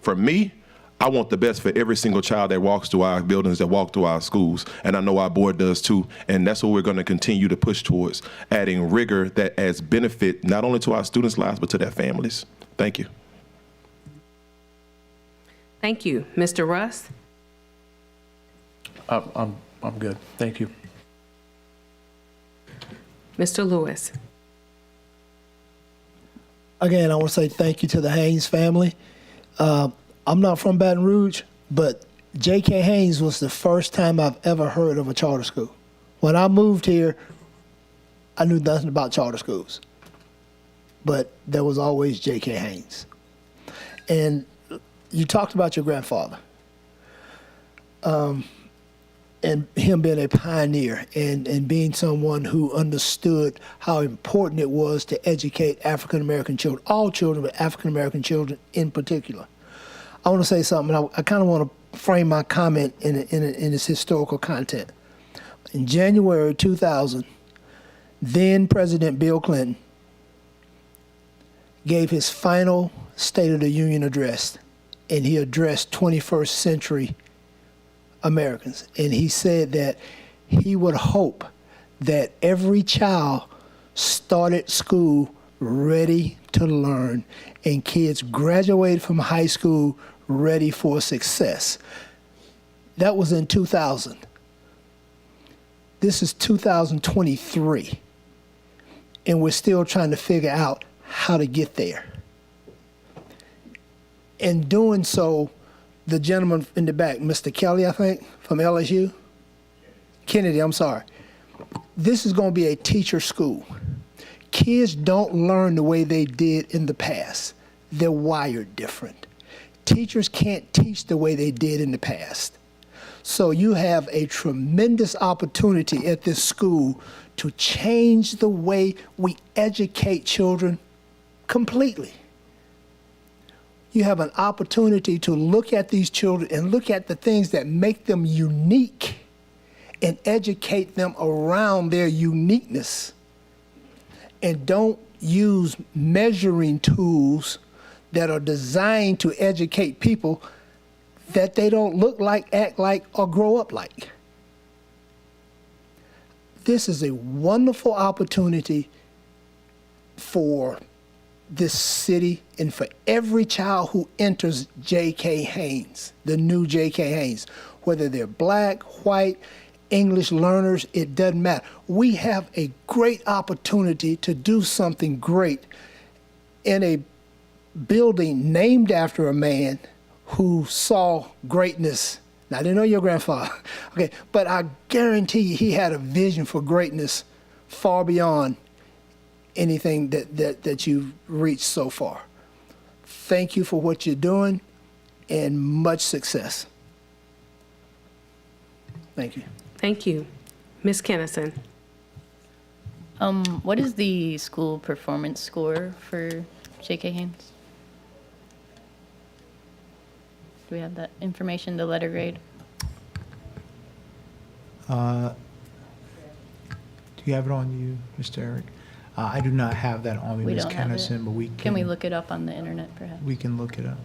For me, I want the best for every single child that walks through our buildings, that walk through our schools, and I know our board does too, and that's what we're going to continue to push towards, adding rigor that adds benefit not only to our students' lives, but to their families. Thank you. Thank you. Mr. Russ? I'm good. Thank you. Mr. Lewis? Again, I want to say thank you to the Haynes family. I'm not from Baton Rouge, but J.K. Haynes was the first time I've ever heard of a charter school. When I moved here, I knew nothing about charter schools, but there was always J.K. Haynes. And you talked about your grandfather and him being a pioneer and being someone who understood how important it was to educate African-American children, all children, but African-American children in particular. I want to say something. I kind of want to frame my comment in its historical content. In January 2000, then President Bill Clinton gave his final State of the Union address, and he addressed 21st century Americans. And he said that he would hope that every child started school ready to learn and kids graduated from high school ready for success. That was in 2000. This is 2023, and we're still trying to figure out how to get there. In doing so, the gentleman in the back, Mr. Kelly, I think, from LSU? Kennedy, I'm sorry. This is going to be a teacher school. Kids don't learn the way they did in the past. They're wired different. Teachers can't teach the way they did in the past. So you have a tremendous opportunity at this school to change the way we educate children completely. You have an opportunity to look at these children and look at the things that make them unique and educate them around their uniqueness. And don't use measuring tools that are designed to educate people that they don't look like, act like, or grow up like. This is a wonderful opportunity for this city and for every child who enters J.K. Haynes, the new J.K. Haynes, whether they're black, white, English learners, it doesn't matter. We have a great opportunity to do something great in a building named after a man who saw greatness. Now, I didn't know your grandfather, okay, but I guarantee you he had a vision for greatness far beyond anything that you've reached so far. Thank you for what you're doing and much success. Thank you. Thank you. Ms. Kennison? What is the school performance score for J.K. Haynes? Do we have that information, the letter grade? Do you have it on you, Mr. Eric? I do not have that on me, We Ms. don't have it. Kennison, but we can. Can we look it up on the internet, perhaps? We can look it up.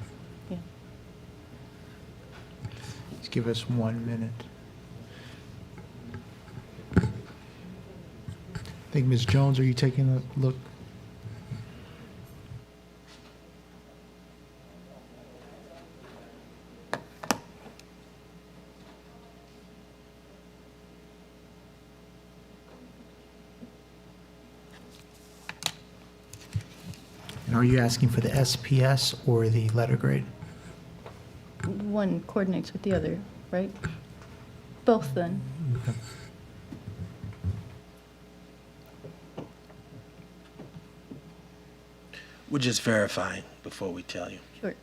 Yeah. Just give us 1 minute. I think, Ms. Jones, are you taking a look? And are you asking for the SPS or the letter grade? One coordinates with the other, right? Both then. Okay. We're just verifying before we tell you. Sure.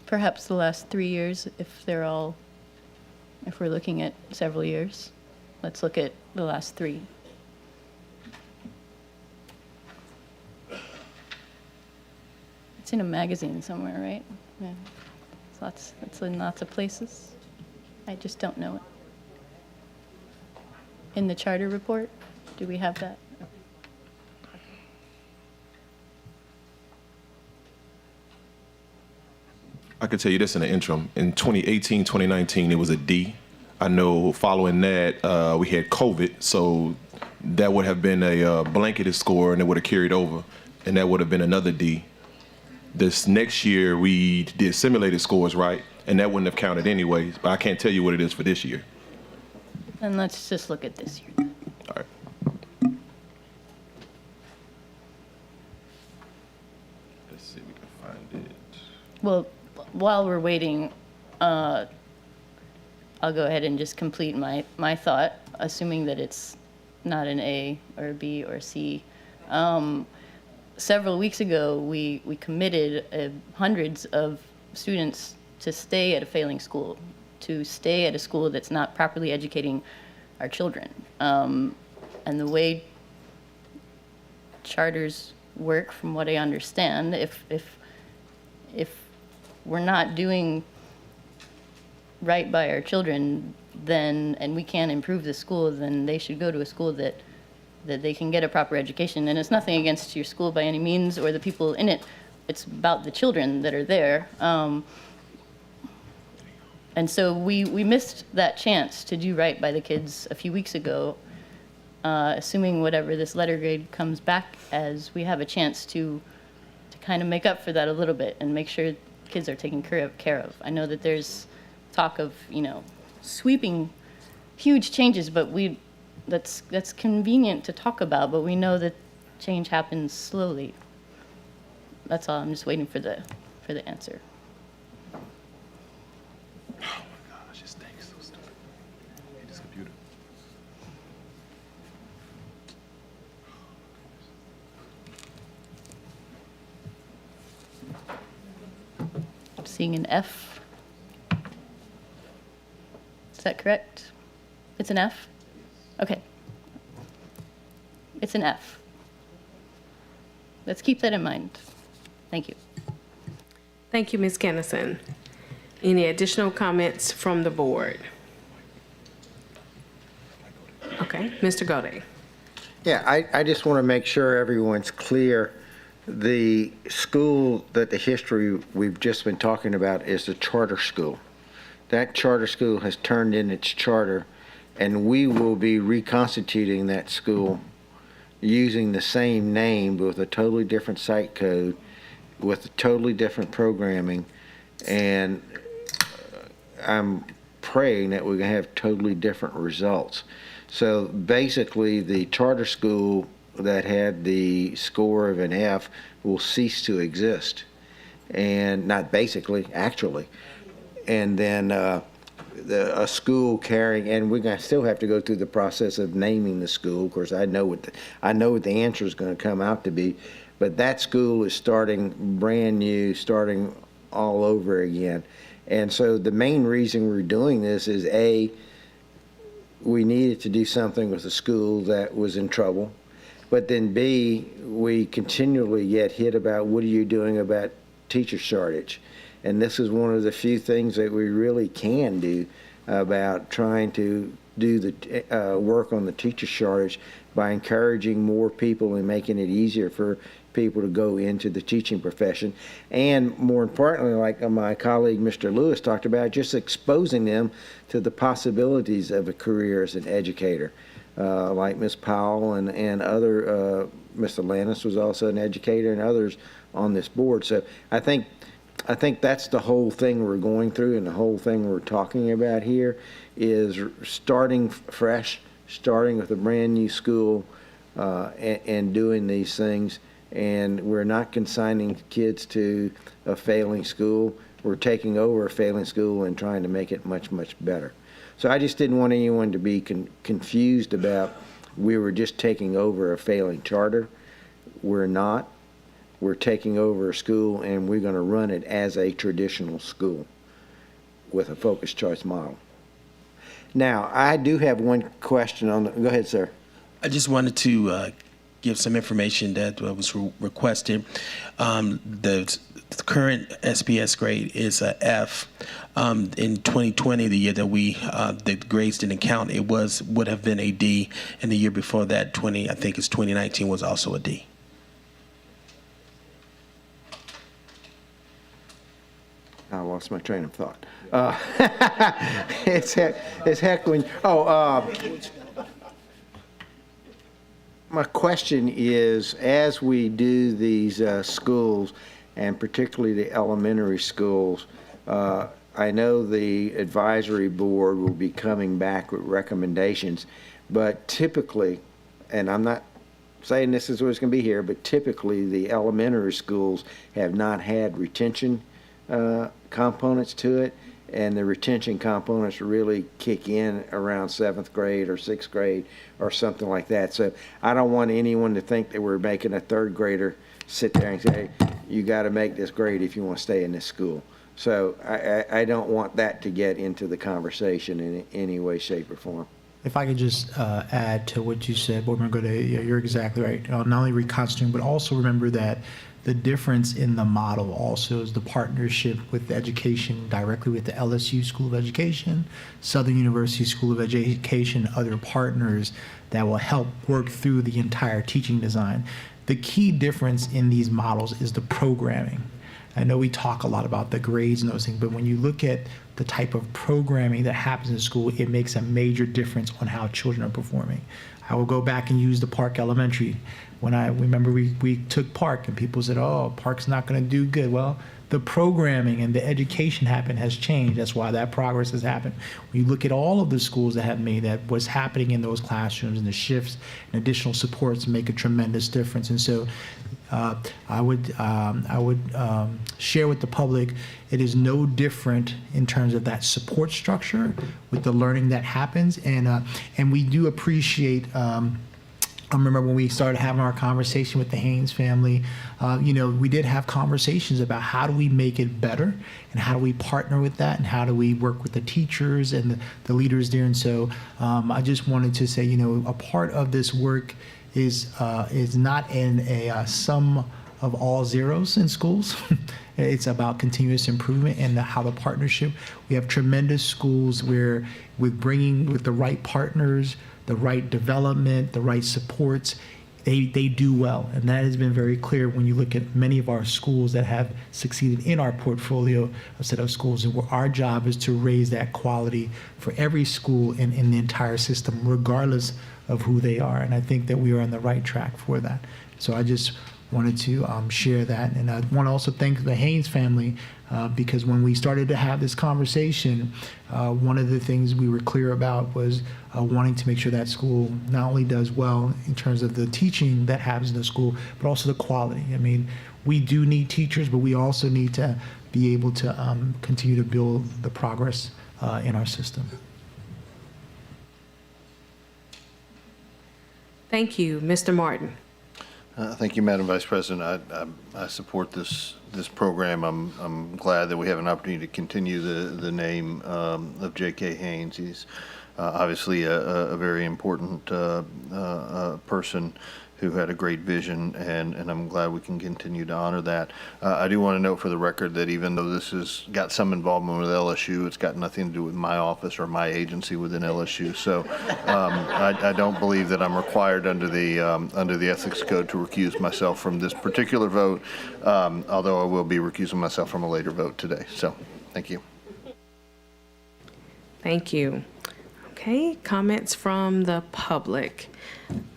Perhaps the last 3 years, if we're looking at several years. Let's look at the last 3. It's in a magazine somewhere, right? Yeah. It's in lots of places. I just don't know it. In the charter report, do we have that? I can tell you this in the interim. In 2018, 2019, it was a D. I know following that, we had COVID, so that would have been a blanketed score, and it would have carried over, and that would have been another D. This next year, we did simulated scores, right? And that wouldn't have counted anyways, but I can't tell you what it is for this year. And let's just look at this year. All right. Let's see if we can find it. Well, while we're waiting, I'll go ahead and just complete my thought, assuming that it's not an A or a B or a C. Several weeks ago, we committed hundreds of students to stay at a failing school, to stay at a school that's not properly educating our children. And the way charters work, from what I understand, if we're not doing right by our children, then, and we can't improve the school, then they should go to a school that they can get a proper education. And it's nothing against your school by any means or the people in it. It's about the children that are there. And so we missed that chance to do right by the kids a few weeks ago. Assuming whatever this letter grade comes back as, we have a chance to kind of make up for that a little bit and make sure kids are taken care of. I know that there's talk of, sweeping huge changes, but that's convenient to talk about, but we know that change happens slowly. That's all. I'm just waiting for the answer. Oh my gosh, this thing is so stupid. I hate this computer. I'm seeing an F. Is that correct? It's an F? Okay. It's an F. Let's keep that in mind. Thank you. Thank you, Ms. Kennison. Any additional comments from the board? Okay, Mr. Gode. Yeah, I just want to make sure everyone's clear. The school that the history we've just been talking about is a charter school. That charter school has turned in its charter, and we will be reconstituting that school using the same name but with a totally different site code, with totally different programming, and I'm praying that we're going to have totally different results. So basically, the charter school that had the score of an F will cease to exist. And not basically, actually. And then a school carrying, and we're going to still have to go through the process of naming the school. Of course, I know what the answer is going to come out to be, but that school is starting brand new, starting all over again. And so the main reason we're doing this is, A, we needed to do something with a school that was in trouble. But then B, we continually get hit about what are you doing about teacher shortage. And this is one of the few things that we really can do about trying to do the work on the teacher shortage by encouraging more people and making it easier for people to go into the teaching profession. And more importantly, like my colleague Mr. Lewis talked about, just exposing them to the possibilities of a career as an educator. Like Ms. Powell and other, Mr. Lannis was also an educator, and others on this board. So I think that's the whole thing we're going through, and the whole thing we're talking about here is starting fresh, starting with a brand new school, and doing these things. And we're not consigning kids to a failing school. we're taking over a failing school and trying to make it much, much better. So I just didn't want anyone to be confused about we were just taking over a failing charter. We're not. We're taking over a school and we're going to run it as a traditional school with a focused choice model. Now, I do have one question on go ahead, sir. I just wanted to give some information that was requested. The current SPS grade is a F. In 2020, the year that the grades didn't count, would have been a D, and the year before that, I think it's 2019, was also a D. I lost my train of thought. It's heckling. My question is, as we do these schools, and particularly the elementary schools, I know the advisory board will be coming back with recommendations, but typically, and I'm not saying this is what's going to be here, but typically the elementary schools have not had retention components to it, and the retention components really kick in around 7th grade or 6th grade or something like that. So I don't want anyone to think that we're making a 3rd grader sit there and say, hey, you got to make this grade if you want to stay in this school. So I don't want that to get into the conversation in any way, shape, or form. If I could just add to what you said, Board Member Gooday, you're exactly right. Not only reconstituting, but also remember that the difference in the model also is the partnership with education directly with the LSU School of Education, Southern University School of Education, other partners that will help work through the entire teaching design. The key difference in these models is the programming. I know we talk a lot about the grades and those things, but when you look at the type of programming that happens in school, it makes a major difference on how children are performing. I will go back and use the Park Elementary. When I remember we took Park and people said, oh, Park's not going to do good. Well, the programming and the education has changed. That's why that progress has happened. When you look at all of the schools that have made that, what's happening in those classrooms and the shifts and additional supports make a tremendous difference. And so I would share with the public, it is no different in terms of that support structure with the learning that happens. And we do appreciate I remember when we started having our conversation with the Haynes family, we did have conversations about how do we make it better and how do we partner with that and how do we work with the teachers and the leaders there. And so I just wanted to say, a part of this work is not in a sum of all zeros in schools. It's about continuous improvement and how the partnership. We have tremendous schools where with the right partners, the right development, the right supports, they do well. And that has been very clear when you look at many of our schools that have succeeded in our portfolio of set of schools. And our job is to raise that quality for every school in the entire system, regardless of who they are. And I think that we are on the right track for that. So I just wanted to share that. And I want to also thank the Haynes family because when we started to have this conversation, one of the things we were clear about was wanting to make sure that school not only does well in terms of the teaching that happens in the school, but also the quality. I mean, we do need teachers, but we also need to be able to continue to build the progress in our system. Thank you. Mr. Martin. Thank you, Madam Vice President. I support this program. I'm glad that we have an opportunity to continue the name of J.K. Haynes. He's obviously a very important person who had a great vision, and I'm glad we can continue to honor that. I do want to note for the record that even though this has got some involvement with LSU, it's got nothing to do with my office or my agency within LSU. So I don't believe that I'm required under the Ethics Code to recuse myself from this particular vote, although I will be recusing myself from a later vote today. So thank you. Thank you. Okay, comments from the public.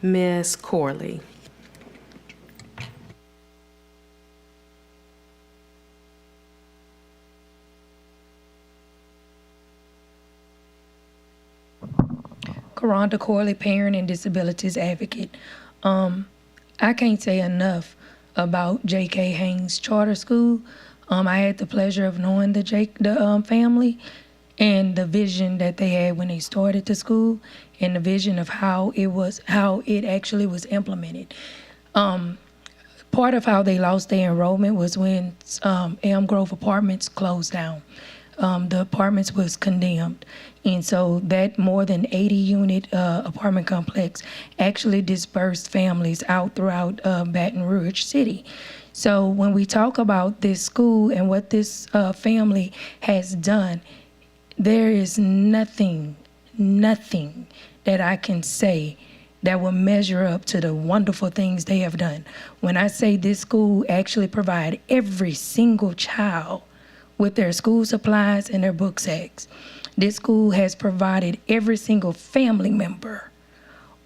Ms. Corley. Karonda Corley, parent and disabilities advocate. I can't say enough about J.K. Haynes Charter School. I had the pleasure of knowing the family and the vision that they had when they started the school, and the vision of how it actually was implemented. Part of how they lost their enrollment was when Elm Grove Apartments closed down. The apartments was condemned. And so that more than 80 unit apartment complex actually dispersed families out throughout Baton Rouge City. So when we talk about this school and what this family has done, there is nothing that I can say that will measure up to the wonderful things they have done. When I say this school actually provide every single child with their school supplies and their book sacks. This school has provided every single family member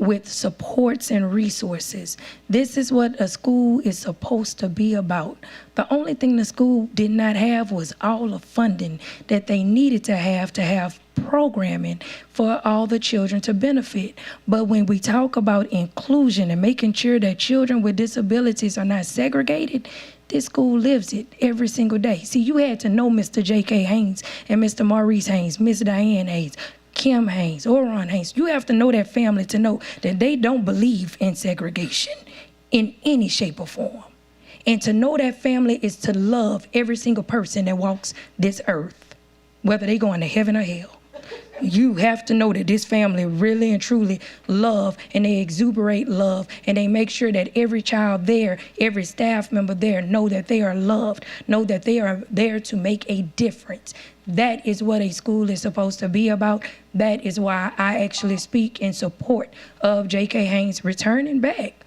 with supports and resources. This is what a school is supposed to be about. The only thing the school did not have was all the funding that they needed to have programming for all the children to benefit. But when we talk about inclusion and making sure that children with disabilities are not segregated, this school lives it every single day. See, you had to know Mr. J.K. Haynes and Mr. Maurice Haynes, Miss Diane Haynes, Kim Haynes, Oron Haynes. You have to know that family to know that they don't believe in segregation in any shape or form. And to know that family is to love every single person that walks this earth, whether they going to heaven or hell. You have to know that this family really and truly love, and they exuberate love, and they make sure that every child there, every staff member there know that they are loved, know that they are there to make a difference. That is what a school is supposed to be about. That is why I actually speak in support of J.K. Haynes returning back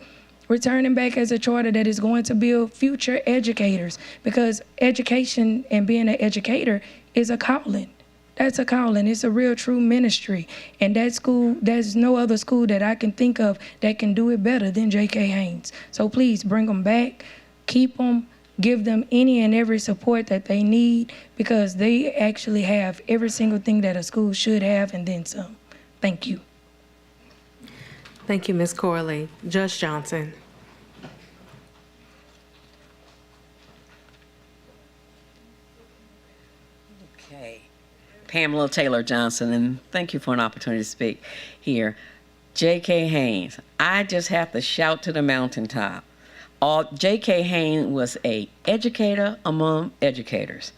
as a charter that is going to build future educators, because education and being an educator is a calling. That's a calling. It's a real true ministry. And that school, there's no other school that I can think of that can do it better than J.K. Haynes. So please bring them back, keep them, give them any and every support that they need, because they actually have every single thing that a school should have and then some. Thank you. Thank you, Ms. Corley. Judge Johnson. Okay. Pamela Taylor Johnson, and thank you for an opportunity to speak here. J.K. Haynes, I just have to shout to the mountaintop. J.K. Haynes was an educator among educators.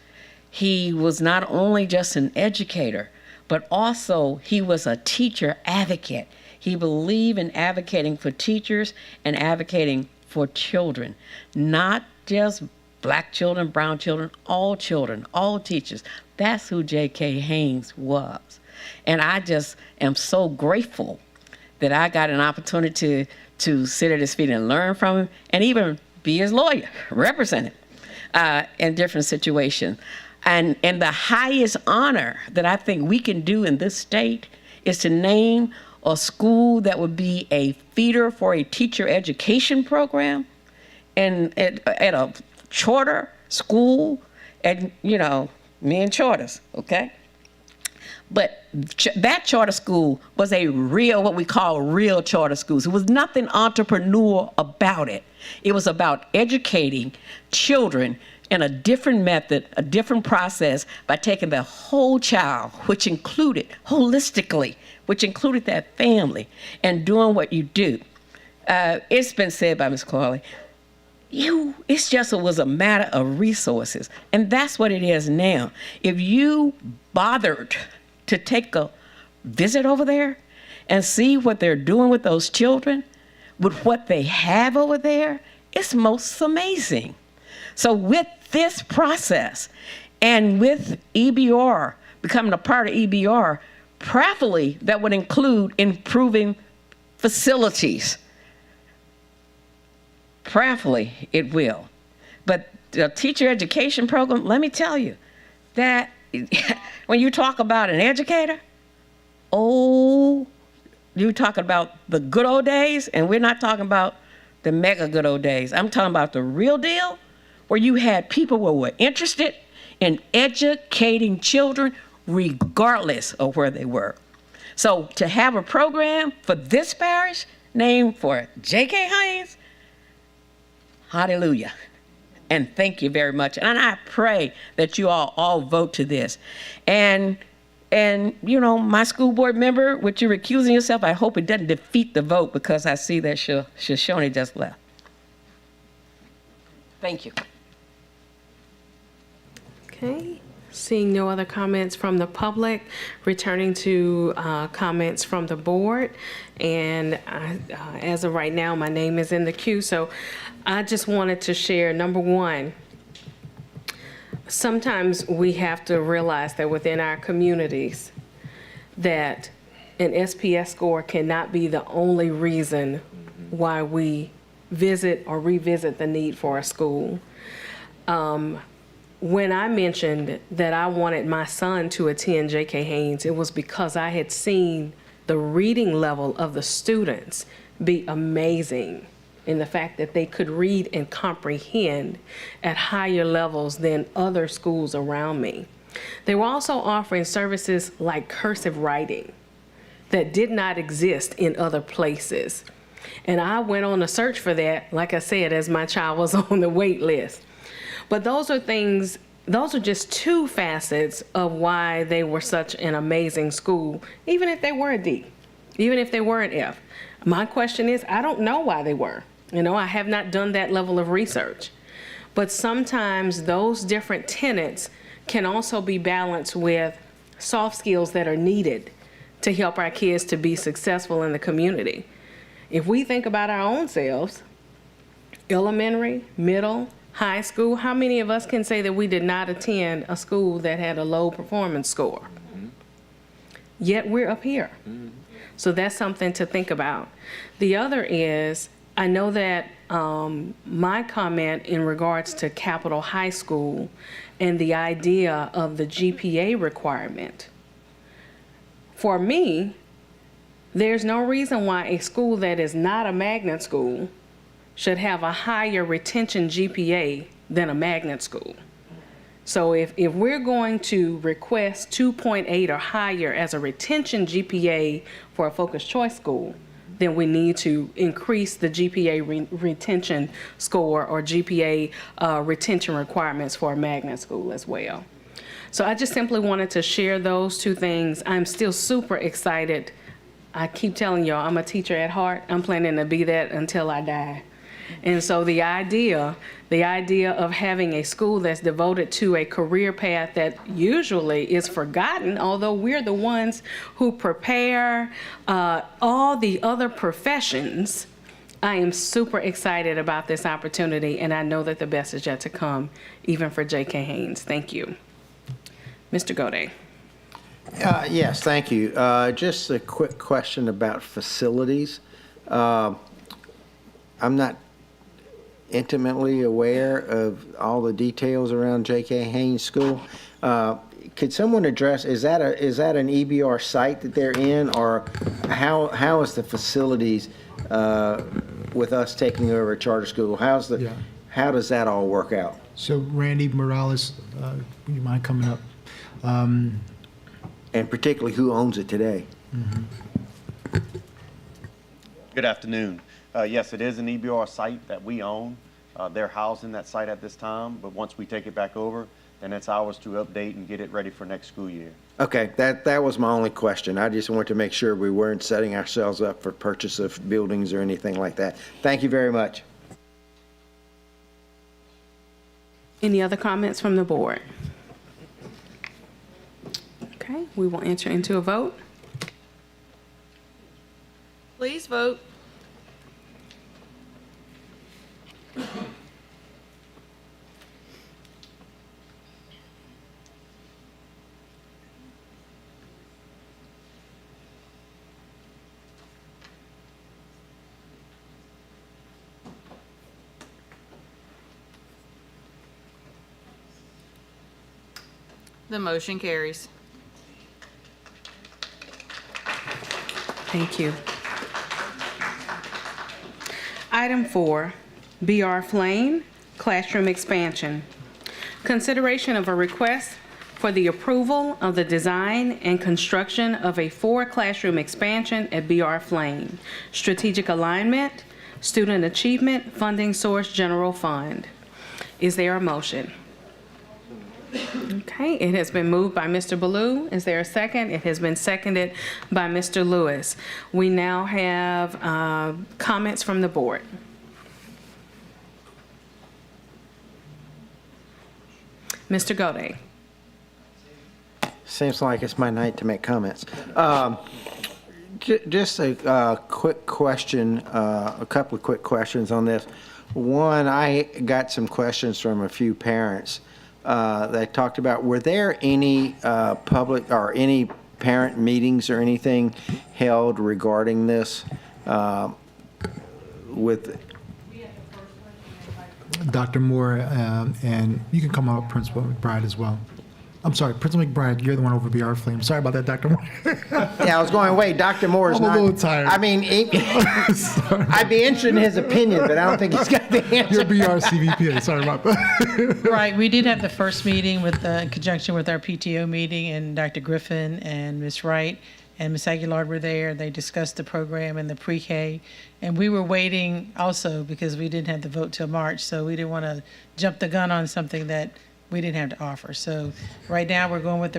He was not only just an educator, but also he was a teacher advocate. He believed in advocating for teachers and advocating for children, not just black children, brown children, all teachers. That's who J.K. Haynes was. And I just am so grateful that I got an opportunity to sit at his feet and learn from him, and even be his lawyer, represent him in different situations. And the highest honor that I think we can do in this state is to name a school that would be a feeder for a teacher education program, and at a charter school, and me and charters, okay? But that charter school was a real, what we call real charter schools. It was nothing entrepreneurial about it. It was about educating children in a different method, a different process, by taking the whole child, which included, holistically, which included that family, and doing what you do. It's been said by Ms. Corley, it was a matter of resources. And that's what it is now. If you bothered to take a visit over there and see what they're doing with those children, with what they have over there, it's most amazing. So with this process, and with EBR, becoming a part of EBR, prayerfully, that would include improving facilities. Prayerfully, it will. But the teacher education program, let me tell you, that when you talk about an educator, you're talking about the good old days, and we're not talking about the mega good old days. I'm talking about the real deal, where you had people who were interested in educating children regardless of where they were. So to have a program for this parish named for J.K. Haynes, hallelujah. And thank you very much. And I pray that you all vote to this. And you know, my school board member, with you recusing yourself, I hope it doesn't defeat the vote, because I see that Shoshone just left. Thank you. Okay. Seeing no other comments from the public, returning to comments from the board. And as of right now, my name is in the queue. So I just wanted to share, number one, sometimes we have to realize that within our communities that an SPS score cannot be the only reason why we visit or revisit the need for a school. When I mentioned that I wanted my son to attend J.K. Haynes, it was because I had seen the reading level of the students be amazing in the fact that they could read and comprehend at higher levels than other schools around me. They were also offering services like cursive writing that did not exist in other places. And I went on a search for that, like I said, as my child was on the wait list. But those are just two facets of why they were such an amazing school, even if they were a D, even if they were an F. My question is, I don't know why they were. You know, I have not done that level of research. But sometimes those different tenets can also be balanced with soft skills that are needed to help our kids to be successful in the community. If we think about our own selves, elementary, middle, high school, how many of us can say that we did not attend a school that had a low performance score? Yet we're up here. So that's something to think about. The other is, I know that my comment in regards to Capitol High School and the idea of the GPA requirement, for me, there's no reason why a school that is not a magnet school should have a higher retention GPA than a magnet school. So if we're going to request 2.8 or higher as a retention GPA for a focused choice school, then we need to increase the GPA retention score or GPA retention requirements for a magnet school as well. So I just simply wanted to share those two things. I'm still super excited. I keep telling y'all, I'm a teacher at heart. I'm planning to be that until I die. And so the idea of having a school that's devoted to a career path that usually is forgotten, although we're the ones who prepare all the other professions, I am super excited about this opportunity, and I know that the best is yet to come, even for J.K. Haynes. Thank you. Mr. Gode. Yes, thank you. Just a quick question about facilities. I'm not intimately aware of all the details around J.K. Haynes School. Could someone address, is that an EBR site that they're in, or how is the facilities with us taking over a charter school? How does that all work out? So Randy Morales, would you mind coming up? And particularly who owns it today? Good afternoon. Yes, it is an EBR site that we own. They're housing that site at this time, but once we take it back over, then it's ours to update and get it ready for next school year. Okay, that was my only question. I just wanted to make sure we weren't setting ourselves up for purchase of buildings or anything like that. Thank you very much. Any other comments from the board? Okay, we will enter into a vote. Please vote. The motion carries. Thank you. Item 4, BR Flame, classroom expansion. Consideration of a request for the approval of the design and construction of a 4-classroom expansion at BR Flame. Strategic alignment, student achievement, funding source, general fund. Is there a motion? Okay, it has been moved by Mr. Ballou. Is there a second? It has been seconded by Mr. Lewis. We now have comments from the board. Mr. Gode. Seems like it's my night to make comments. Just a quick question, a couple of quick questions on this. One, I got some questions from a few parents that talked about, were there any public or any parent meetings or anything held regarding this with Dr. Moore, and you can come up, Principal McBride, as well. I'm sorry, Principal McBride, you're the one over BR Flame. Sorry about that, Dr. Moore. Yeah, I was going, wait, Dr. Moore is I'm not. a little tired. I mean, I'd be interested in his opinion, but I don't think he's got the answer. You're BR CVPA, sorry about that. Right, we did have the first meeting with, in conjunction with our PTO meeting, and Dr. Griffin and Ms. Wright and Ms. Aguilar were there. They discussed the program and the pre-K. And we were waiting also because we didn't have the vote till March, so we didn't want to jump the gun on something that we didn't have to offer. So right now, we're going with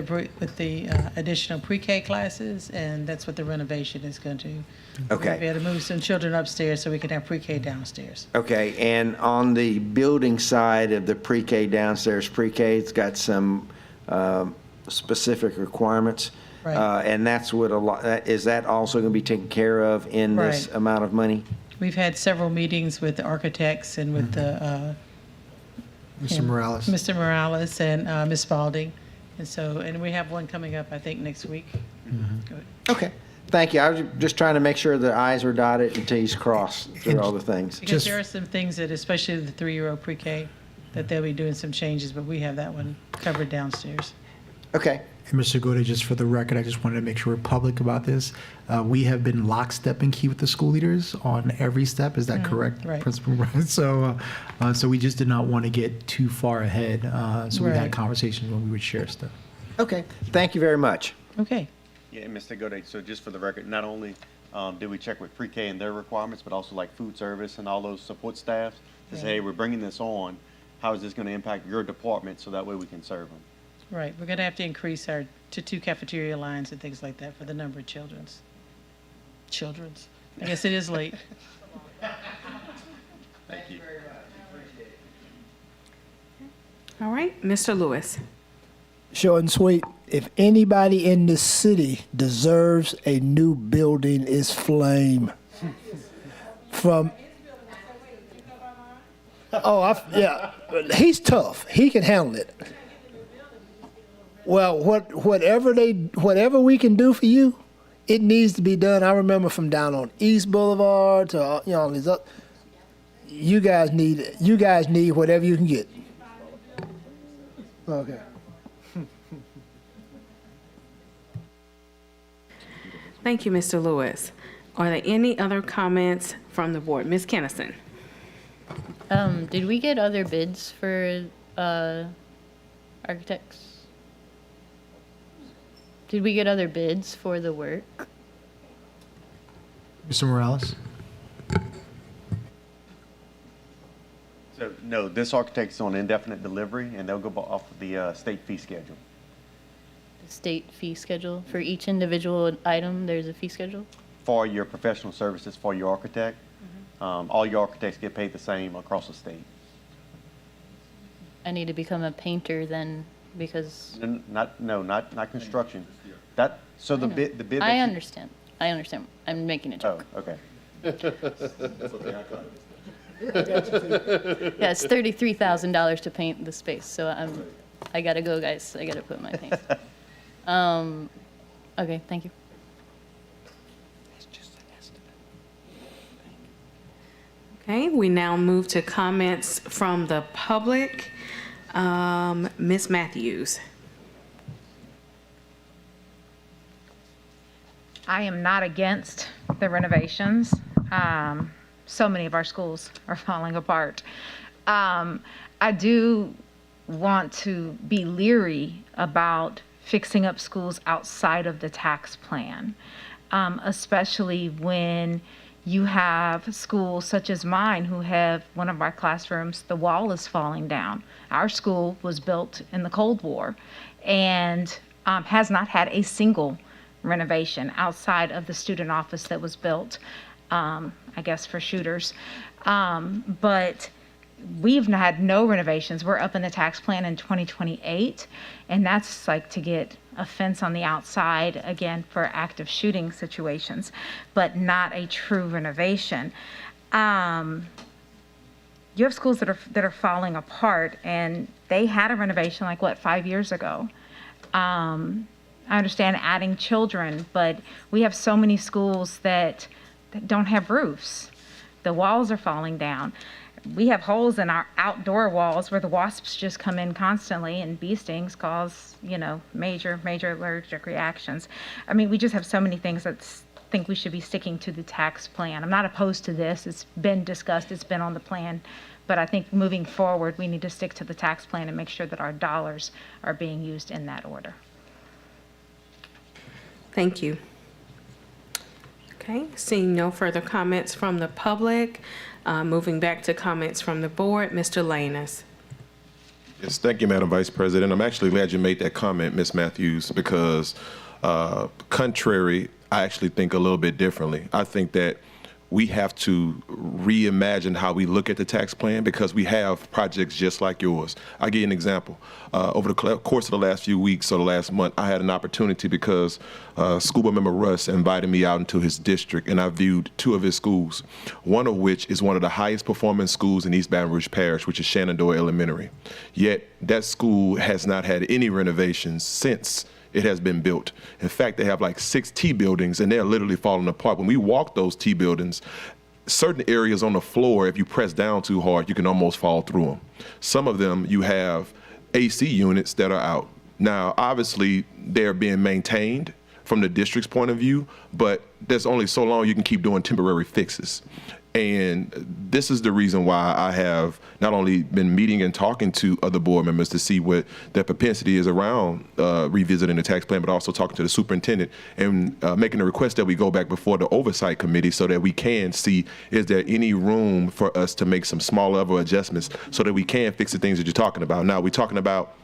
the additional pre-K classes, and that's what the renovation is going to do. Okay. We had to move some children upstairs so we can have pre-K downstairs. Okay, and on the building side of the pre-K downstairs, pre-K's got some specific requirements. Right. And that's what is that also going to be taken care of in this Right. amount of money? We've had several meetings with the architects and with the Mr. Morales. Mr. Morales and Ms. Spalding. And we have one coming up, I think, next week. Good. Okay, thank you. I was just trying to make sure the i's were dotted and t's crossed through all the things. Because there are some things that, especially the 3-year-old pre-K, that they'll be doing some changes, but we have that one covered downstairs. Okay. And Mr. Gode, just for the record, I just wanted to make sure we're public about this. We have been lockstep and key with the school leaders on every step. Is that correct, right. Principal Brown? So we just did not want to get too far ahead. So we Right. had conversations when we would share stuff. Okay, thank you very much. Okay. Yeah, and Mr. Gode, so just for the record, not only did we check with pre-K and their requirements, but also like food service and all those support staffs to say, hey, we're bringing this on. How is this going to impact your department so that way we can serve them? Right, we're going to have to increase our to 2 cafeteria lines and things like that for the number of children's. I guess it is late. Thank you. All right, Mr. Lewis. Short and sweet. If anybody in this city deserves a new building, it's Flame. He's tough. He can handle it. Well, whatever we can do for you, it needs to be done. I remember from down on East Boulevard to these up. You guys need whatever you can get. Okay. Thank you, Mr. Lewis. Are there any other comments from the board? Ms. Kennison. Did we get other bids for architects? Did we get other bids for the work? Mr. Morales? So, no, this architect's on indefinite delivery, and they'll go off the state fee schedule. The state fee schedule for each individual item, there's a fee schedule? For your professional services for your architect, all your architects get paid the same across the state. I need to become a painter then because Not construction. So the bid. I understand. I'm making a joke. Oh, okay. Yeah, it's $33,000 to paint the space, so I gotta go, guys. I gotta put my paint. Okay, thank you. Okay, we now move to comments from the public. Ms. Matthews. I am not against the renovations. So many of our schools are falling apart. I do want to be leery about fixing up schools outside of the tax plan, especially when You have schools such as mine who have one of our classrooms, the wall is falling down. Our school was built in the Cold War and has not had a single renovation outside of the student office that was built, I guess, for shooters. But we've had no renovations. We're up in the tax plan in 2028, and that's like to get a fence on the outside, again, for active shooting situations, but not a true renovation. You have schools that are falling apart, and they had a renovation like, what, 5 years ago? I understand adding children, but we have so many schools that don't have roofs. The walls are falling down. We have holes in our outdoor walls where the wasps just come in constantly, and bee stings cause, major allergic reactions. I mean, we just have so many things that think we should be sticking to the tax plan. I'm not opposed to this. It's been discussed. It's been on the plan. But I think moving forward, we need to stick to the tax plan and make sure that our dollars are being used in that order. Thank you. Okay, seeing no further comments from the public, moving back to comments from the board, Mr. Lanus. Yes, thank you, Madam Vice President. I'm actually glad you made that comment, Ms. Matthews, because contrary, I actually think a little bit differently. I think that we have to reimagine how we look at the tax plan because we have projects just like yours. I'll give you an example. Over the course of the last few weeks or the last month, I had an opportunity because school board member Russ invited me out into his district, and I viewed 2 of his schools, one of which is one of the highest performing schools in East Baton Rouge Parish, which is Shenandoah Elementary. Yet that school has not had any renovations since it has been built. In fact, they have like 6 T buildings, and they're literally falling apart. When we walk those T buildings, certain areas on the floor, if you press down too hard, you can almost fall through them. Some of them, you have AC units that are out. Now, obviously, they're being maintained from the district's point of view, but there's only so long you can keep doing temporary fixes. And this is the reason why I have not only been meeting and talking to other board members to see what their propensity is around revisiting the tax plan, but also talking to the superintendent and making a request that we go back before the oversight committee so that we can see, is there any room for us to make some small level adjustments so that we can fix the things that you're talking about. Now, we're talking about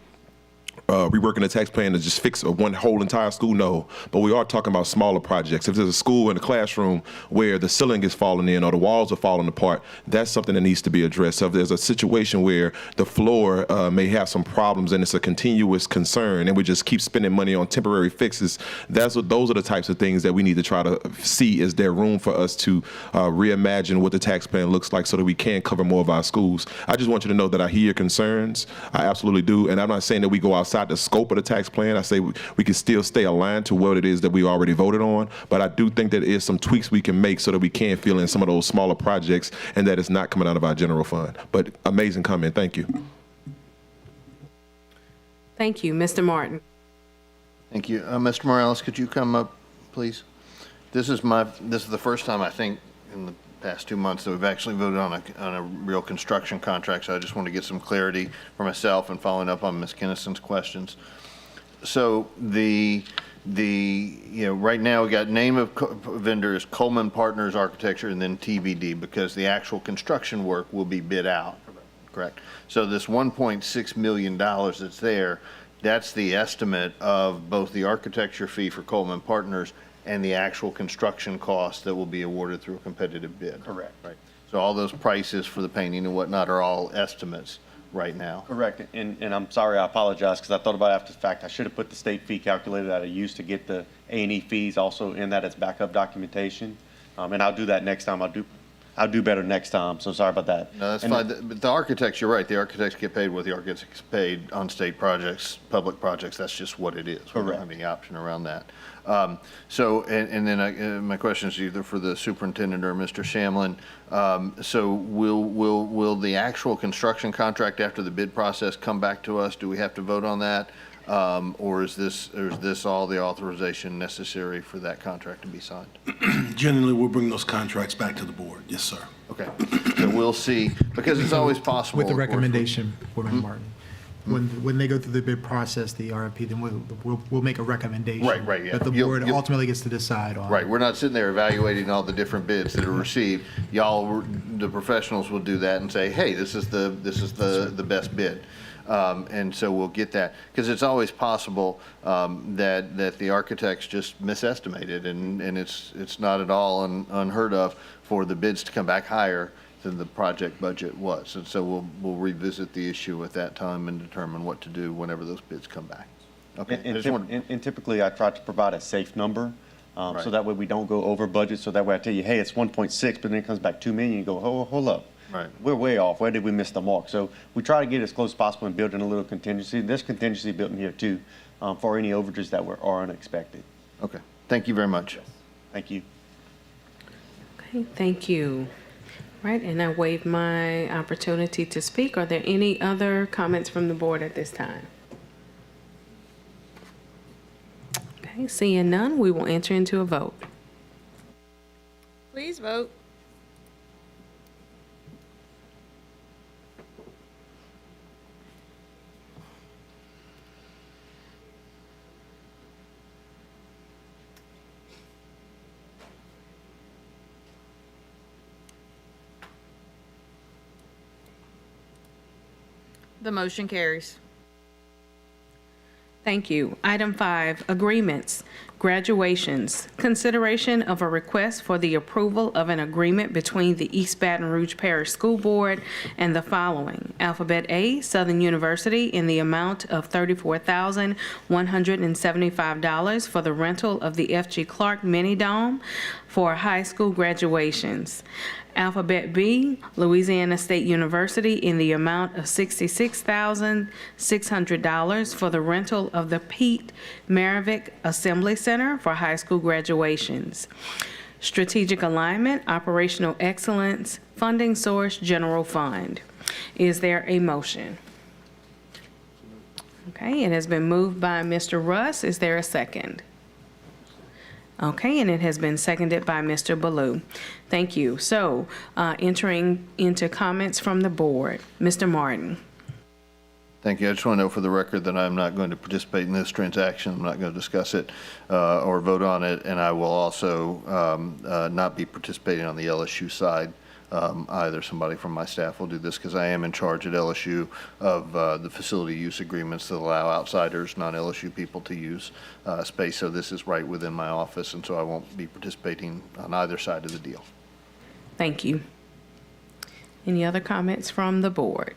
reworking the tax plan to just fix one whole entire school? No, but we are talking about smaller projects. If there's a school in a classroom where the ceiling is falling in or the walls are falling apart, that's something that needs to be addressed. So if there's a situation where the floor may have some problems and it's a continuous concern and we just keep spending money on temporary fixes, those are the types of things that we need to try to see. Is there room for us to reimagine what the tax plan looks like so that we can cover more of our schools? I just want you to know that I hear your concerns. I absolutely do. And I'm not saying that we go outside the scope of the tax plan. I say we can still stay aligned to what it is that we already voted on, but I do think that there is some tweaks we can make so that we can fill in some of those smaller projects and that it's not coming out of our general fund. But amazing comment. Thank you. Thank you. Mr. Martin. Thank you. Mr. Morales, could you come up, please? This is the first time, I think, in the past 2 months that we've actually voted on a real construction contract, so I just want to get some clarity for myself and following up on Ms. Kennison's questions. So right now we got name of vendors, Coleman Partners Architecture, and then TBD, because the actual construction work will be bid out, correct? So this $1.6 million that's there, that's the estimate of both the architecture fee for Coleman Partners and the actual construction cost that will be awarded through a competitive bid. Correct. Right. So all those prices for the painting and whatnot are all estimates right now. Correct. And I'm sorry, I apologize, because I thought about it after the fact. I should have put the state fee calculator that I used to get the A&E fees also in that as backup documentation. And I'll do that next time. I'll do better next time, so sorry about that. No, that's fine. But the architects, you're right. The architects get paid what the architects get paid on state projects, public projects. That's just what it is. We don't have any option around that. Then my question is either for the superintendent or Mr. Shamlin. So will the actual construction contract after the bid process come back to us? Do we have to vote on that? Or is this all the authorization necessary for that contract to be signed? Generally, we'll bring those contracts back to the board. Yes, sir. Okay. So we'll see, because it's always possible. With the recommendation, Board Member Martin. when they go through the bid process, the RFP, then we'll make a recommendation. Right, yeah. That the You'll- board you'll- ultimately gets to decide on. Right, we're not sitting there evaluating all the different bids that are received. Y'all, the professionals will do that and say, hey, this is the best bid. And so we'll get that, because it's always possible that the architects just misestimated, and it's not at all unheard of for the bids to come back higher than the project budget was. And so we'll revisit the issue at that time and determine what to do whenever those bids come back. Okay. I just wanted- And typically, I try to provide a safe number, so that way we don't go over budget. So that way I tell you, hey, it's 1.6, but then it comes back 2 million, you go, hold up. Right. We're way off. Where did we miss the mark? So we try to get as close as possible and build in a little contingency. There's contingency built in here too, for any overages that are unexpected. Okay, thank you very much. Thank you. Okay, thank you. Right, and I waive my opportunity to speak. Are there any other comments from the board at this time? Okay, seeing none, we will enter into a vote. Please vote. The motion carries. Thank you. Item 5, agreements, graduations. Consideration of a request for the approval of an agreement between the East Baton Rouge Parish School Board and the following. Alphabet A, Southern University, in the amount of $34,175 for the rental of the F.G. Clark Mini Dome for high school graduations. Alphabet B, Louisiana State University, in the amount of $66,600 for the rental of the Pete Maravich Assembly Center for high school graduations. Strategic Alignment, Operational Excellence, Funding Source, General Fund. Is there a motion? Okay, it has been moved by Mr. Russ. Is there a second? Okay, and it has been seconded by Mr. Ballou. Thank you. So, entering into comments from the board, Mr. Martin. Thank you. I just want to know for the record that I'm not going to participate in this transaction. I'm not going to discuss it or vote on it, and I will also not be participating on the LSU side either. Somebody from my staff will do this because I am in charge at LSU of the facility use agreements that allow outsiders, non-LSU people to use space. So this is right within my office, and so I won't be participating on either side of the deal. Thank you. Any other comments from the board?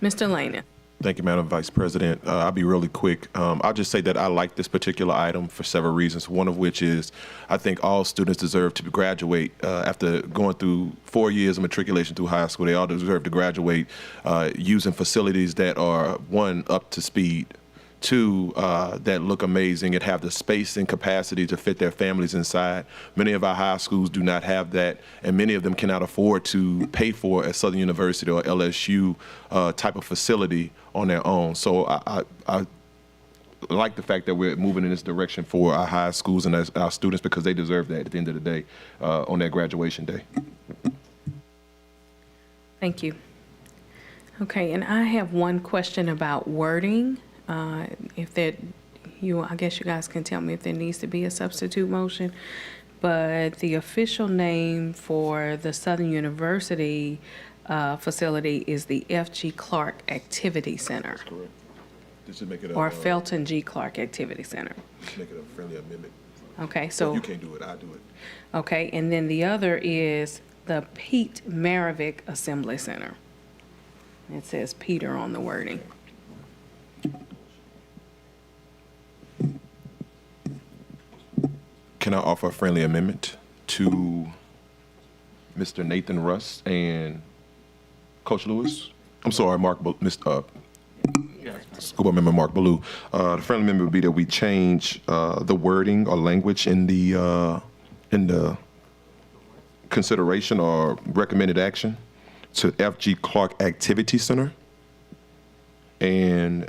Mr. Lana. Thank you, Madam Vice President. I'll be really quick. I'll just say that I like this particular item for several reasons, one of which is I think all students deserve to graduate after going through 4 years of matriculation through high school. They all deserve to graduate using facilities that are, one, up to speed, two, that look amazing and have the space and capacity to fit their families inside. Many of our high schools do not have that, and many of them cannot afford to pay for a Southern University or LSU type of facility on their own. So I like the fact that we're moving in this direction for our high schools and our students, because they deserve that at the end of the day on their graduation day. Thank you. Okay, and I have one question about wording. If that, I guess you guys can tell me if there needs to be a substitute motion. But the official name for the Southern University facility is the F.G. Clark Activity Center. That's correct. This should make it Or Felton G. Clark Activity Center. Just make it a friendly amendment. Okay, If so, you can't do it, I do it. okay, and then the other is the Pete Maravich Assembly Center. It says Peter on the wording. Can I offer a friendly amendment to Mr. Nathan Russ and Coach Lewis? I'm sorry, School Board Member Mark Ballou. The friendly amendment would be that we change the wording or language in the consideration or recommended action to F.G. Clark Activity Center and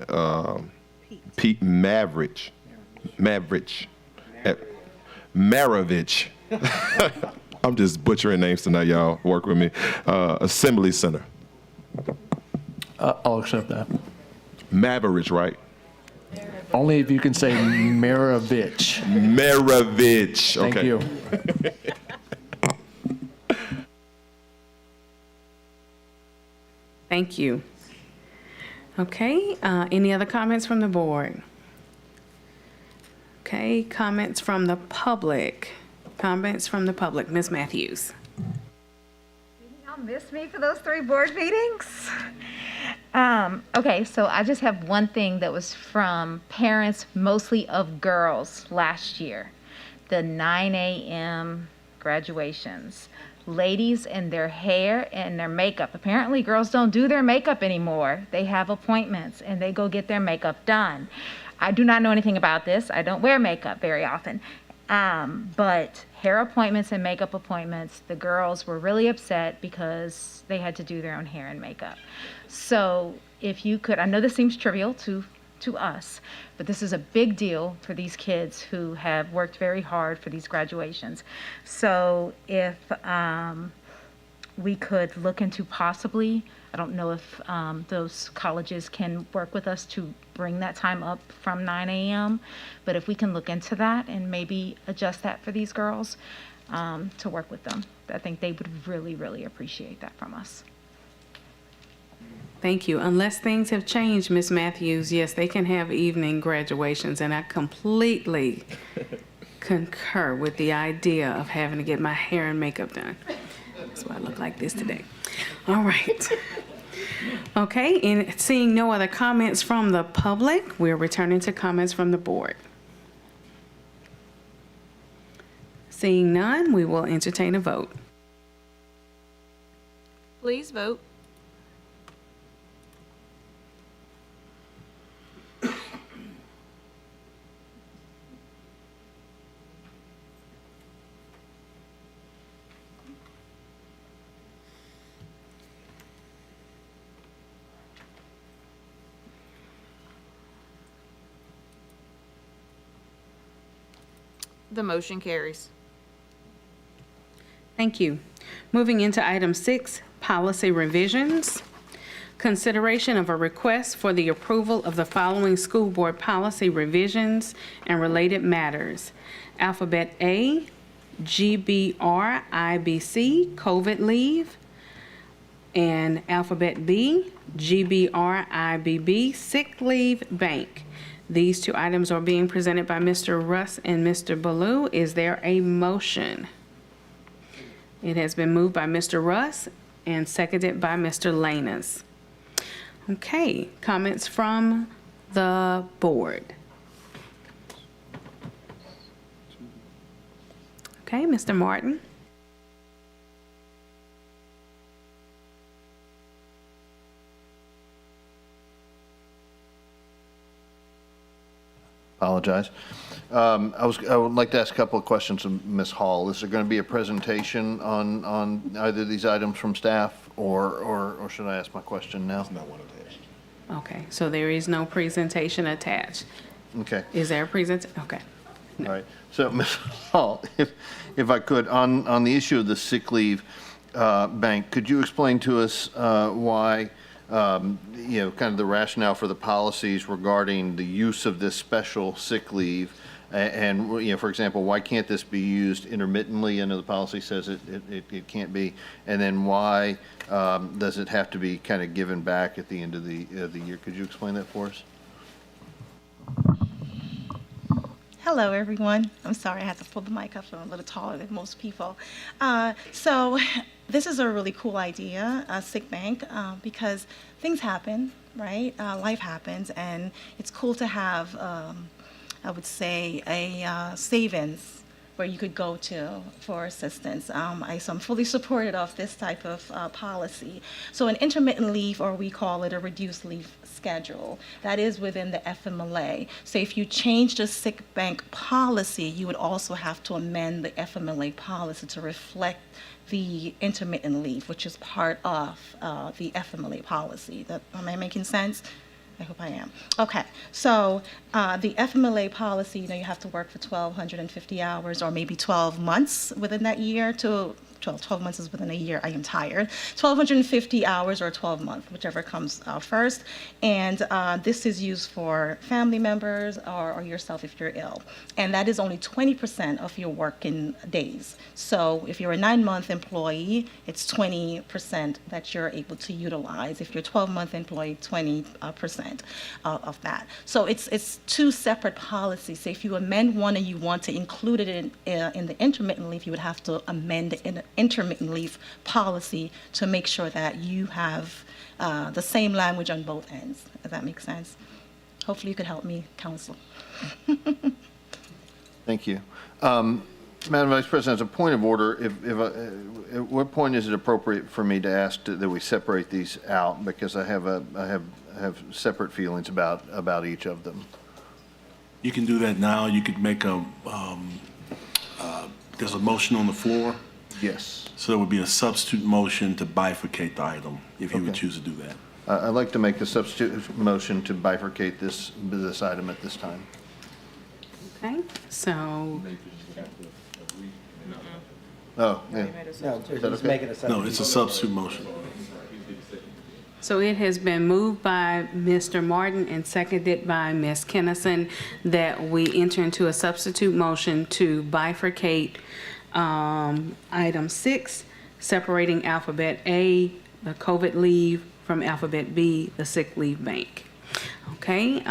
Pete Maravich. I'm just butchering names tonight, y'all. Work with me. Assembly Center. I'll accept that. Mavericks, right? Only if you can say Maravich. Maravich. Thank Okay. you. Thank you. Okay, any other comments from the board? Okay, comments from the public. Comments from the public. Ms. Matthews. Y'all missed me for those 3 board meetings. Okay, so I just have one thing that was from parents, mostly of girls, last year. The 9 a.m. graduations. Ladies and their hair and their makeup. Apparently girls don't do their makeup anymore. They have appointments and they go get their makeup done. I do not know anything about this. I don't wear makeup very often. But hair appointments and makeup appointments, the girls were really upset because they had to do their own hair and makeup. So if you could, I know this seems trivial to us, but this is a big deal for these kids who have worked very hard for these graduations. So if we could look into possibly, I don't know if those colleges can work with us to bring that time up from 9 a.m., but if we can look into that and maybe adjust that for these girls to work with them, I think they would really, really appreciate that from us. Thank you. Unless things have changed, Ms. Matthews, yes, they can have evening graduations, and I completely concur with the idea of having to get my hair and makeup done. That's why I look like this today. All right. Okay, and seeing no other comments from the public, we're returning to comments from the board. Seeing none, we will entertain a vote. Please vote. The motion carries. Thank you. Moving into item 6, policy revisions. Consideration of a request for the approval of the following school board policy revisions and related matters. Alphabet A, GBR IBC, COVID leave, and alphabet B, GBR IBB, sick leave bank. These 2 items are being presented by Mr. Russ and Mr. Ballou. Is there a motion? It has been moved by Mr. Russ and seconded by Mr. Lanas. Okay, comments from the board. Okay, Mr. Martin. Apologize. I would like to ask a couple of questions of Ms. Hall. Is there going to be a presentation on either of these items from staff, or should I ask my question now? Not one attached. Okay, so there is no presentation attached. Okay. Is there a presentation? Okay. All right. So, Ms. Hall, if I could, on the issue of the sick leave bank, could you explain to us why, kind of the rationale for the policies regarding the use of this special sick leave? And, for example, why can't this be used intermittently? I know the policy says it can't be. And then why does it have to be kind of given back at the end of the year? Could you explain that for us? Hello, everyone. I'm sorry I had to pull the mic up. I'm a little taller than most people. So this is a really cool idea, a sick bank, because things happen, right? Life happens, and it's cool to have, I would say, a savings where you could go to for assistance. So I'm fully supportive of this type of policy. So an intermittent leave, or we call it a reduced leave schedule, that is within the FMLA. So if you change the sick bank policy, you would also have to amend the FMLA policy to reflect the intermittent leave, which is part of the FMLA policy. Am I making sense? I hope I am. Okay, so the FMLA policy, you have to work for 1,250 hours or maybe 12 months within that year to 12 months is within a year, I am tired. 1,250 hours or 12 months, whichever comes first. And this is used for family members or yourself if you're ill. And that is only 20% of your working days. So if you're a 9-month employee, it's 20% that you're able to utilize. If you're a 12-month employee, 20% of that. So it's two separate policies. So if you amend one and you want to include it in the intermittent leave, you would have to amend the intermittent leave policy to make sure that you have the same language on both ends. Does that make sense? Hopefully you could help me, counsel. Thank you. Madam Vice President, as a point of order, at what point is it appropriate for me to ask that we separate these out? Because I have separate feelings about each of them. You can do that now. You could make there's a motion on the floor. Yes. So there would be a substitute motion to bifurcate the item, if you would choose to do that. I'd like to make the substitute motion to bifurcate this item at this time. Okay, so Oh, yeah. No, Is that just okay? make it a substitute. No, it's a substitute motion. So it has been moved by Mr. Martin and seconded by Ms. Kennison that we enter into a substitute motion to bifurcate item 6, separating alphabet A, the COVID leave, from alphabet B, the sick leave bank. Okay,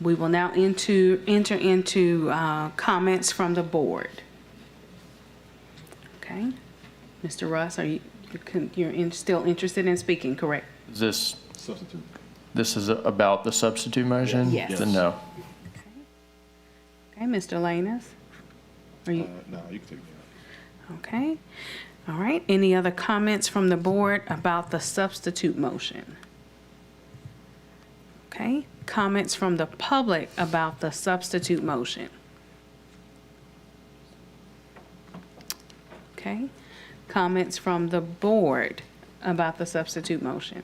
we will now enter into comments from the board. Okay, Mr. Russ, you're still interested in speaking, correct? Is this substitute? This is about the substitute motion? Yes. Then no. Okay, Mr. Lanus? Are you? No, you can take me out. Okay. All right. Any other comments from the board about the substitute motion? Okay. Comments from the public about the substitute motion? Okay. Comments from the board about the substitute motion?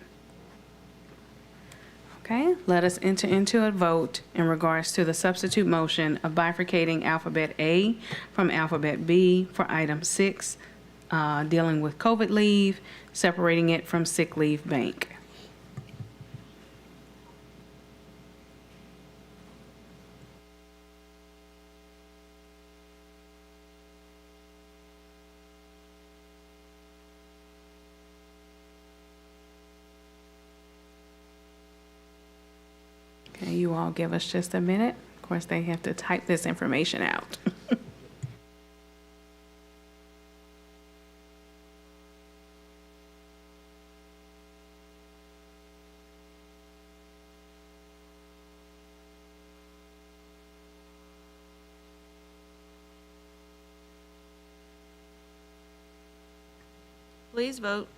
Okay, let us enter into a vote in regards to the substitute motion of bifurcating alphabet A from alphabet B for item 6, dealing with COVID leave, separating it from sick leave bank. Okay, you all give us just a minute. Of course, they have to type this information out. Please vote.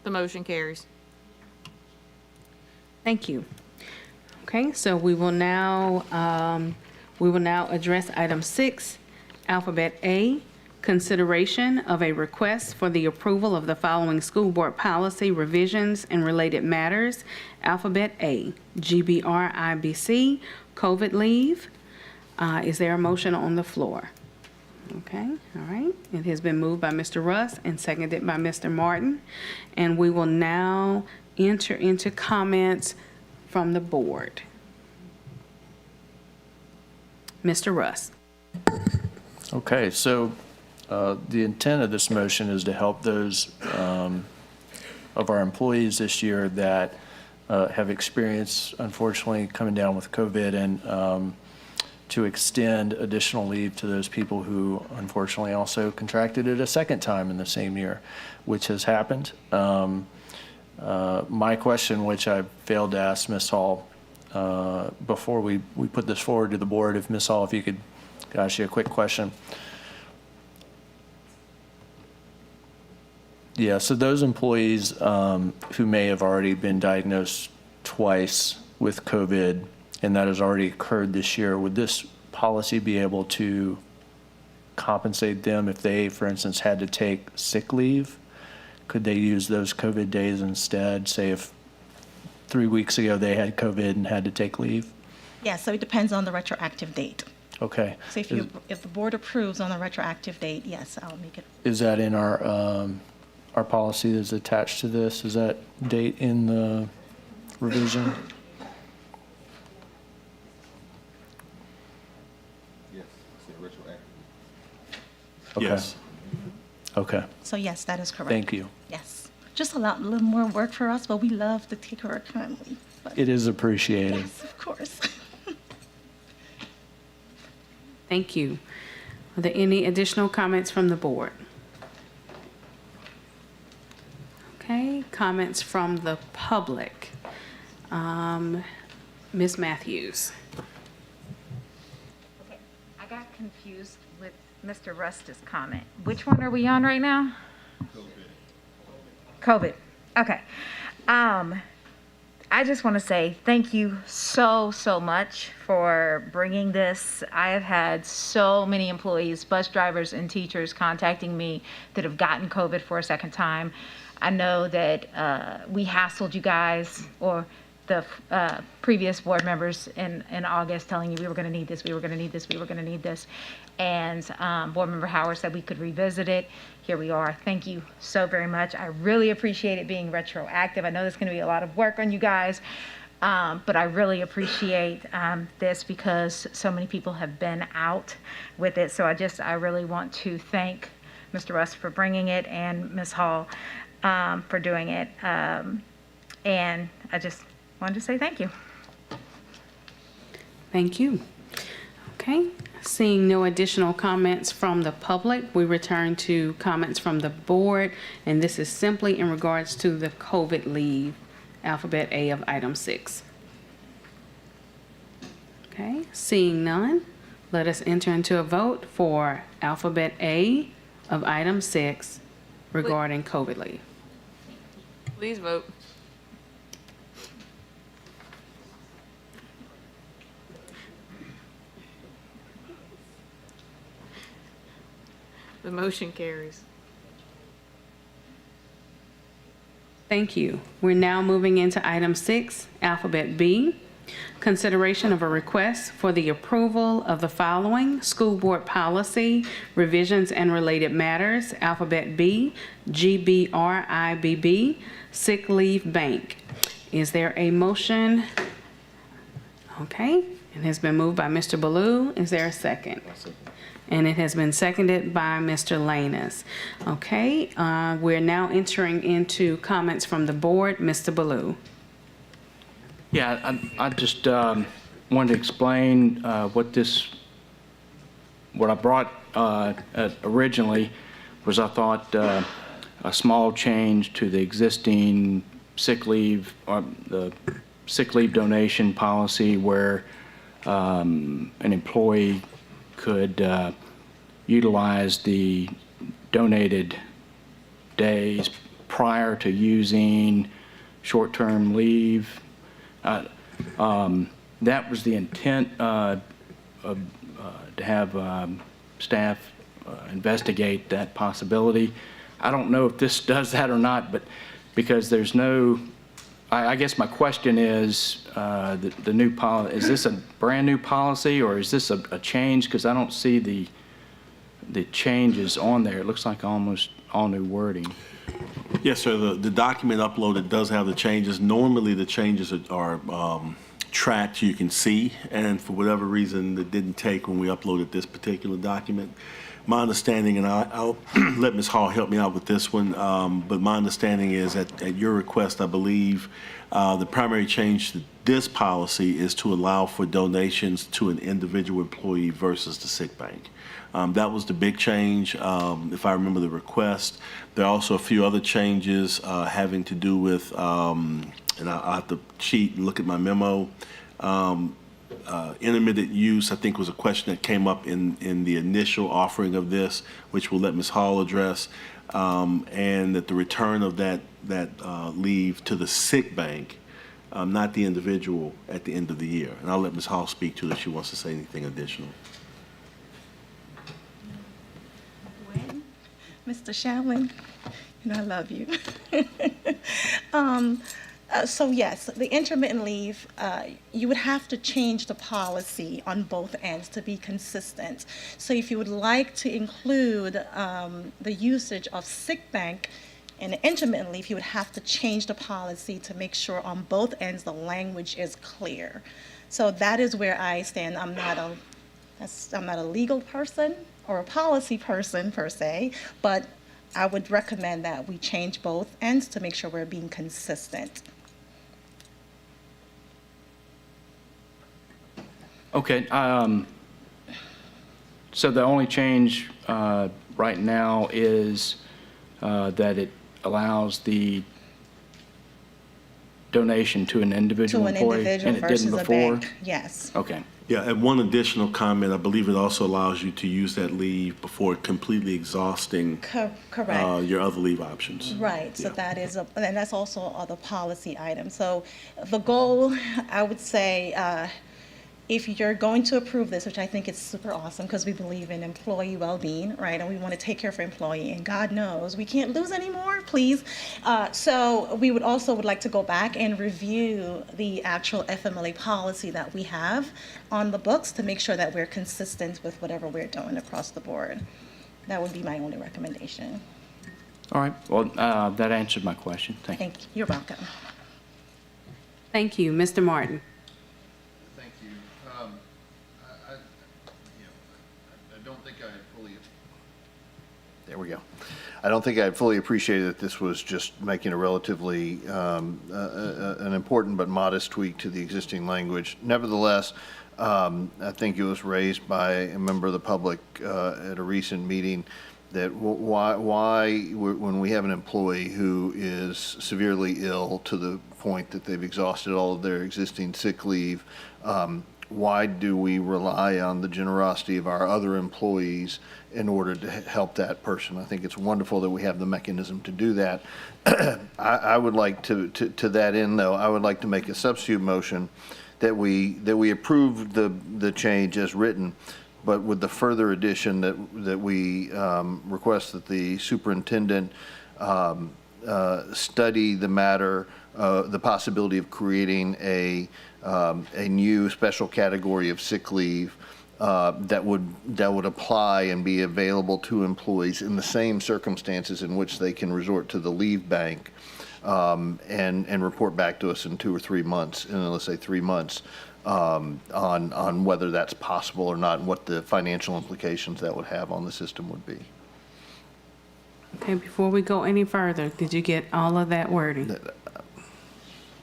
The motion carries. Thank you. Okay, so we will now address item 6, alphabet A, consideration of a request for the approval of the following school board policy revisions and related matters. Alphabet A, GBR IBC, COVID leave. Is there a motion on the floor? Okay, all right. It has been moved by Mr. Russ and seconded by Mr. Martin. And we will now enter into comments from the board. Mr. Russ. Okay, so the intent of this motion is to help those of our employees this year that have experienced, unfortunately, coming down with COVID, and to extend additional leave to those people who unfortunately also contracted it a second time in the same year, which has happened. My question, which I failed to ask Ms. Hall before we put this forward to the board, if Ms. Hall, if you could ask you a quick question. Yeah, so those employees who may have already been diagnosed twice with COVID and that has already occurred this year, would this policy be able to compensate them if they, for instance, had to take sick leave? Could they use those COVID days instead? Say if 3 weeks ago they had COVID and had to take leave? Yeah, so it depends on the retroactive date. Okay. So if the board approves on the retroactive date, yes, I'll make it. Is that in our policy that's attached to this? Is that date in the revision? Okay. Yes. Okay. So yes, that is correct. Thank you. Yes. Just a little more work for us, but we love to take our time. But It is appreciated. yes, of course. Thank you. Are there any additional comments from the board? Okay, comments from the public. Ms. Matthews. Okay, I got confused with Mr. Rust's comment. Which one are we on right now? COVID. Okay. I just want to say thank you so much for bringing this. I have had so many employees, bus drivers and teachers contacting me that have gotten COVID for a second time. I know that we hassled you guys, or the previous board members in August, telling you we were going to need this, we were going to need this, we were going to need this. And Board Member Howard said we could revisit it. Here we are. Thank you so very much. I really appreciate it being retroactive. I know there's going to be a lot of work on you guys, but I really appreciate this because so many people have been out with it. So I really want to thank Mr. Rust for bringing it and Ms. Hall for doing it. And I just wanted to say thank you. Thank you. Okay, seeing no additional comments from the public, we return to comments from the board, and this is simply in regards to the COVID leave, alphabet A of item 6. Okay, seeing none, let us enter into a vote for alphabet A of item 6 regarding COVID leave. Please vote. The motion carries. Thank you. We're now moving into item 6, alphabet B, consideration of a request for the approval of the following school board policy revisions and related matters, alphabet B, GBRIBB, sick leave bank. Is there a motion? Okay, it has been moved by Mr. Ballou. Is there a second? And it has been seconded by Mr. Lanus. Okay, we're now entering into comments from the board. Mr. Ballou. Yeah, I just wanted to explain what I brought originally was I thought a small change to the existing sick leave, or the sick leave donation policy where an employee could utilize the donated days prior to using short-term leave. That was the intent to have staff investigate that possibility. I don't know if this does that or not, but because there's no, I guess my question is, the new policy, is this a brand new policy or is this a change? Because I don't see the changes on there. It looks like almost all new wording. Yes, sir. The document uploaded does have the changes. Normally, the changes are tracked, you can see, and for whatever reason, it didn't take when we uploaded this particular document. My understanding, and I'll let Ms. Hall help me out with this one, but my understanding is that at your request, I believe, the primary change to this policy is to allow for donations to an individual employee versus the sick bank. That was the big change, if I remember the request. There are also a few other changes having to do with, and I'll have to cheat and look at my memo. Intermittent use, I think, was a question that came up in the initial offering of this, which we'll let Ms. Hall address, and that the return of that leave to the sick bank not the individual at the end of the year. And I'll let Ms. Hall speak to it if she wants to say anything additional. Mr. Shalin, you know I love you. So yes, the intermittent leave, you would have to change the policy on both ends to be consistent. So if you would like to include the usage of sick bank in the intermittent leave, you would have to change the policy to make sure on both ends the language is clear. So that is where I stand. I'm not a legal person or a policy person per se, but I would recommend that we change both ends to make sure we're being consistent. Okay, so the only change right now is that it allows the donation to an individual To an employee, individual and it didn't versus a before? bank, yes. Okay. Yeah, and one additional comment, I believe it also allows you to use that leave before completely exhausting Correct. your other leave options. Right, so Yeah. that is, and that's also the policy item. So the goal, I would say, if you're going to approve this, which I think is super awesome because we believe in employee well-being, right? And we want to take care of our employee, and God knows we can't lose anymore, please. So we would like to go back and review the actual FMLA policy that we have on the books to make sure that we're consistent with whatever we're doing across the board. That would be my only recommendation. All right, well, that answered my question. Thank you. Thank you. You're welcome. Thank you. Mr. Martin. Thank you. I don't think I fully. There we go. I don't think I fully appreciated that this was just making a relatively an important but modest tweak to the existing language. Nevertheless, I think it was raised by a member of the public at a recent meeting that why when we have an employee who is severely ill to the point that they've exhausted all of their existing sick leave, why do we rely on the generosity of our other employees in order to help that person? I think it's wonderful that we have the mechanism to do that. I would like to that end, though, I would like to make a substitute motion that we approve the change as written, but with the further addition that we request that the superintendent study the matter, the possibility of creating a new special category of sick leave that would apply and be available to employees in the same circumstances in which they can resort to the leave bank and report back to us in 2 or 3 months, and let's say 3 months, on whether that's possible or not and what the financial implications that would have on the system would be. Okay, before we go any further, did you get all of that wording?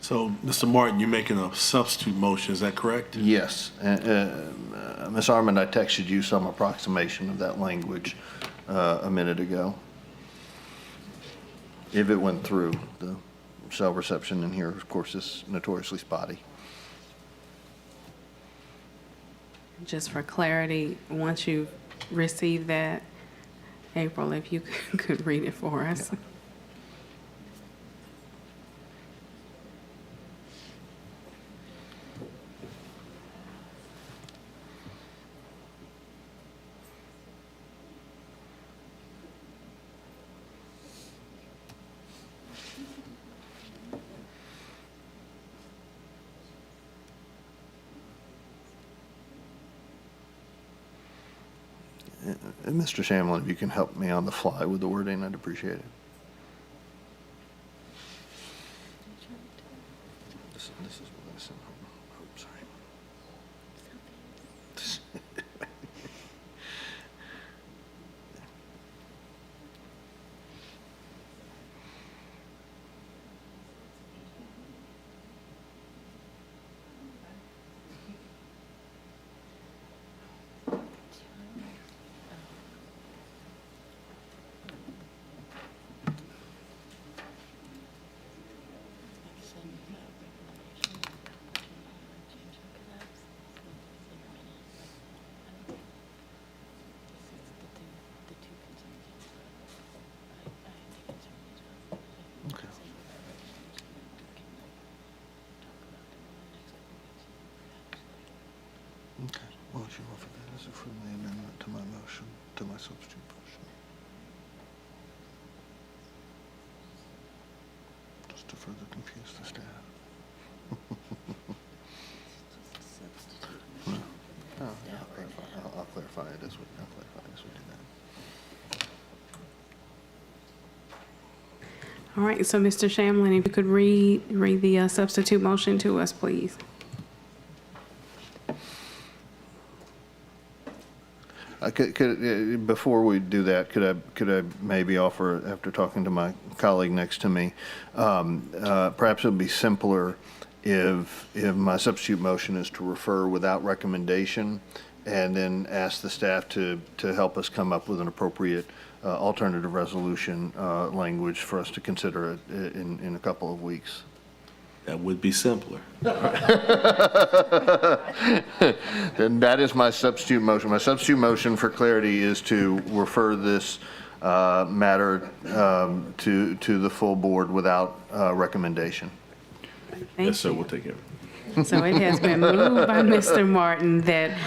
So, Mr. Martin, you're making a substitute motion, is that correct? Yes. Ms. Armand, I texted you some approximation of that language a minute ago. If it went through, the cell reception in here, of course, is notoriously spotty. Just for clarity, once you receive that, April, if you could read it for us. Mr. Shamlin, if you can help me on the fly with the wording, I'd appreciate it. This is what I sent home. Oh, sorry. to my substitute motion. Just to further confuse the staff. I'll clarify it as we do that. All right, so Mr. Shamlin, if you could read the substitute motion to us, please. Before we do that, could I maybe offer, after talking to my colleague next to me, perhaps it would be simpler if my substitute motion is to refer without recommendation, and then ask the staff to help us come up with an appropriate alternative resolution language for us to consider it in a couple of weeks. That would be simpler. Then that is my substitute motion. My substitute motion, for clarity, is to refer this matter to the full board without recommendation. Thank Yes, sir, you. we'll take care of it. So it has been moved by Mr. Martin that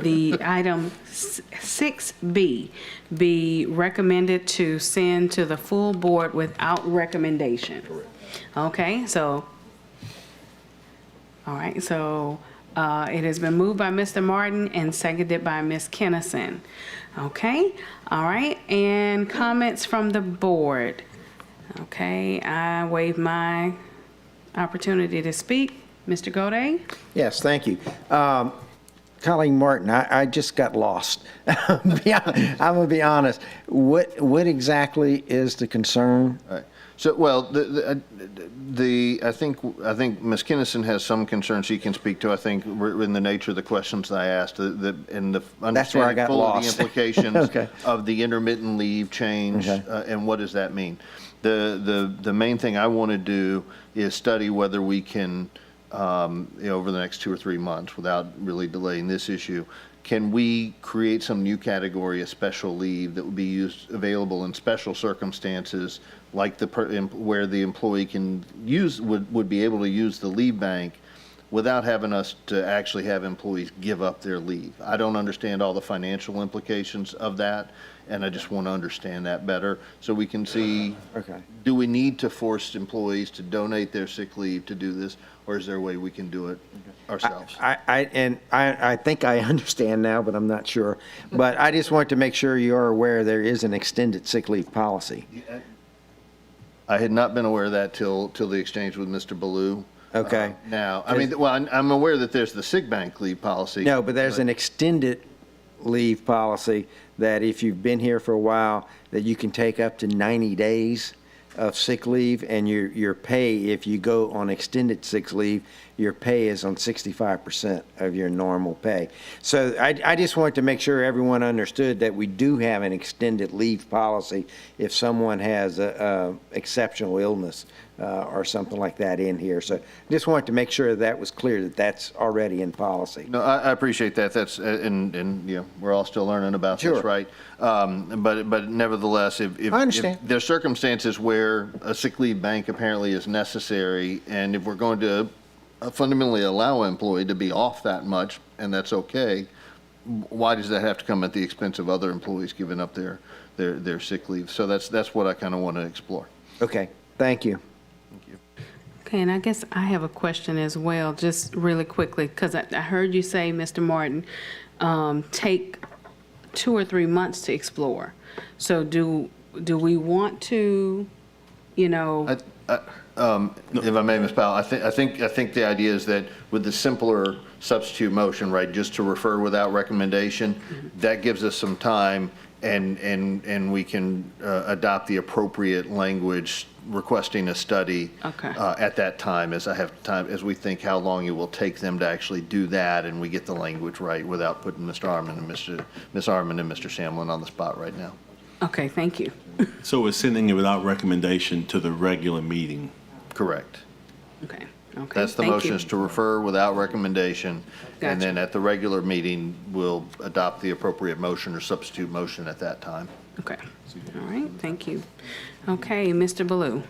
the item 6B be recommended to send to the full board without recommendation. Okay, so, all right, so it has been moved by Mr. Martin and seconded by Ms. Kennison. Okay, all right, and comments from the board. Okay, I waive my opportunity to speak. Mr. Gode? Yes, thank you. Colleague Martin, I just got lost. I'm going to be honest. What exactly is the concern? All right. So, well, I think Ms. Kinnison has some concerns she can speak to. I think in the nature of the questions I asked, and the That's where I understanding got full of the lost. implications Okay. of the intermittent leave change, Okay. and what does that mean. The main thing I want to do is study whether we can, over the next 2 or 3 months, without really delaying this issue, can we create some new category of special leave that would be available in special circumstances, like where the employee would be able to use the leave bank without having us to actually have employees give up their leave. I don't understand all the financial implications of that, and I just want to understand that better so we can see, Okay. do we need to force employees to donate their sick leave to do this, or is there a way we can do it ourselves? I think I understand now, but I'm not sure. But I just want to make sure you are aware there is an extended sick leave policy. I had not been aware of that till the exchange with Mr. Ballou. Okay. I'm aware that there's the sick bank leave policy. No, but there's an extended leave policy that if you've been here for a while, that you can take up to 90 days of sick leave, and your pay, if you go on extended sick leave, your pay is on 65% of your normal pay. So I just wanted to make sure everyone understood that we do have an extended leave policy if someone has a exceptional illness or something like that in here. So just wanted to make sure that was clear that that's already in policy. No, I appreciate that. That's, and we're all still learning about Sure. this, right? But nevertheless, if I understand. there's circumstances where a sick leave bank apparently is necessary, and if we're going to fundamentally allow an employee to be off that much, and that's okay, why does that have to come at the expense of other employees giving up their sick leave? So that's what I kind of want to explore. Okay, thank you. Okay, and I guess I have a question as well, just really quickly, because I heard you say, Mr. Martin, take 2 or 3 months to explore. So do we want to, If I may, Ms. Powell, I think the idea is that with the simpler substitute motion, right, just to refer without recommendation, that gives us some time, and we can adopt the appropriate language requesting a study at that time, as we think how long it will take them to actually do that, and we get the language right without putting Ms. Arman and Mr. Shamlin on the spot right now. Okay, thank you. So we're sending it without recommendation to the regular meeting. Correct. Okay. That's the thank motion, you. is to refer without recommendation, and then at the regular meeting, we'll adopt the appropriate motion or substitute motion at that time. Okay, all right, thank you. Okay, Mr. Ballou.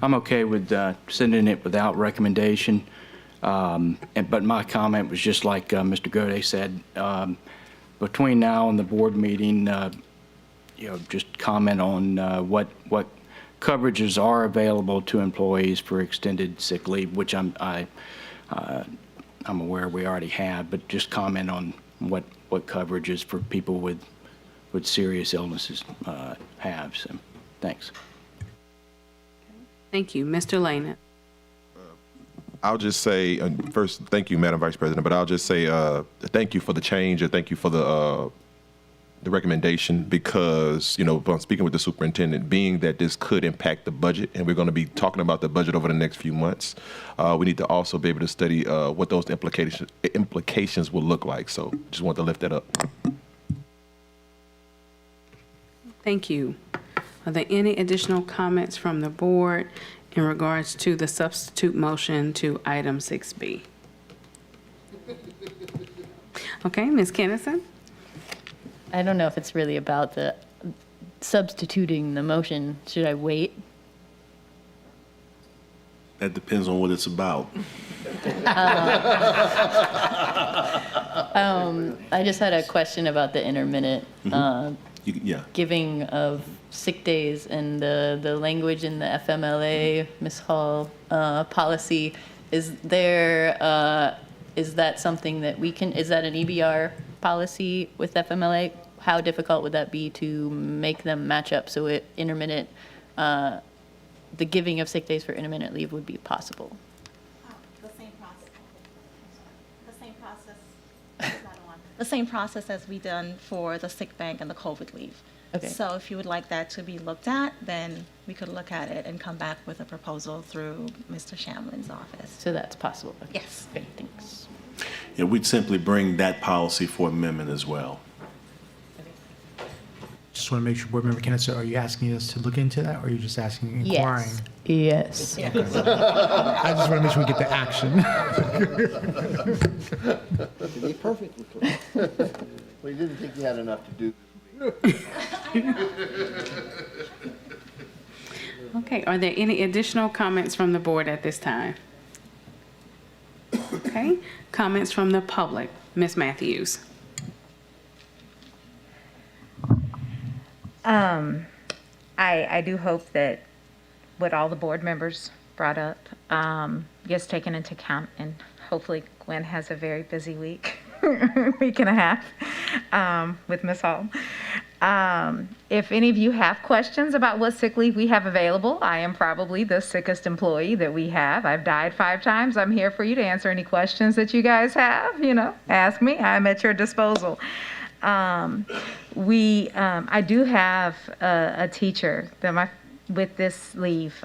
I'm okay with sending it without recommendation. But my comment was just like Mr. Gode said, between now and the board meeting, just comment on what coverages are available to employees for extended sick leave, which I'm aware we already have, but just comment on what coverages for people with serious illnesses have. So, thanks. Thank you. Mr. Lane. I'll just say, first, thank you, Madam Vice President, but I'll just say thank you for the change and thank you for the recommendation because, I'm speaking with the superintendent, being that this could impact the budget and we're going to be talking about the budget over the next few months, we need to also be able to study what those implications will look like. So just want to lift that up. Thank you. Are there any additional comments from the board in regards to the substitute motion to item 6B? Okay, Ms. Kennison? I don't know if it's really about the substituting the motion. Should I wait? That depends on what it's about. I just had a question about the intermittent Yeah. giving of sick days and the language in the FMLA, Ms. Hall, policy. Is that something that we can, is that an EBR policy with FMLA? How difficult would that be to make them match up so intermittent, the giving of sick days for intermittent leave would be possible? The same process. The same process. The same process as we done for the sick bank and the COVID leave. Okay. So if you would like that to be looked at, then we could look at it and come back with a proposal through Mr. Shamlin's office. So that's possible? Okay. Yes. Great, thanks. Yeah, we'd simply bring that policy for amendment as well. Just want to make sure, Board Member Kenneth, are you asking us to look into that, or are you just asking, inquiring? Yes. I just want to make sure we get the action. To be perfectly clear. Well, you didn't think you had enough to do. Okay, are there any additional comments from the board at this time? Okay, comments from the public. Ms. Matthews. I do hope that what all the board members brought up gets taken into account, and hopefully Gwen has a very busy week, week and a half with Ms. Hall. If any of you have questions about what sick leave we have available, I am probably the sickest employee that we have. I've died 5 times. I'm here for you to answer any questions that you guys have. Ask me. I'm at your disposal. I do have a teacher that with this leave,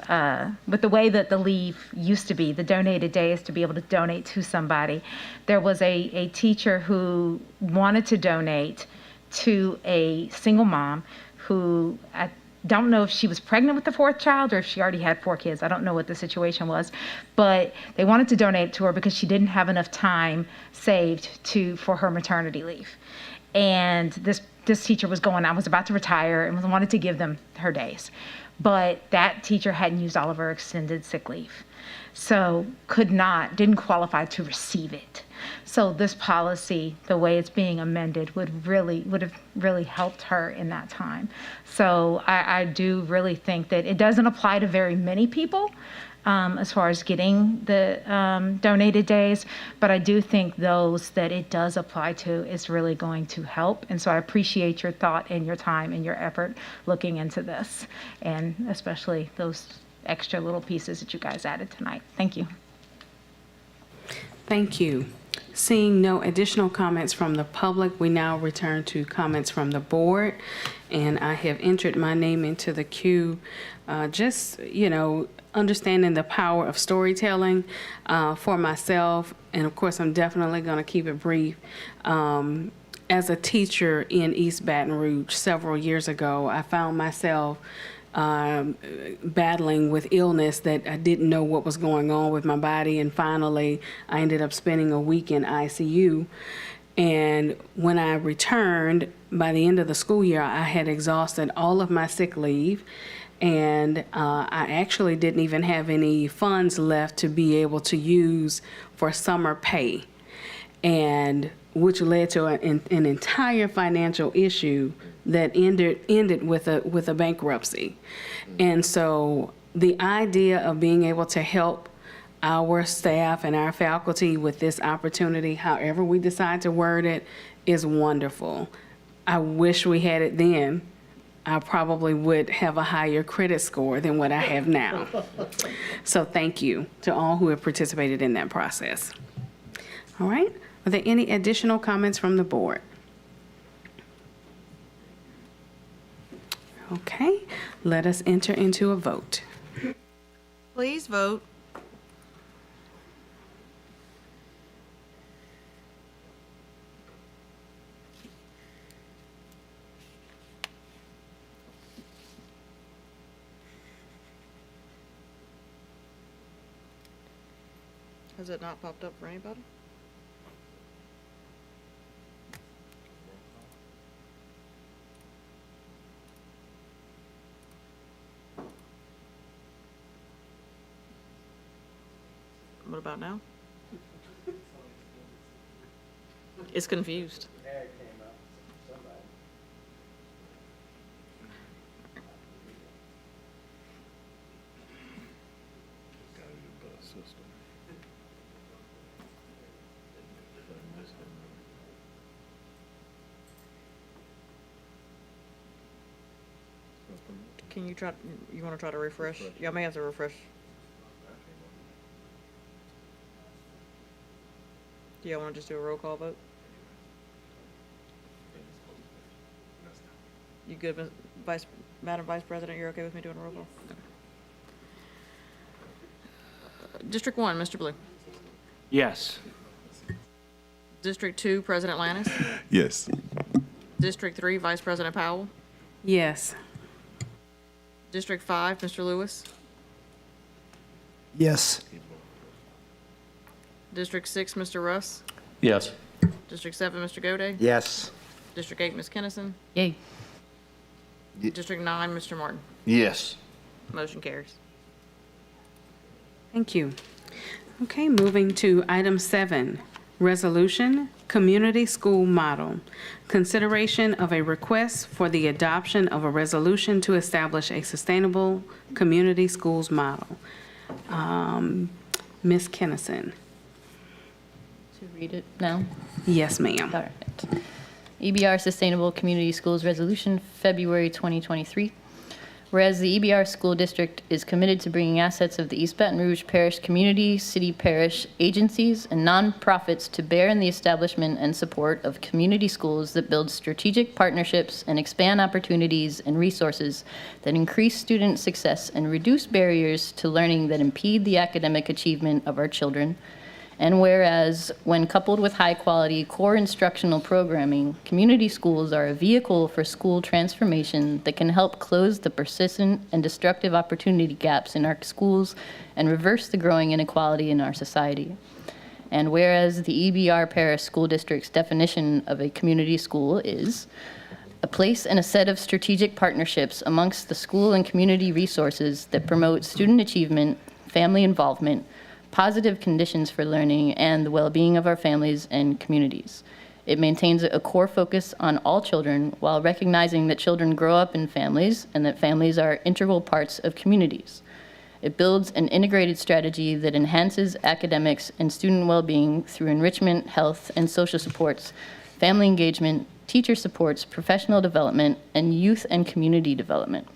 with the way that the leave used to be, the donated days to be able to donate to somebody. There was a teacher who wanted to donate to a single mom who, I don't know if she was pregnant with the 4th child or if she already had 4 kids. I don't know what the situation was, but they wanted to donate to her because she didn't have enough time saved for her maternity leave. And this teacher was I was about to retire and wanted to give them her days. But that teacher hadn't used all of her extended sick leave. So didn't qualify to receive it. So this policy, the way it's being amended, would have really helped her in that time. So I do really think that it doesn't apply to very many people, as far as getting the donated days, but I do think those that it does apply to is really going to help. And so I appreciate your thought and your time and your effort looking into this, and especially those extra little pieces that you guys added tonight. Thank you. Thank you. Seeing no additional comments from the public, we now return to comments from the board. And I have entered my name into the queue, understanding the power of storytelling for myself. And of course, I'm definitely going to keep it brief. As a teacher in East Baton Rouge several years ago, I found myself battling with illness that I didn't know what was going on with my body. And finally, I ended up spending a week in ICU. And when I returned, by the end of the school year, I had exhausted all of my sick leave. And I actually didn't even have any funds left to be able to use for summer pay, and which led to an entire financial issue that ended with a bankruptcy. And so the idea of being able to help our staff and our faculty with this opportunity, however we decide to word it, is wonderful. I wish we had it then. I probably would have a higher credit score than what I have now. So thank you to all who have participated in that process. All right, are there any additional comments from the board? Okay, let us enter into a vote. Please vote. Has it not popped up for anybody? What about now? It's confused. Can you try, you want to try to refresh? Yeah, I may have to refresh. Do y'all want to just do a roll call vote? You good, Madam Vice President? You're okay with me doing a roll call? Okay. District 1, Mr. Blue. Yes. District 2, President Lannis. Yes. District 3, Vice President Powell. Yes. District 5, Mr. Lewis. Yes. District 6, Mr. Russ. Yes. District 7, Mr. Gode. Yes. District 8, Ms. Kennison. Yay. District 9, Mr. Martin. Yes. Motion carries. Thank you. Okay, moving to item 7, resolution, community school model. Consideration of a request for the adoption of a resolution to establish a sustainable community schools model. Ms. Kennison. To read it now? Yes, ma'am. All right. EBR Sustainable Community Schools Resolution, February 2023. Whereas the EBR School District is committed to bringing assets of the East Baton Rouge Parish community, city parish agencies, and nonprofits to bear in the establishment and support of community schools that build strategic partnerships and expand opportunities and resources that increase student success and reduce barriers to learning that impede the academic achievement of our children. And whereas, when coupled with high-quality core instructional programming, community schools are a vehicle for school transformation that can help close the persistent and destructive opportunity gaps in our schools and reverse the growing inequality in our society. And whereas the EBR Parish School District's definition of a community school is a place and a set of strategic partnerships amongst the school and community resources that promote student achievement, family involvement, positive conditions for learning, and the well-being of our families and communities. It maintains a core focus on all children while recognizing that children grow up in families and that families are integral parts of communities. It builds an integrated strategy that enhances academics and student well-being through enrichment, health, and social supports, family engagement, teacher supports, professional development, and youth and community development.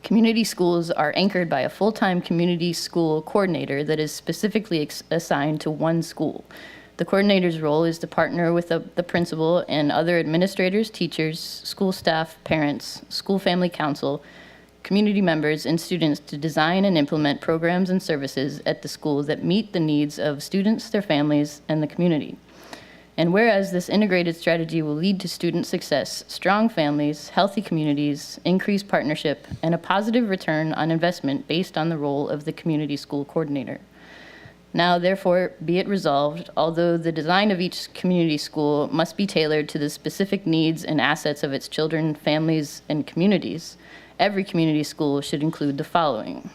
Community schools are anchored by a full-time community school coordinator that is specifically assigned to one school. The coordinator's role is to partner with the principal and other administrators, teachers, school staff, parents, school family council, community members, and students to design and implement programs and services at the school that meet the needs of students, their families, and the community. And whereas this integrated strategy will lead to student success, strong families, healthy communities, increased partnership, and a positive return on investment based on the role of the community school coordinator. Now, therefore, be it resolved, although the design of each community school must be tailored to the specific needs and assets of its children, families, and communities, every community school should include the following: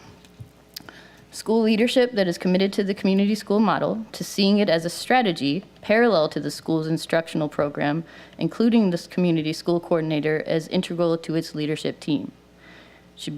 School leadership that is committed to the community school model, to seeing it as a strategy parallel to the school's instructional program, including this community school coordinator as integral to its leadership team. Should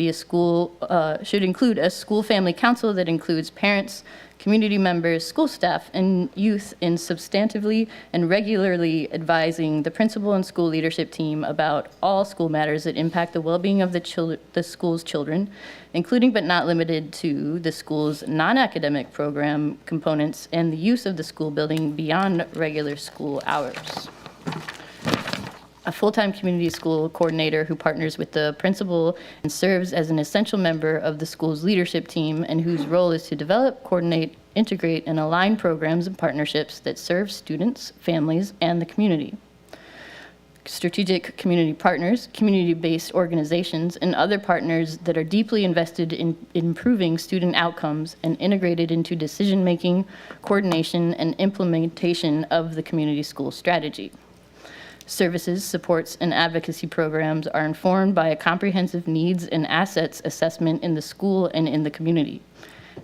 include a school family council that includes parents, community members, school staff, and youth in substantively and regularly advising the principal and school leadership team about all school matters that impact the well-being of the school's children, including but not limited to the school's non-academic program components and the use of the school building beyond regular school hours. A full-time community school coordinator who partners with the principal and serves as an essential member of the school's leadership team and whose role is to develop, coordinate, integrate, and align programs and partnerships that serve students, families, and the community. Strategic community partners, community-based organizations, and other partners that are deeply invested in improving student outcomes and integrated into decision-making, coordination, and implementation of the community school strategy. Services, supports, and advocacy programs are informed by a comprehensive needs and assets assessment in the school and in the community.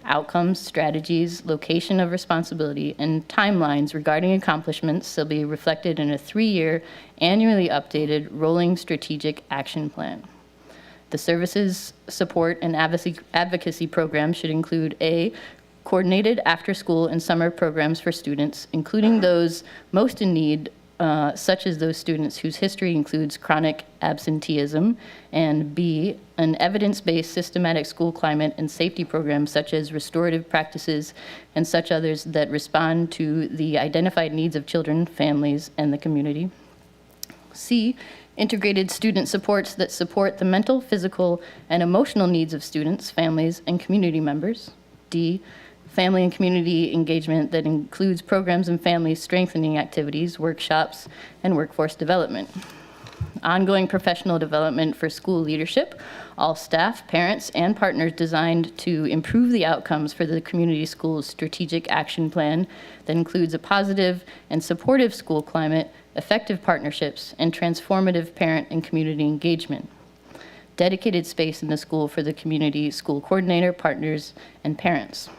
Outcomes, strategies, location of responsibility, and timelines regarding accomplishments shall be reflected in a 3-year, annually updated, rolling strategic action plan. The services, support, and advocacy program should include A, coordinated after-school and summer programs for students, including those most in need, such as those students whose history includes chronic absenteeism, and B, an evidence-based systematic school climate and safety program such as restorative practices and such others that respond to the identified needs of children, families, and the community. C, integrated student supports that support the mental, physical, and emotional needs of students, families, and community members. D, family and community engagement that includes programs and family strengthening activities, workshops, and workforce development. Ongoing professional development for school leadership, all staff, parents, and partners designed to improve the outcomes for the community school's strategic action plan that includes a positive and supportive school climate, effective partnerships, and transformative parent and community engagement. Dedicated space in the school for the community school coordinator, partners, and parents.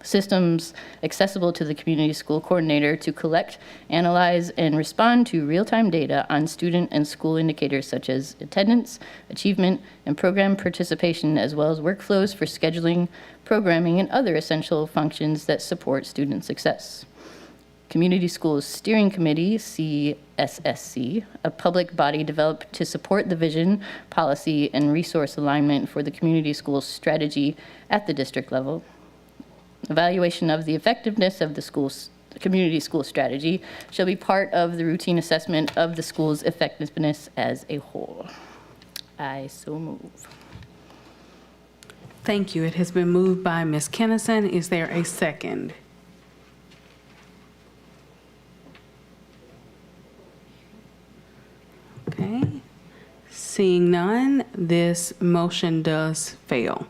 Systems accessible to the community school coordinator to collect, analyze, and respond to real-time data on student and school indicators such as attendance, achievement, and program participation, as well as workflows for scheduling, programming, and other essential functions that support student success. Community Schools Steering Committee, CSSC, a public body developed to support the vision, policy, and resource alignment for the community schools strategy at the district level. Evaluation of the effectiveness of the community school strategy shall be part of the routine assessment of the school's effectiveness as a whole. I so move. Thank you. It has been moved by Ms. Kennison. Is there a second? Okay. Seeing none, this motion does fail.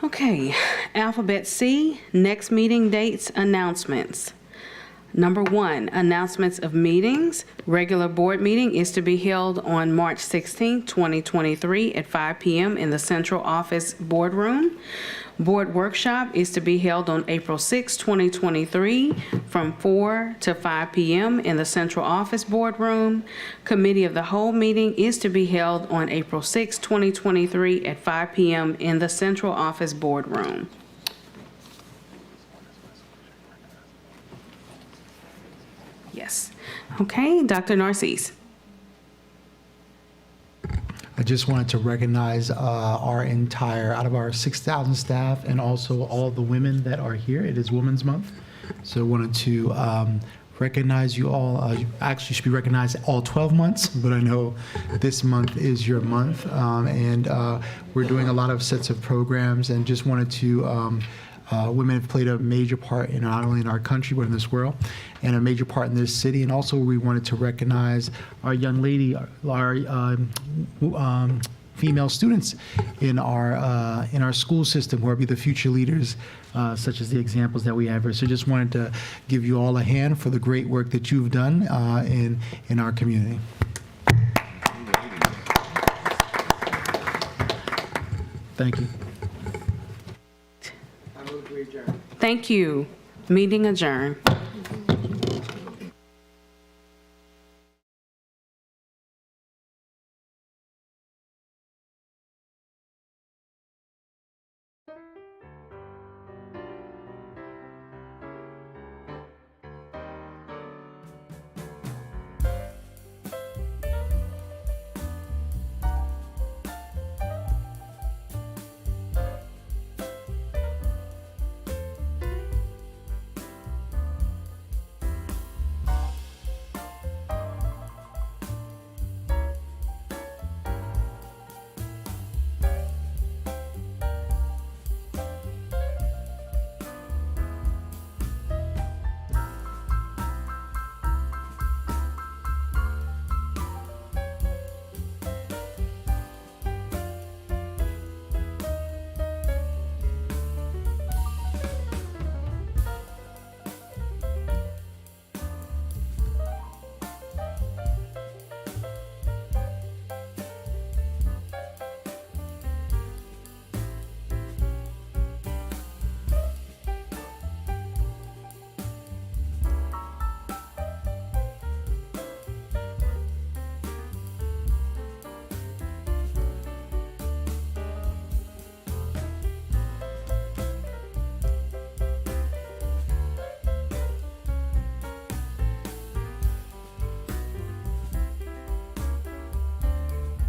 Okay, Alphabet C, next meeting dates, announcements. Number 1, announcements of meetings. Regular board meeting is to be held on March 16, 2023 at 5 p.m. in the central office boardroom. Board workshop is to be held on April 6, 2023 from 4 to 5 p.m. in the central office boardroom. Committee of the whole meeting is to be held on April 6, 2023 at 5 p.m. in the central office boardroom. Yes. Okay, Dr. Narcisse. I just wanted to recognize our entire, out of our 6,000 staff, and also all the women that are here. It is Women's Month. So I wanted to recognize you all. You actually should be recognized all 12 months, but I know this month is your month. And we're doing a lot of sets of programs, and just wanted to, women have played a major part in not only in our country, but in this world, and a major part in this city. And also we wanted to recognize our young lady, our female students in our school system, who will be the future leaders, such as the examples that we have here. So just wanted to give you all a hand for the great work that you've done in our community. Thank you. Thank you. Meeting adjourned.